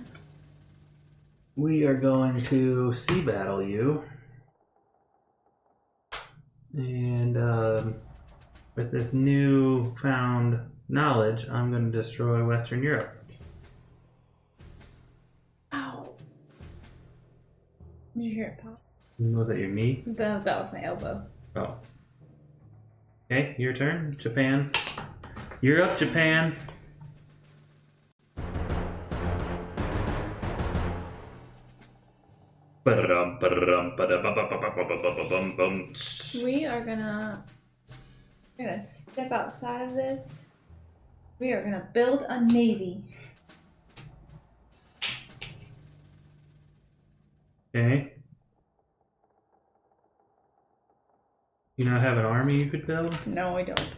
We are going to sea battle you. And with this newfound knowledge, I'm going to destroy Western Europe. Ow. You hear it pop? Was that your knee? That was my elbow. Oh. Okay, your turn. Japan. You're up, Japan. We are gonna step outside of this. We are gonna build a navy. Okay. You not have an army you could build? No, I don't.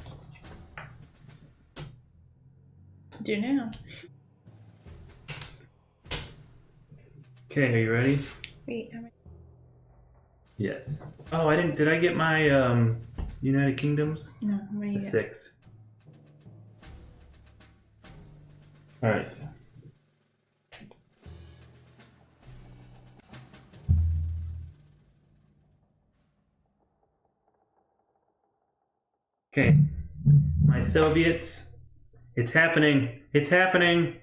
Do now. Okay, are you ready? Wait, how many? Yes. Oh, I didn't. Did I get my United Kingdoms? No, how many you got? 6. All right. Okay. My Soviets. It's happening. It's happening.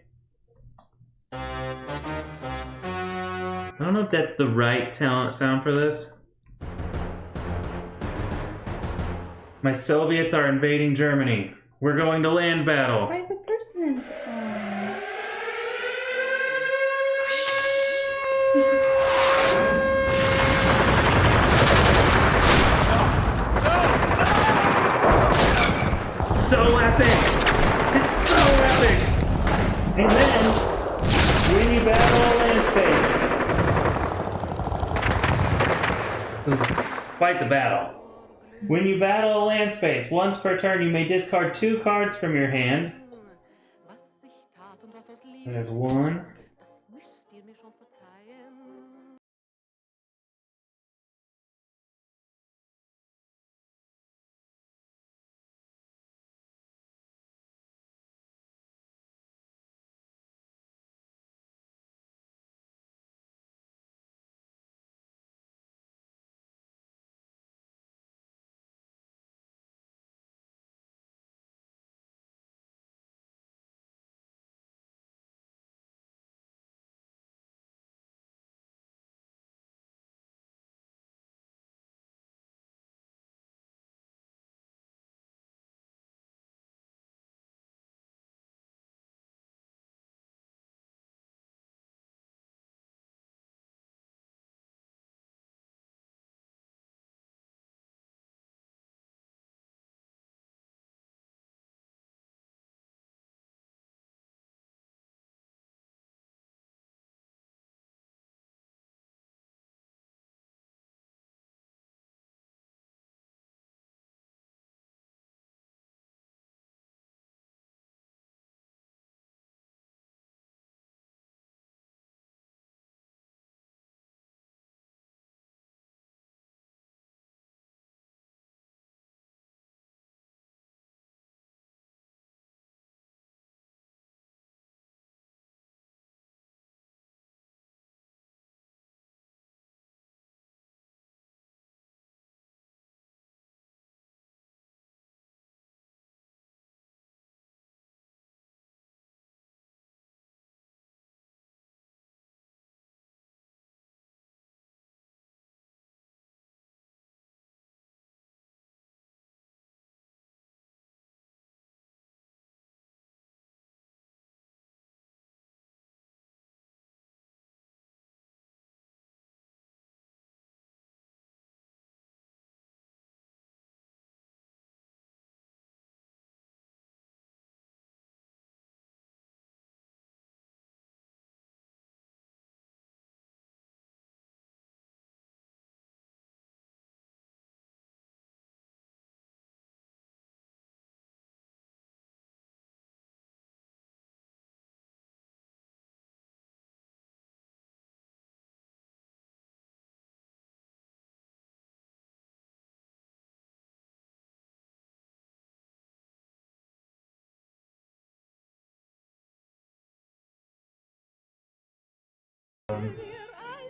I don't know if that's the right sound for this. My Soviets are invading Germany. We're going to land battle. Private person. So epic! It's so epic! And then, when you battle a land space. This is quite the battle. When you battle a land space, once per turn you may discard 2 cards from your hand. There's 1.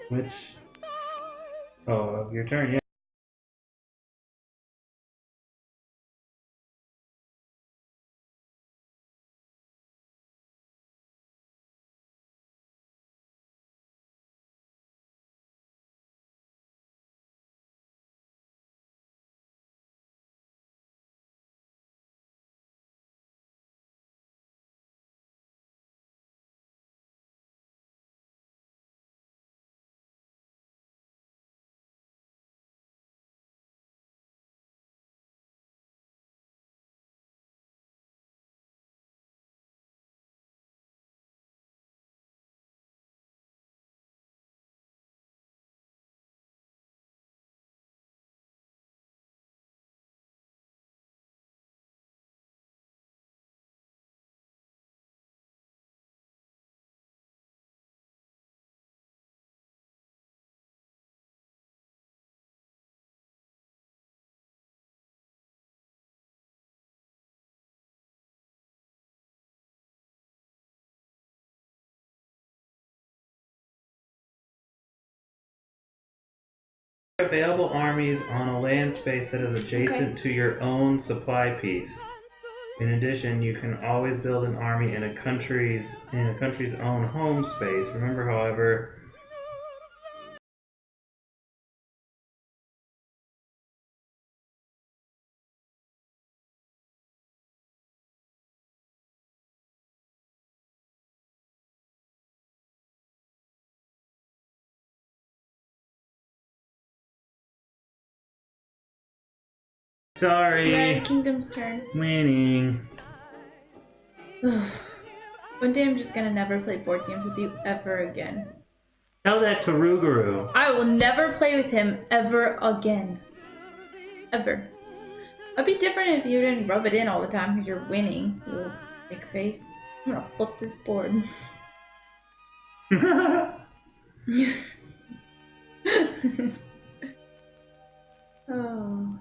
Which? Oh, your turn, yeah. Available armies on a land space that is adjacent to your own supply piece. In addition, you can always build an army in a country's own home space. Remember, however, sorry. United Kingdom's turn. Winning. One day I'm just gonna never play board games with you ever again. Tell that to Ruguru. I will never play with him ever again. Ever. It'd be different if you didn't rub it in all the time because you're winning, you little dick face. I'm gonna flip this board. Oh.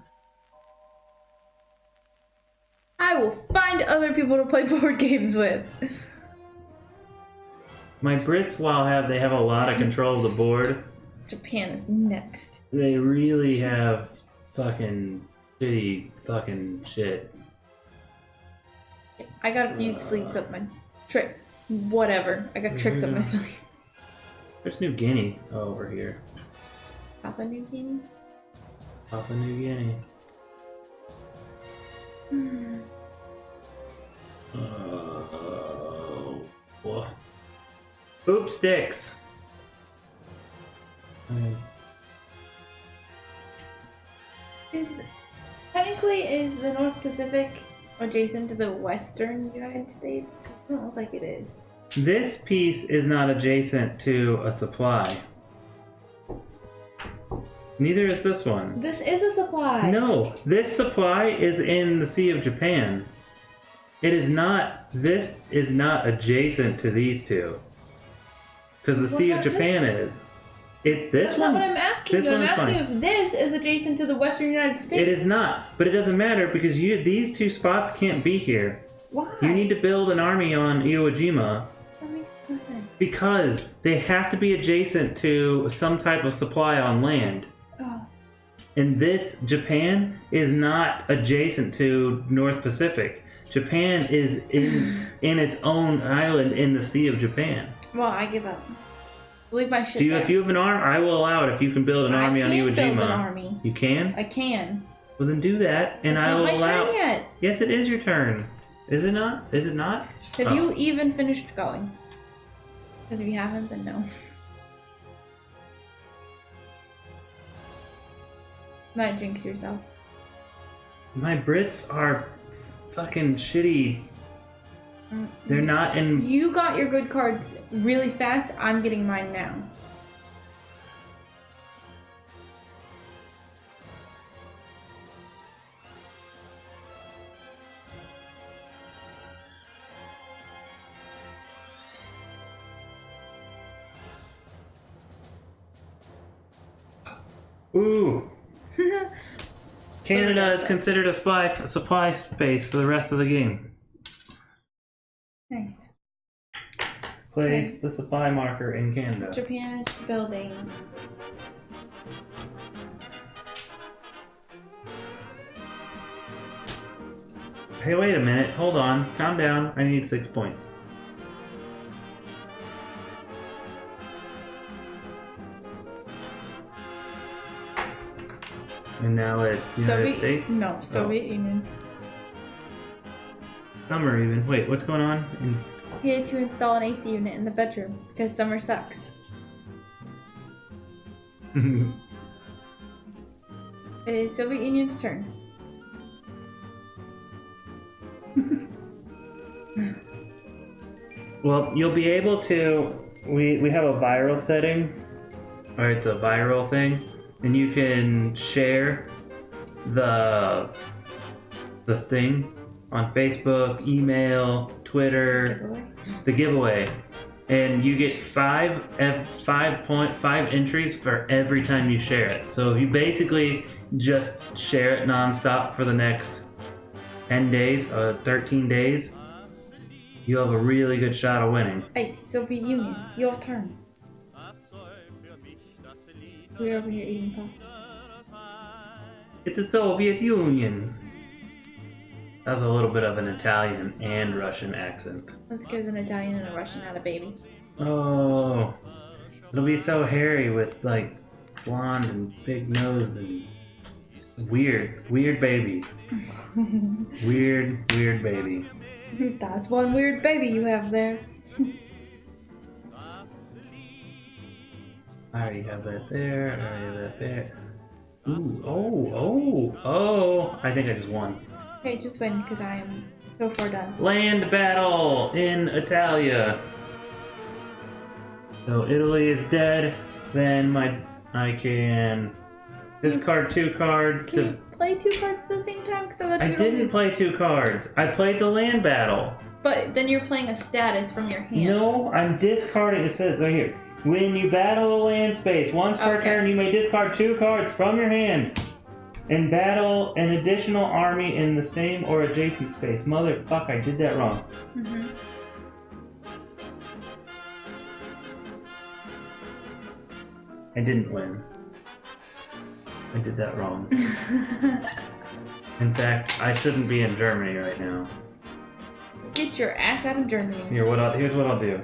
I will find other people to play board games with. My Brits, they have a lot of control of the board. Japan is next. They really have fucking shitty fucking shit. I got a few sleeves up my trick. Whatever. I got tricks up my sleeve. There's New Guinea over here. Papua New Guinea? Papua New Guinea. Oh. Oops, sticks. Technically, the North Pacific adjacent to the Western United States? It doesn't look like it is. This piece is not adjacent to a supply. Neither is this one. This is a supply. No, this supply is in the Sea of Japan. It is not. This is not adjacent to these two. Because the Sea of Japan is. This That's one. not what I'm asking This you. I'm one is asking fine. if this is adjacent to the Western United States. It is not, but it doesn't matter because these two spots can't be here. Why? You need to build an army on Iwo Jima That makes no sense. because they have to be adjacent to some type of supply on land. Oh. And this Japan is not adjacent to North Pacific. Japan is in its own island in the Sea of Japan. Well, I give up. Leave my shit If you have an army, I will allow it if you can build an army on Iwo I can Jima. build an army. You can? I can. Well, then do that, and It's I not will my allow. turn yet. Yes, it is your turn. Is it not? Is it not? Have Oh. you even finished going? Because if you haven't, then no. Might jinx yourself. My Brits are fucking shitty. They're not in. You got your good cards really fast. I'm getting mine now. Ooh. Canada is considered a supply space for the rest of the game. Nice. Place the supply marker in Canada. Japan is building. Hey, wait a minute. Hold on. Calm down. I need 6 points. And now it's United States? No, Soviet Union. Summer even. Wait, what's going on? He had to install an AC unit in the bedroom because summer sucks. It is Soviet Union's turn. Well, you'll be able to... We have a viral setting. Or it's a viral thing. And you can share the thing on Facebook, email, Twitter, Giveaway. the giveaway, and you get 5 entries for every time you share it. So if you basically just share it nonstop for the next 10 days, 13 days, you have a really good shot of winning. Hey, Soviet Union, it's your turn. We're over here eating pasta. It's the Soviet Union. That was a little bit of an Italian and Russian accent. Let's go as an Italian and a Russian had a baby. Oh, it'll be so hairy with like blonde and big nose and weird baby. weird baby. That's one weird baby you have there. I already have that there. I already have that there. Ooh, oh! I think I just won. Okay, just win because I am so far done. Land battle in Italia. So Italy is dead. Then I can discard 2 cards Can you play 2 cards at the same time? Because I didn't play 2 cards. I played the land battle. But then you're playing a status from your hand. No, I'm discarding. It says right here. When you battle a land space, once per turn, you may discard 2 cards from your hand and battle an additional army in the same or adjacent space. Motherfuck, I did that wrong. Mm-hmm. I didn't win. I did that wrong. In fact, I shouldn't be in Germany right now. Get your ass out of Germany. Here's what I'll do.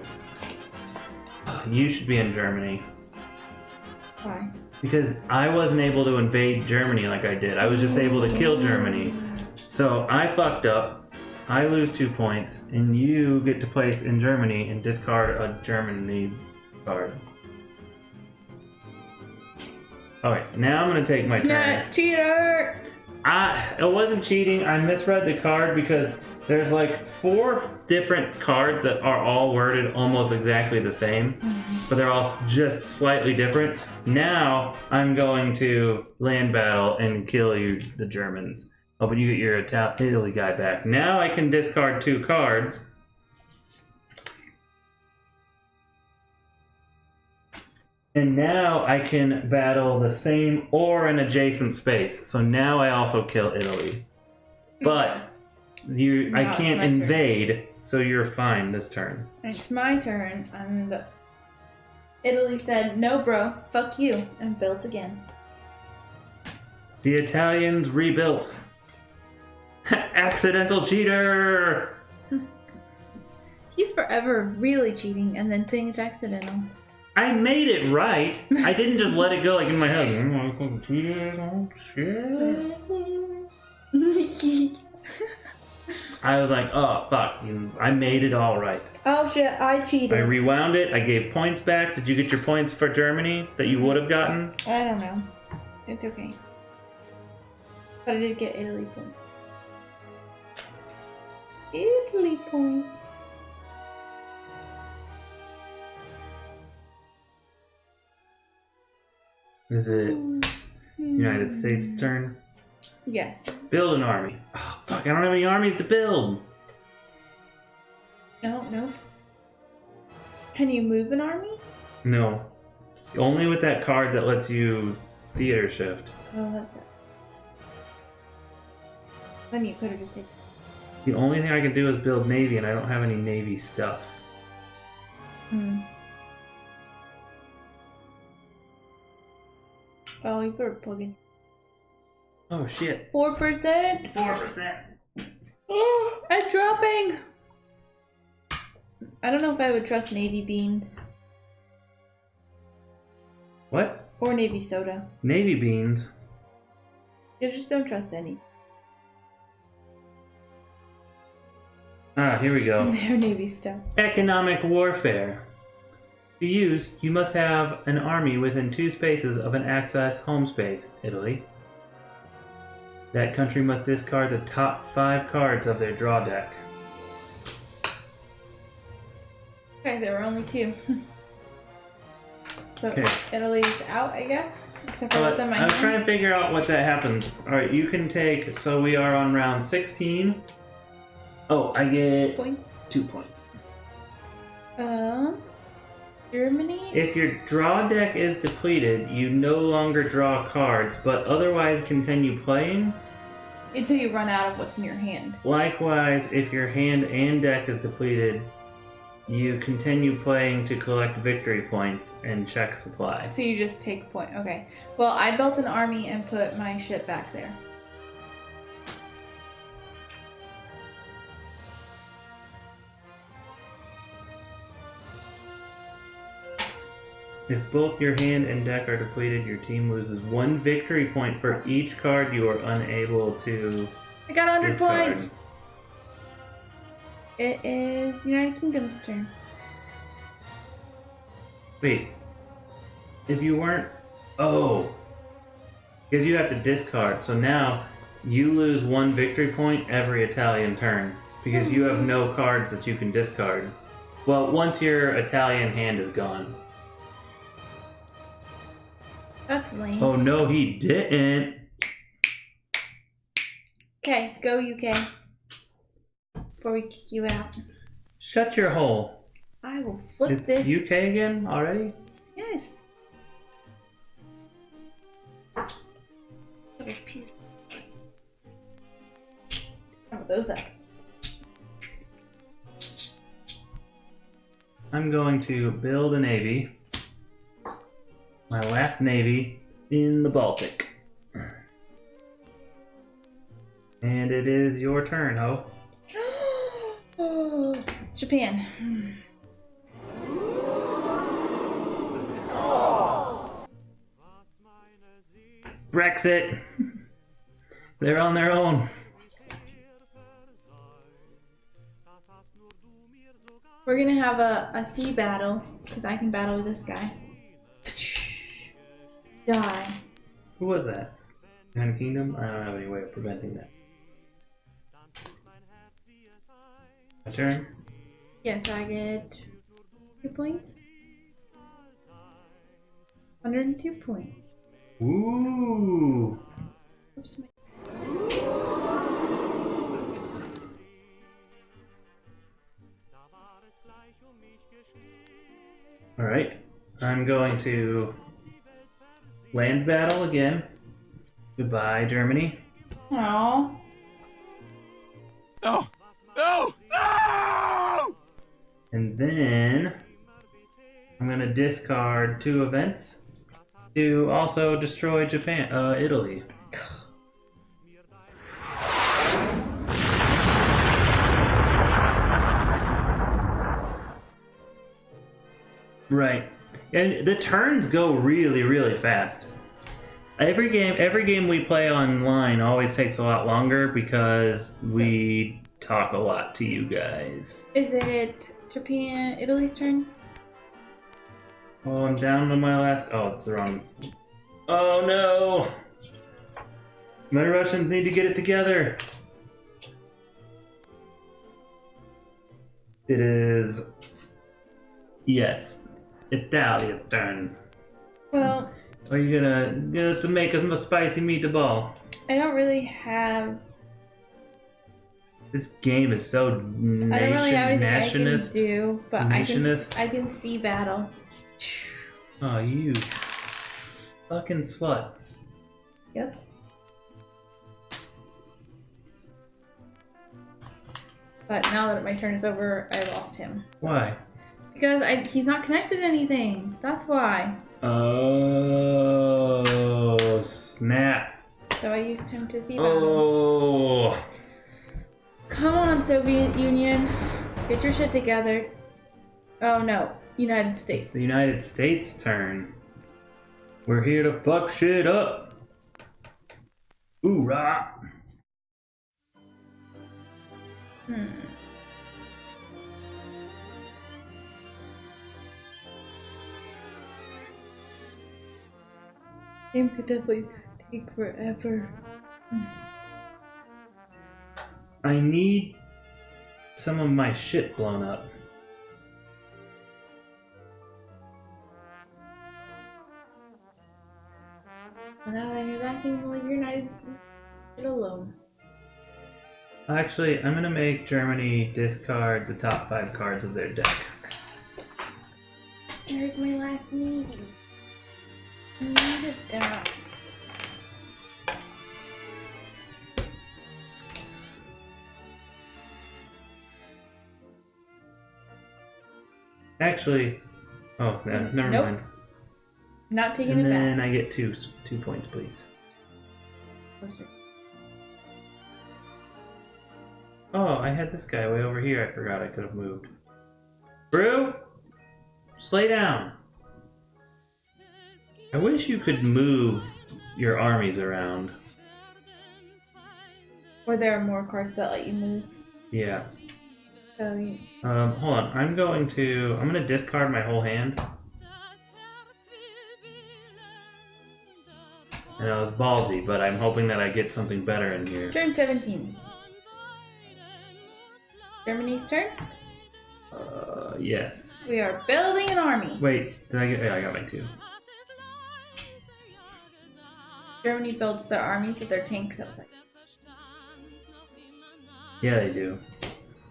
You should be in Germany. Why? Because I wasn't able to invade Germany like I did. I was just able to kill Germany. So I fucked up. I lose 2 points, and you get to place in Germany and discard a Germany card. Alright, now I'm gonna take my turn. Nah, cheater! It wasn't cheating. I misread the card because there's like 4 different cards that are all worded almost exactly the same, but they're all just slightly different. Now I'm going to land battle and kill you, the Germans. Oh, but you get your Italy guy back. Now I can discard 2 cards. And now I can battle the same or an adjacent space. So now I also kill Italy. But I can't invade, so you're fine this turn. It's my turn, and Italy said, "No, bro, fuck you," and built again. The Italians rebuilt. Accidental cheater! He's forever really cheating and then saying it's accidental. I made it right. I didn't just let it go like in my head. I was like, oh fuck, I made it all right. Oh shit, I cheated. I rewound it, I gave points back. Did you get your points for Germany that you would have gotten? I don't know. It's okay. But I did get Italy points. Italy points. Is it United States' turn? Yes. Build an army. Oh, fuck, I don't have any armies to build. No. Can you move an army? No. Only with that card that lets you theater shift. Oh, that's it. Then you could have just taken. The only thing I can do is build navy, and I don't have any navy stuff. Oh, you better plug in. Oh shit. 4%. 4%. Oh, I'm dropping. I don't know if I would trust Navy beans What? or Navy soda. Navy beans. I just don't trust any. Ah, here we go. They're Navy stuff. Economic warfare. To use, you must have an army within 2 spaces of an Axis home space, Italy. That country must discard the top 5 cards of their draw deck. Okay, there were only 2. So Okay. Italy's out, I guess. Except for what's on my I was hand. trying to figure out what that happens. Alright, you can take, so we are on round 16. Oh, I get Points. 2 points. Germany? If your draw deck is depleted, you no longer draw cards, but otherwise continue playing. Until you run out of what's in your hand. Likewise, if your hand and deck is depleted, you continue playing to collect victory points and check supply. So you just take point. Okay. Well, I built an army and put my ship back there. If both your hand and deck are depleted, your team loses 1 victory point for each card you are unable to I got 100 discard. points! It is United Kingdom's turn. Wait. If you weren't... Oh. Because you have to discard. So now you lose 1 victory point every Italian turn. Because you have no cards that you can discard. Well, once your Italian hand is gone. That's lame. Oh no, he didn't. Okay, go UK. Before we kick you out. Shut your hole. I will flip It's this. UK again already? Yes. Oh, those apples. I'm going to build a navy. My last navy in the Baltic. And it is your turn, Ho. Oh, Japan. Brexit. They're on their own. We're gonna have a sea battle because I can battle with this guy. Die. Who was that? United Kingdom? I don't have any way of preventing that. My turn? Yes, I get 2 points. 102 points. Ooh. Oops, my... Alright. I'm going to land battle again. Goodbye, Germany. Aww. No! No! No! And then I'm gonna discard 2 events to also destroy Italy. Right. And the turns go really, really fast. Every game we play online always takes a lot longer because we talk a lot to you guys. Is it Japan, Italy's turn? Oh, I'm down to my last... Oh, it's the wrong... Oh, no! My Russians need to get it together. It is... Yes. Italia turn. Well, Are you gonna get us to make us a spicy meatball? I don't really have... This game is so I don't really have anything I can nationalist. do, but Nationist. I can see battle. Oh, you fucking slut. Yep. But now that my turn is over, I lost him. Why? Because he's not connected to anything. That's why. Oh, snap. So I used him to see. Oh. Come on, Soviet Union. Get your shit together. Oh no, United States. It's the United States' turn. We're here to fuck shit up. Hoorah. Game could definitely take forever. I need some of my shit blown up. Well, now that you're lacking, well, you're not alone. Actually, I'm gonna make Germany discard the top 5 cards of their deck. There's my last navy. I needed that. Actually, oh, never Nope. mind. Not taking And it then back. I get 2 points, please. Oh, I had this guy way over here. I forgot I could have moved. Brew, just lay down. I wish you could move your armies around. Or there are more cards that let you move. Yeah. So Hold on. I'm gonna discard my whole hand. And that was ballsy, but I'm hoping that I get something better in here. turn 17. Germany's turn. Yes. We are building an army. Wait, did I get? Yeah, I got my 2. Germany builds their armies with their tanks upside. Yeah, they do.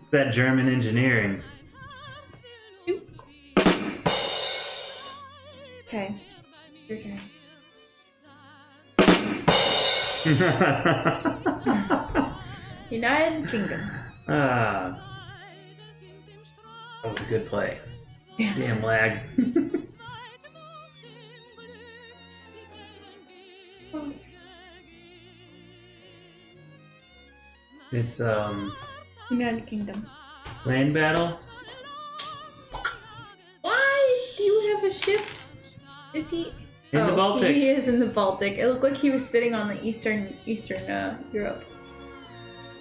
It's that German engineering. Okay. Your turn. United Kingdom. That was a good play. Damn lag. It's United Kingdom. land battle. Why do you have a ship? Is he In the Baltic. He is in the Baltic. It looked like he was sitting on the Eastern Europe.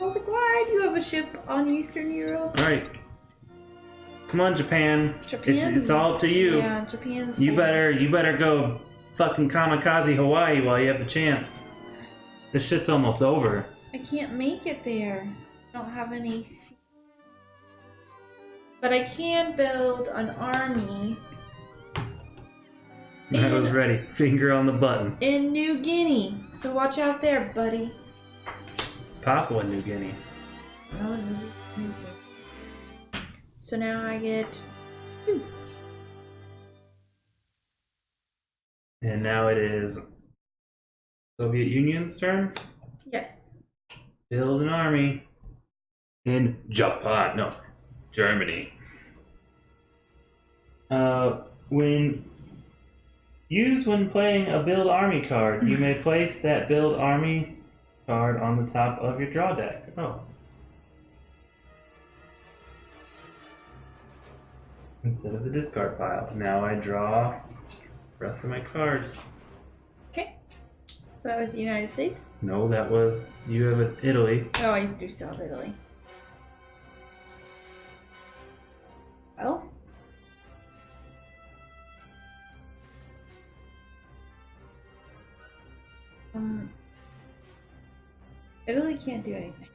I was like, why do you have a ship on Eastern Europe? All right. Come on, Japan. Japan. It's all up to you. Yeah, Japan's. You better go fucking kamikaze Hawaii while you have the chance. This shit's almost over. I can't make it there. I don't have any. But I can build an army. I was ready. Finger on the button. In New Guinea. So watch out there, buddy. Papua New Guinea. Oh, New Guinea. So now I get 2. And now it is Soviet Union's turn. Yes. Build an army in Japan. No, Germany. When playing a build army card, you may place that build army card on the top of your draw deck. Oh. Instead of the discard pile. Now I draw the rest of my cards. Okay. So that was the United States. No, that was, you have Italy. Oh, I do still have Italy. Well. Italy can't do anything.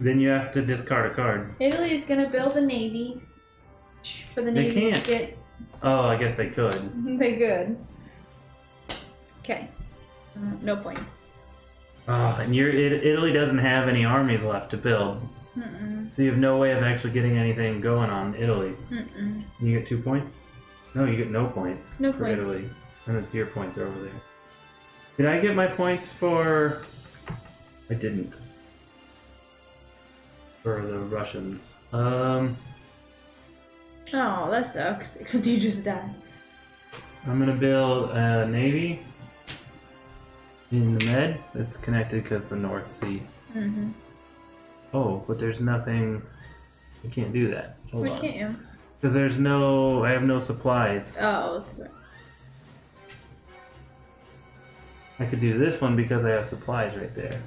Then you have to discard a card. Italy is gonna build a navy for the They navy can't. to get. Oh, I guess they could. They good. Okay. No points. Oh, and Italy doesn't have any armies left to build. So you have no way of actually getting anything going on Italy. You get 2 points? No, you get no points No for points. Italy. And it's your points are over there. Did I get my points for... I didn't. For the Russians. Oh, that sucks. Except you just died. I'm gonna build a navy in the Med that's connected because the North Sea. Mm-hmm. Oh, but there's nothing. I can't do that. Hold Why on. can't you? Because there's no. I have no supplies. Oh, that's right. I could do this one because I have supplies right there.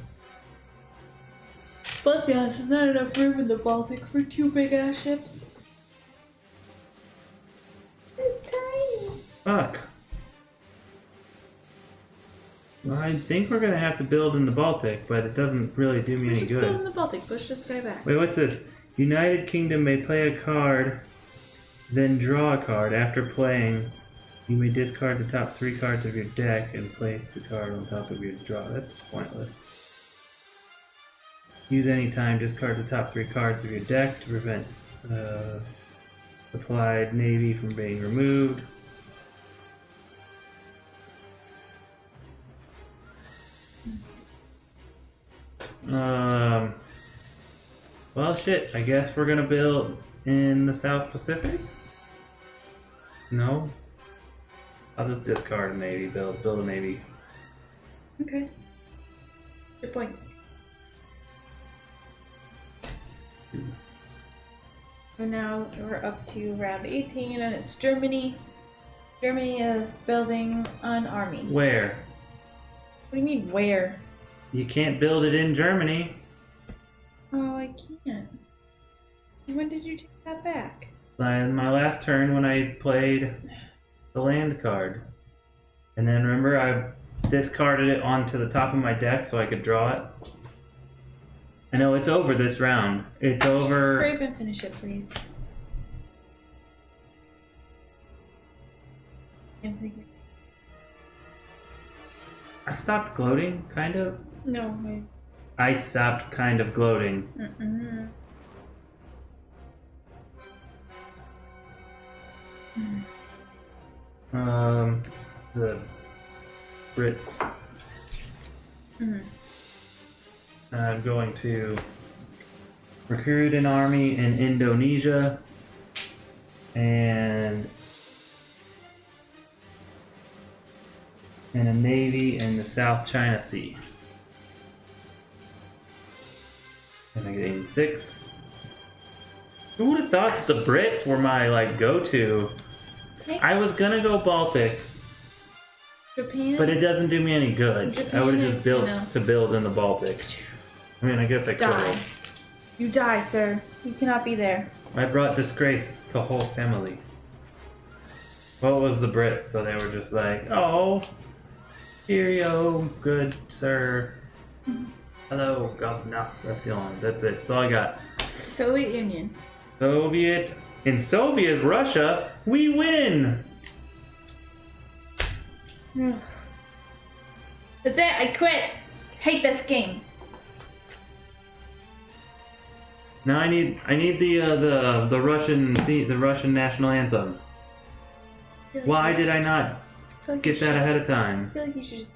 But let's be honest, there's not enough room in the Baltic for 2 big ass ships. It's tiny. Fuck. Well, I think we're gonna have to build in the Baltic, but it doesn't really do me any Just build in good. the Baltic. Push this guy back. Wait, what's this? United Kingdom may play a card, then draw a card. After playing, you may discard the top 3 cards of your deck and place the card on top of your draw. That's pointless. Use any time, discard the top 3 cards of your deck to prevent supplied navy from being removed. Well, shit. I guess we're gonna build in the South Pacific. No, I'll just discard a navy. Build a navy. Okay. Good points. So now we're up to round 18 and it's Germany. Germany is building an army. Where? What do you mean, where? You can't build it in Germany. Oh, I can't. When did you take that back? In my last turn when I played the land card. And then remember I discarded it onto the top of my deck so I could draw it. I know it's over this round. It's over. Hurry up and finish it, please. I stopped gloating, kind of. No, I stopped kind of gloating. mm-mm. The Brits. Mm-hmm. I'm going to recruit an army in Indonesia and a navy in the South China Sea. And I gain 6. Who would have thought that the Brits were my go-to? Okay. I was gonna go Baltic, Japan. but it doesn't do me any good. Japan I would have is, just built you know. to build in the Baltic. I mean, I guess I could Die. have. You die, sir. You cannot be there. I brought disgrace to whole family. Well, it was the Brits, so they were just like, oh, cheerio, good sir. Hello, governor. That's the only. That's it. That's all I got. Soviet Union. In Soviet Russia, we win. That's it. I quit. Hate this game. Now I need the Russian national anthem. Why did I not get that ahead of time? I feel like you should just.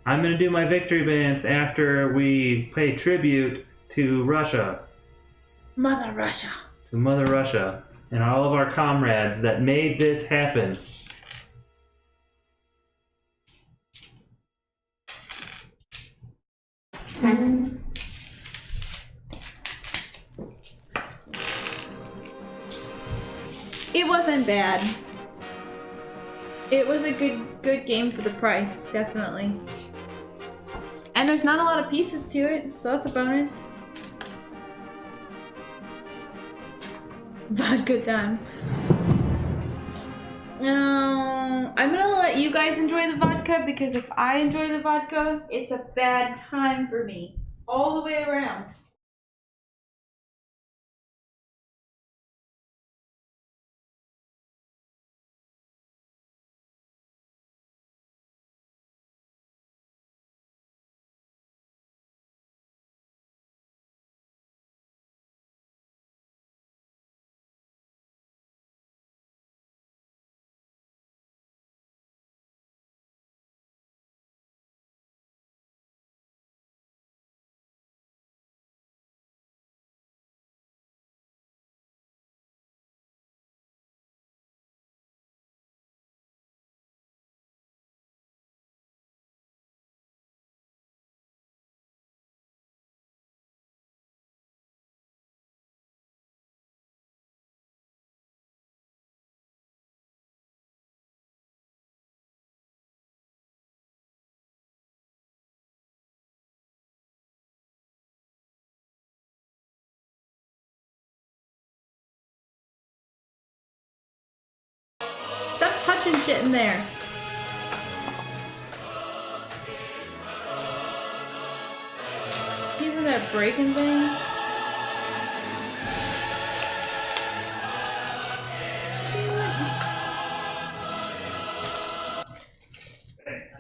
I'm gonna do my victory dance after we pay tribute to Russia. Mother Russia. To Mother Russia and all of our comrades that made this happen. It wasn't bad. It was a good game for the price, definitely. And there's not a lot of pieces to it, so that's a bonus. Vodka time. I'm gonna let you guys enjoy the vodka because if I enjoy the vodka, it's a bad time for me. All the way around. punching shit in there. He's in there breaking things.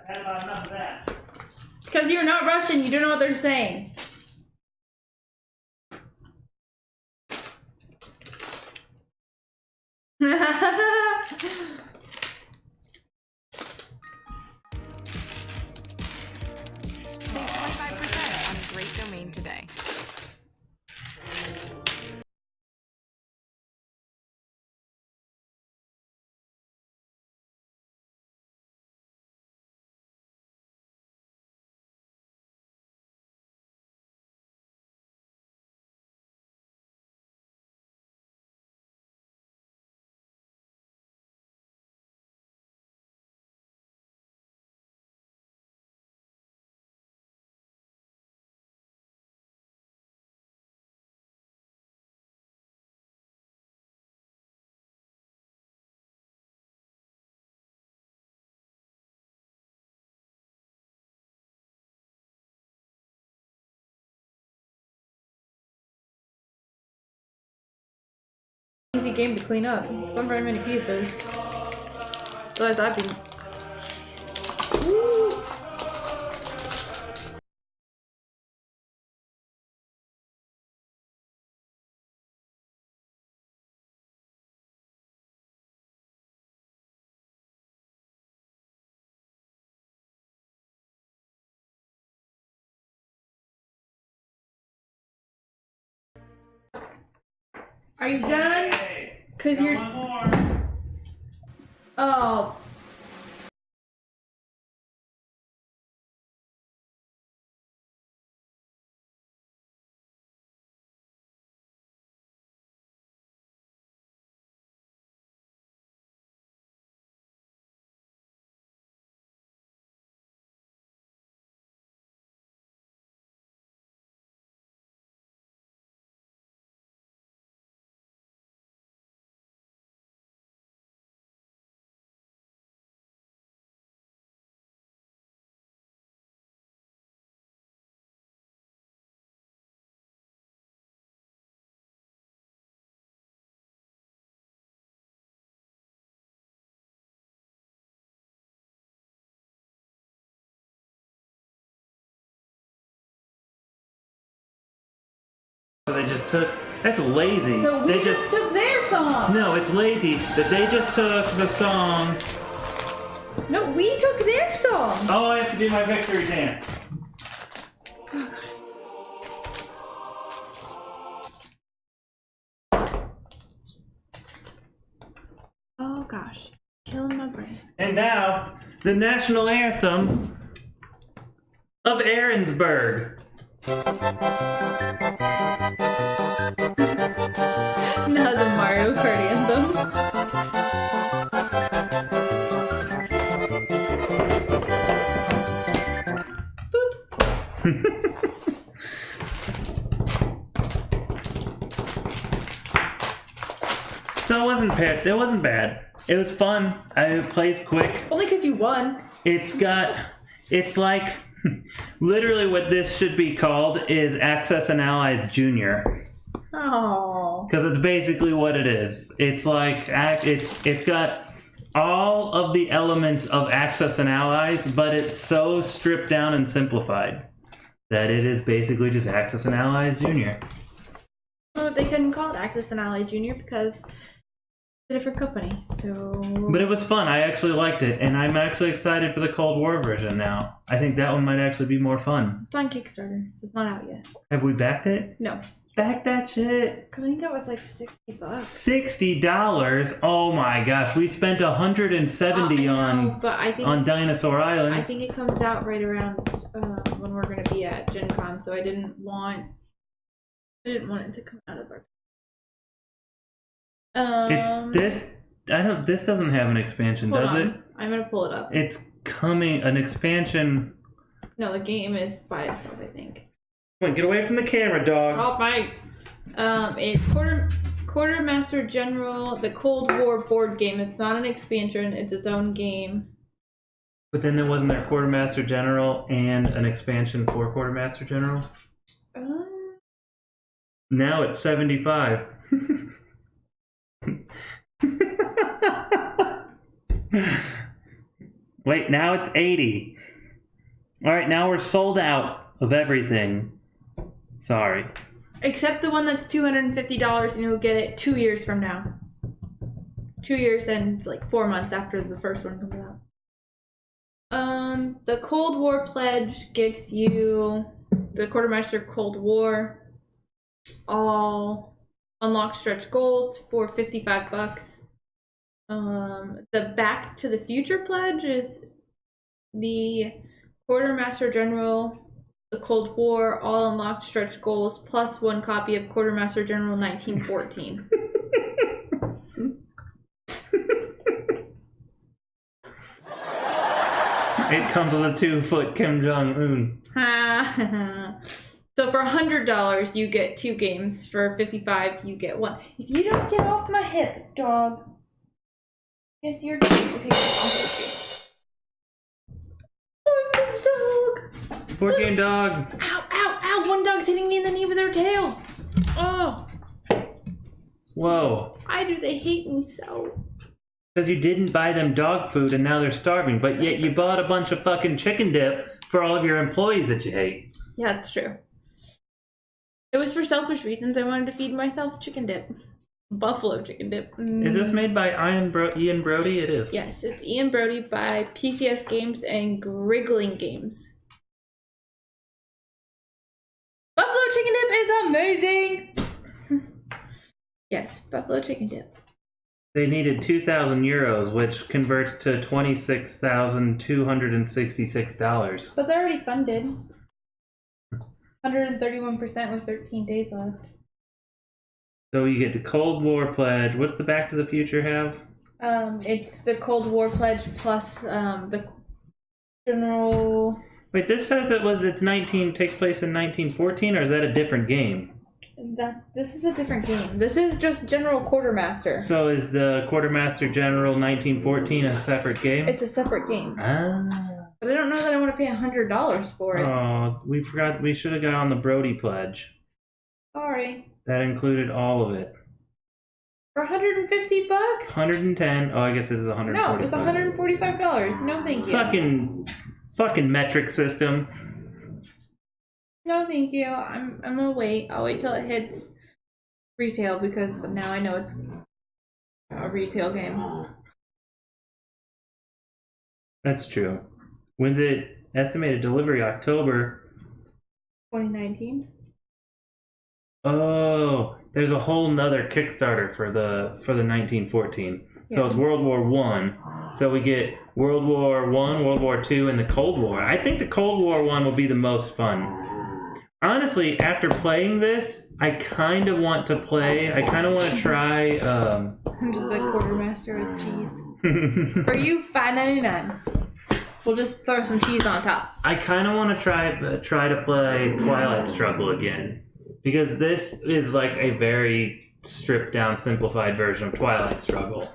Enough of that. Because you're not Russian, you don't know what they're saying. Save 25% on a great domain today. Easy game to clean up. It's not very many pieces. Otherwise, I'd be. Woo. Are you done? Cause you're. Oh. So they just took. That's lazy. So we they just took their song. No, it's lazy that they just took the song. No, we took their song. Oh, I have to do my victory dance. Oh gosh, killing my brain. And now, the national anthem of Aaronsburg. Now the Mario Kart anthem. So it wasn't bad. It wasn't bad. It was fun. It plays quick. Only because you won. It's like, literally what this should be called is Access and Allies Junior. Oh. Because it's basically what it is. It's like, it's got all of the elements of Access and Allies, but it's so stripped down and simplified that it is basically just Access and Allies Junior. Well, they couldn't call it Access and Ally Junior because it's a different company, so... But it was fun. I actually liked it, and I'm actually excited for the Cold War version now. I think that one might actually be more fun. It's on Kickstarter, so it's not out yet. Have we backed it? No. Back that shit. I think it was like $60. $60? Oh my gosh, we spent $170 but I think on Dinosaur Island. I think it comes out right around when we're gonna be at Gen Con, so I didn't want it to come out of our. This doesn't have an expansion, does it? I'm gonna pull it up. It's coming, an expansion. No, the game is by itself, I think. Come on, get away from the camera, dog. Oh my! It's Quartermaster General, the Cold War board game. It's not an expansion, it's its own game. But then there wasn't there Quartermaster General and an expansion for Quartermaster General? Now it's 75. Wait, now it's 80. Alright, now we're sold out of everything. Sorry. Except the one that's $250 and you'll get it 2 years from now. 2 years and like 4 months after the first one comes out. The Cold War pledge gets you the Quartermaster Cold War, all unlocked stretch goals for $55. The Back to the Future pledge is the Quartermaster General, the Cold War, all unlocked stretch goals, plus 1 copy of Quartermaster General 1914. It comes with a 2-foot Kim Jong-un. So for $100, you get 2 games. For $55, you get 1. If you don't get off my hip, dog. Yes, you're dog. Okay, dog. Board game dog. Ow, ow, ow. One dog's hitting me in the knee with their tail. Oh. Whoa. Why do they hate me so? Because you didn't buy them dog food and now they're starving, but yet you bought a bunch of fucking chicken dip for all of your employees that you hate. Yeah, that's true. It was for selfish reasons. I wanted to feed myself chicken dip. Buffalo chicken dip. Is this made by Ian Brody? It is. Yes, it's Ian Brody by PCS Games and Griggling Games. Buffalo chicken dip is amazing! Yes, buffalo chicken dip. They needed 2,000 euros, which converts to $26,266. But they're already funded. 131% with 13 days left. So you get the Cold War pledge. What's the Back to the Future have? It's the Cold War pledge plus the general. Wait, this says takes place in 1914, or is that a different game? This is a different game. This is just General Quartermaster. So is the Quartermaster General 1914 a separate game? It's a separate game. Ah. But I don't know that I want to pay $100 for it. Oh, we forgot. We should have got on the Brody pledge. Sorry. That included all of it. For $150? 110. Oh, I guess it is 145. No, it's $145. No, thank you. Fucking metric system. No, thank you. I'm gonna wait. I'll wait till it hits retail because now I know it's a retail game. That's true. When's it estimated delivery? October 2019. Oh, there's a whole nother Kickstarter for the 1914. So it's World War I. So we get World War I, World War II, and the Cold War. I think the Cold War one will be the most fun. Honestly, after playing this, I kind of want to try... I'm just the Quartermaster with cheese. For you, $5.99. We'll just throw some cheese on top. I kind of want to try to play Twilight Struggle again. Because this is like a very stripped down, simplified version of Twilight Struggle.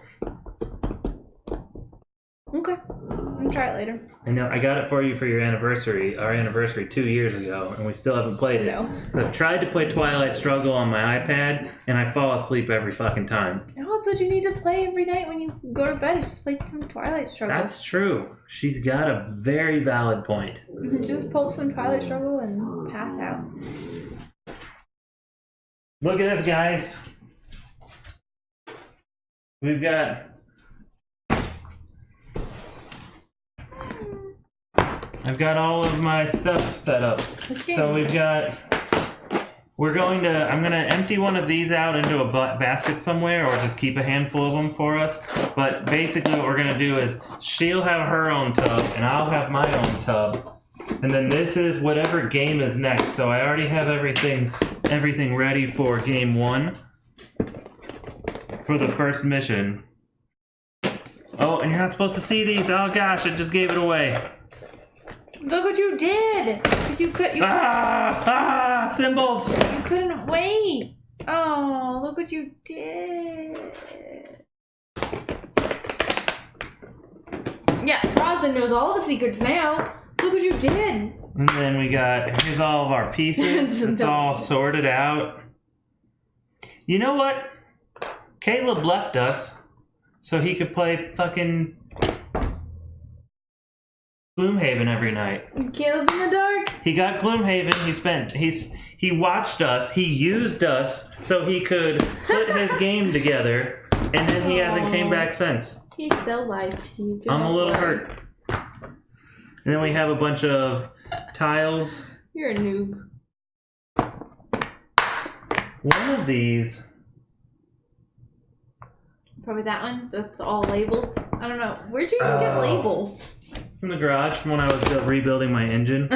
Okay. I'll try it later. I know, I got it for you for your anniversary, our anniversary 2 years ago, and we still haven't played it. No. So I've tried to play Twilight Struggle on my iPad, and I fall asleep every fucking time. No, that's what you need to play every night when you go to bed. Just play some Twilight Struggle. That's true. She's got a very valid point. Just pull some Twilight Struggle and pass out. Look at this, guys. We've got... I've got all of my stuff set up. Okay. So we've got... I'm going to empty one of these out into a basket somewhere, or just keep a handful of them for us. But basically what we're going to do is she'll have her own tub, and I'll have my own tub. And then this is whatever game is next. So I already have everything ready for game 1 for the first mission. Oh, and you're not supposed to see these. Oh gosh, I just gave it away. Look what you did! Because you symbols! You couldn't wait. Oh, look what you did. Yeah, Roslyn knows all the secrets now. Look what you did. And then we got, here's all of our pieces. It's all sorted out. You know what? Caleb left us so he could play fucking Gloomhaven every night. Caleb in the dark. He got Gloomhaven. He watched us. He used us so he could put his game together, and then he hasn't came back since. He still likes you. I'm a little hurt. And then we have a bunch of tiles. You're a noob. One of these. Probably that one. That's all labeled. I don't know. Where'd you even get labels? From the garage from when I was rebuilding my engine.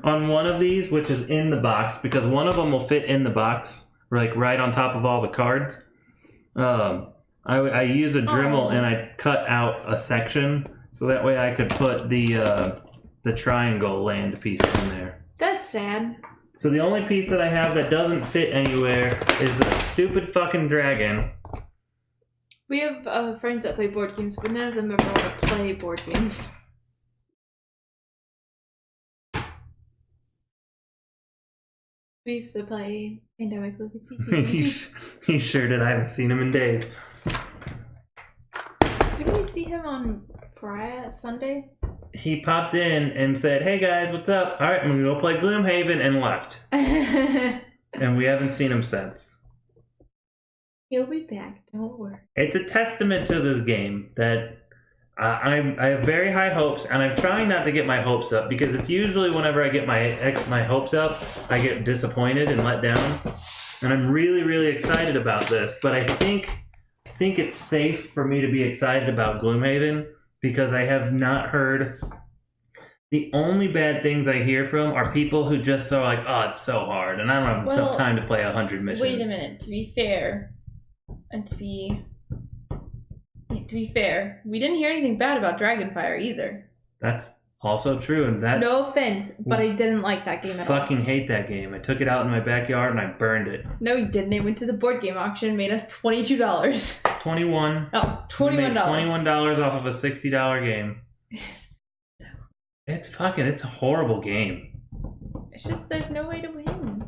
On one of these, which is in the box, because one of them will fit in the box, like right on top of all the cards. I use a Dremel and I cut out a section so that way I could put the triangle land pieces in there. That's sad. So the only piece that I have that doesn't fit anywhere is the stupid fucking dragon. We have friends that play board games, but none of them ever want to play board games. We used to play Pandemic He sure did. I haven't seen him in days. Did we see him on Sunday? He popped in and said, "Hey guys, what's up? All right, I'm gonna go play Gloomhaven," and left. And we haven't seen him since. He'll be back. Don't worry. It's a testament to this game that I have very high hopes, and I'm trying not to get my hopes up because it's usually whenever I get my hopes up, I get disappointed and let down. And I'm really, really excited about this, but I think it's safe for me to be excited about Gloomhaven because I have not heard. The only bad things I hear from are people who just are like, "Oh, it's so hard," and I don't have enough time to play 100 missions. Wait a minute. To be fair, we didn't hear anything bad about Dragonfire either. That's also true, and that's... No offense, but I didn't like that game at all. Fucking hate that game. I took it out in my backyard and I burned it. No, you didn't. It went to the board game auction and made us $22. 21. Oh, $21. We made $21 off of a $60 game. It's a horrible game. It's just there's no way to win.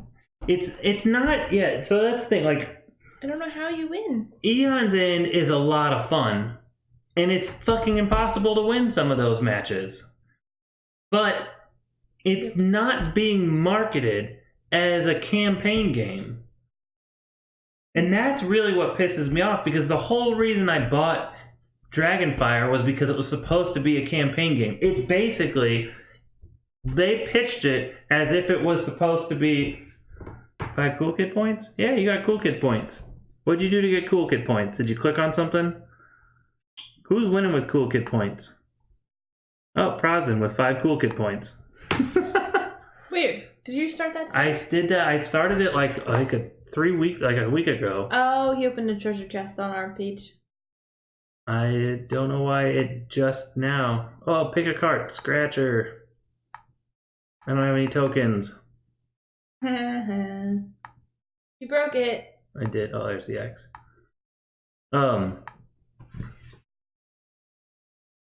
It's not, yeah, so that's the thing, like... I don't know how you win. Eon's End is a lot of fun, and it's fucking impossible to win some of those matches. But it's not being marketed as a campaign game. And that's really what pisses me off, because the whole reason I bought Dragonfire was because it was supposed to be a campaign game. It's basically, they pitched it as if it was supposed to be 5 Cool Kid points? Yeah, you got Cool Kid points. What'd you do to get Cool Kid points? Did you click on something? Who's winning with Cool Kid points? Oh, Prozin with 5 Cool Kid points. Weird. Did you start that today? I did that. I started it like a week ago. Oh, he opened a treasure chest on our page. I don't know why it just now. Oh, pick a card. Scratcher. I don't have any tokens. You broke it. I did. Oh, there's the X. What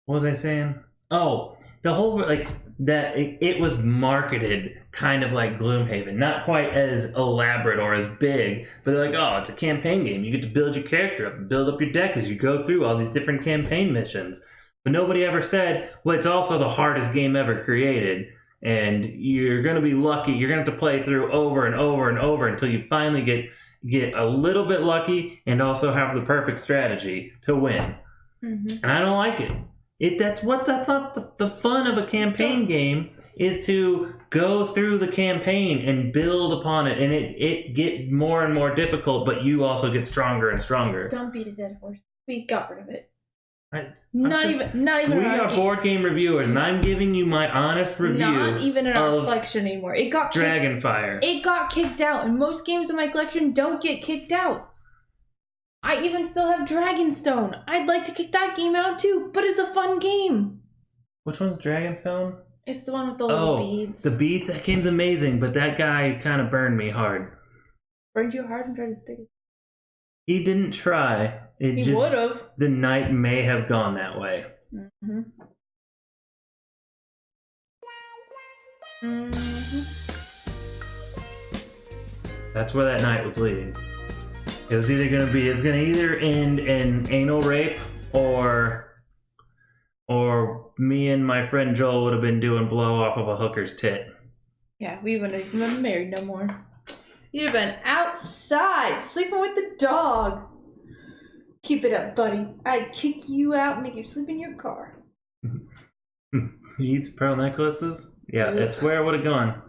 was I saying? Oh, the whole, like, that it was marketed kind of like Gloomhaven. Not quite as elaborate or as big, but they're like, oh, it's a campaign game. You get to build your character up and build up your deck as you go through all these different campaign missions. But nobody ever said, well, it's also the hardest game ever created. And you're going to be lucky. You're going to have to play through over and over and over until you finally get a little bit lucky and also have the perfect strategy to win. Mm-hmm. And I don't like it. That's not the fun of a campaign game, is to go through the campaign and build upon it, and it gets more and more difficult, but you also get stronger and stronger. Don't beat a dead horse. We got rid of it. Not even. We are board game reviewers, and I'm giving you my honest review. Not even in our collection anymore. It got Dragonfire. It got kicked out, and most games in my collection don't get kicked out. I even still have Dragonstone. I'd like to kick that game out too, but it's a fun game. Which one's Dragonstone? It's the one with the little beads. The beads? That game's amazing, but that guy kind of burned me hard. Burned you hard and tried to stick it. He didn't try. It He just, would have. the night may have gone that way. Mm-hmm. Mm-hmm. That's where that night was leading. It was either gonna be, it's gonna either end in anal rape or me and my friend Joel would have been doing blow off of a hooker's tit. Yeah, we wouldn't have been married no more. You'd have been outside, sleeping with the dog. Keep it up, buddy. I'd kick you out and make you sleep in your car. He eats pearl necklaces? Yeah, that's where it would have gone.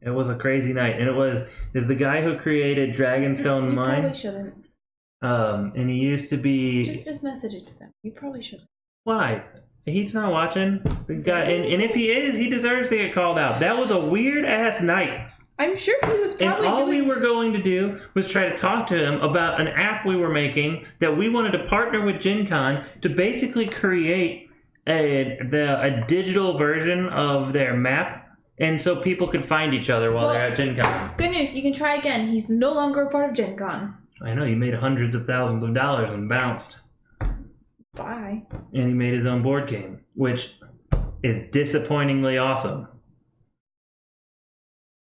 It was a crazy night. And is the guy who created Dragonstone You Mine. probably shouldn't. And he used to be... Just message it to them. You probably shouldn't. Why? He's not watching. The guy, and if he is, he deserves to get called out. That was a weird ass night. I'm sure he was And probably all we doing... were going to do was try to talk to him about an app we were making that we wanted to partner with Gen Con to basically create a digital version of their map, and so people could find each other while they're at Gen Con. Good news, you can try again. He's no longer a part of Gen Con. I know, he made hundreds of thousands of dollars and bounced. Bye. And he made his own board game, which is disappointingly awesome.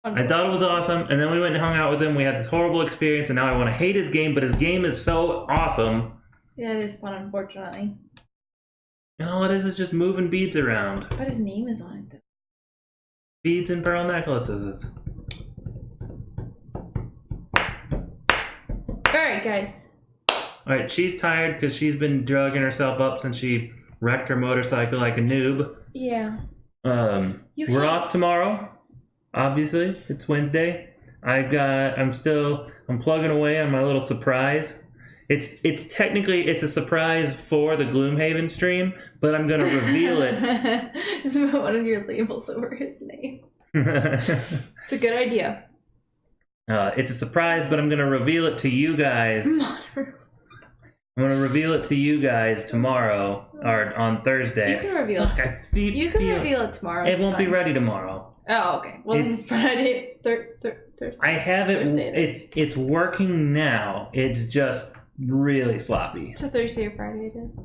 I thought it was awesome, and then we went and hung out with him. We had this horrible experience, and now I want to hate his game, but his game is so awesome. Yeah, it is fun, unfortunately. And all it is just moving beads around. But his name is on it, though. Beads and pearl necklaces. Alright, guys. Alright, she's tired because she's been drugging herself up since she wrecked her motorcycle like a noob. Yeah. We're off tomorrow. Obviously, it's Wednesday. I'm plugging away on my little surprise. It's technically a surprise for the Gloomhaven stream, but I'm gonna reveal it. Just put one of your labels over his name. It's a good idea. It's a surprise, but I'm gonna reveal it to you guys. I'm gonna reveal it to you guys tomorrow or on Thursday. You can reveal it. You can reveal it tomorrow. It won't be ready tomorrow. Oh, okay. Well, then Friday, Thursday. I have it. Thursday It's working now. It's just really sloppy. So Thursday or Friday it is.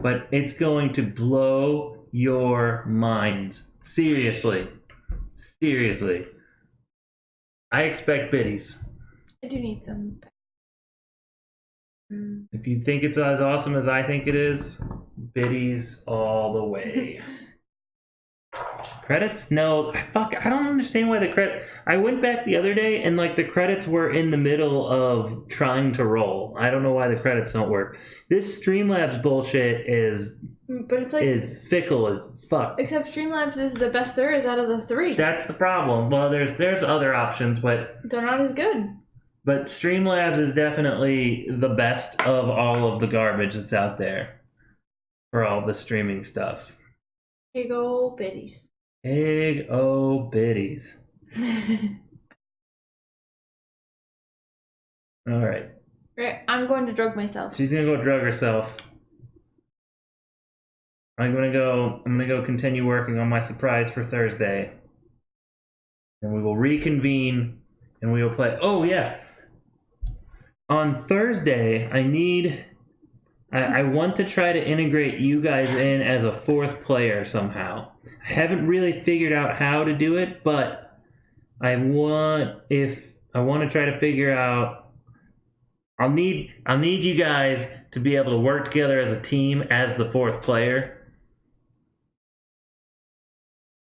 But it's going to blow your minds. Seriously. I expect biddies. I do need some. If you think it's as awesome as I think it is, biddies all the way. Credits? No. I don't understand why the credit... I went back the other day and the credits were in the middle of trying to roll. I don't know why the credits don't work. This Streamlabs bullshit is fickle as fuck. Except Streamlabs is the best there is out of the three. That's the problem. Well, there's other options, but... They're not as good. But Streamlabs is definitely the best of all of the garbage that's out there for all the streaming stuff. Big ol' biddies. Big ol' biddies. Alright. Right, I'm going to drug myself. She's gonna go drug herself. I'm gonna go continue working on my surprise for Thursday. And we will reconvene and we will play. Oh yeah. On Thursday, I want to try to integrate you guys in as a fourth player somehow. I haven't really figured out how to do it, but I want to try to figure out. I'll need you guys to be able to work together as a team as the fourth player.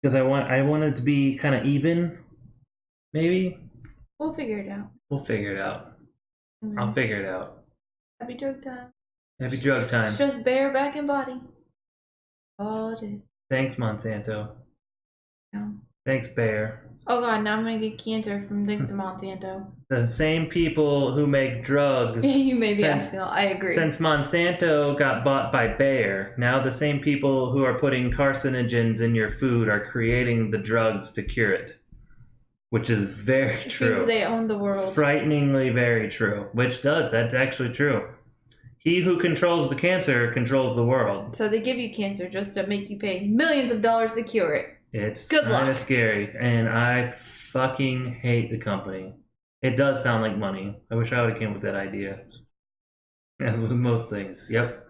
Because I want it to be kind of even, maybe. We'll figure it out. We'll figure it out. I'll figure it out. Happy drug time. Happy drug time. It's just bare back and body. Oh, it is. Thanks, Monsanto. Yeah. Thanks, Bear. Oh god, now I'm gonna get cancer from thanks to Monsanto. The same people who make drugs. You may be asking. I agree. Since Monsanto got bought by Bayer, now the same people who are putting carcinogens in your food are creating the drugs to cure it. Which is very true. Means they own the world. Frighteningly very true. That's actually true. He who controls the cancer controls the world. So they give you cancer just to make you pay millions of dollars to cure it. It's Good luck. kind of scary, and I fucking hate the company. It does sound like money. I wish I would have came with that idea. As with most things. Yep.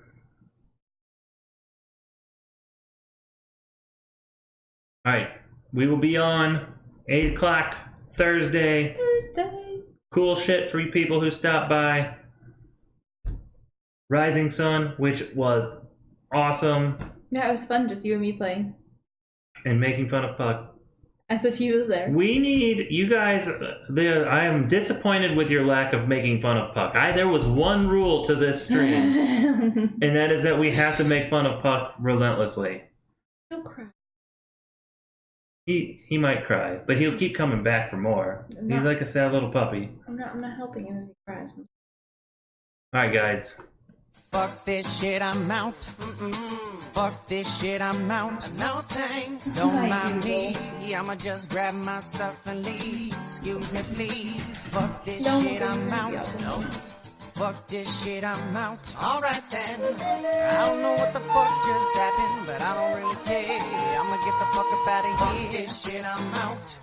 Alright. We will be on 8 o'clock Thursday. Cool shit for you people who stopped by. Rising Sun, which was awesome. Yeah, it was fun just you and me playing. And making fun of Puck. As if he was there. We need you guys. I am disappointed with your lack of making fun of Puck. There was one rule to this stream, and that is that we have to make fun of Puck relentlessly. He'll cry. He might cry, but he'll keep coming back for more. He's like a sad little puppy. I'm not helping him if he cries. All right, guys. Fuck this shit, I'm out. Fuck this shit, I'm out. No thanks, don't mind me. I'ma just grab my stuff and leave. Excuse me, please. Fuck this shit, I'm out. No. Fuck this shit, I'm out. Alright then. I don't know what the fuck just happened, but I don't really care. I'ma get the fuck up out of here. Fuck this shit, I'm out.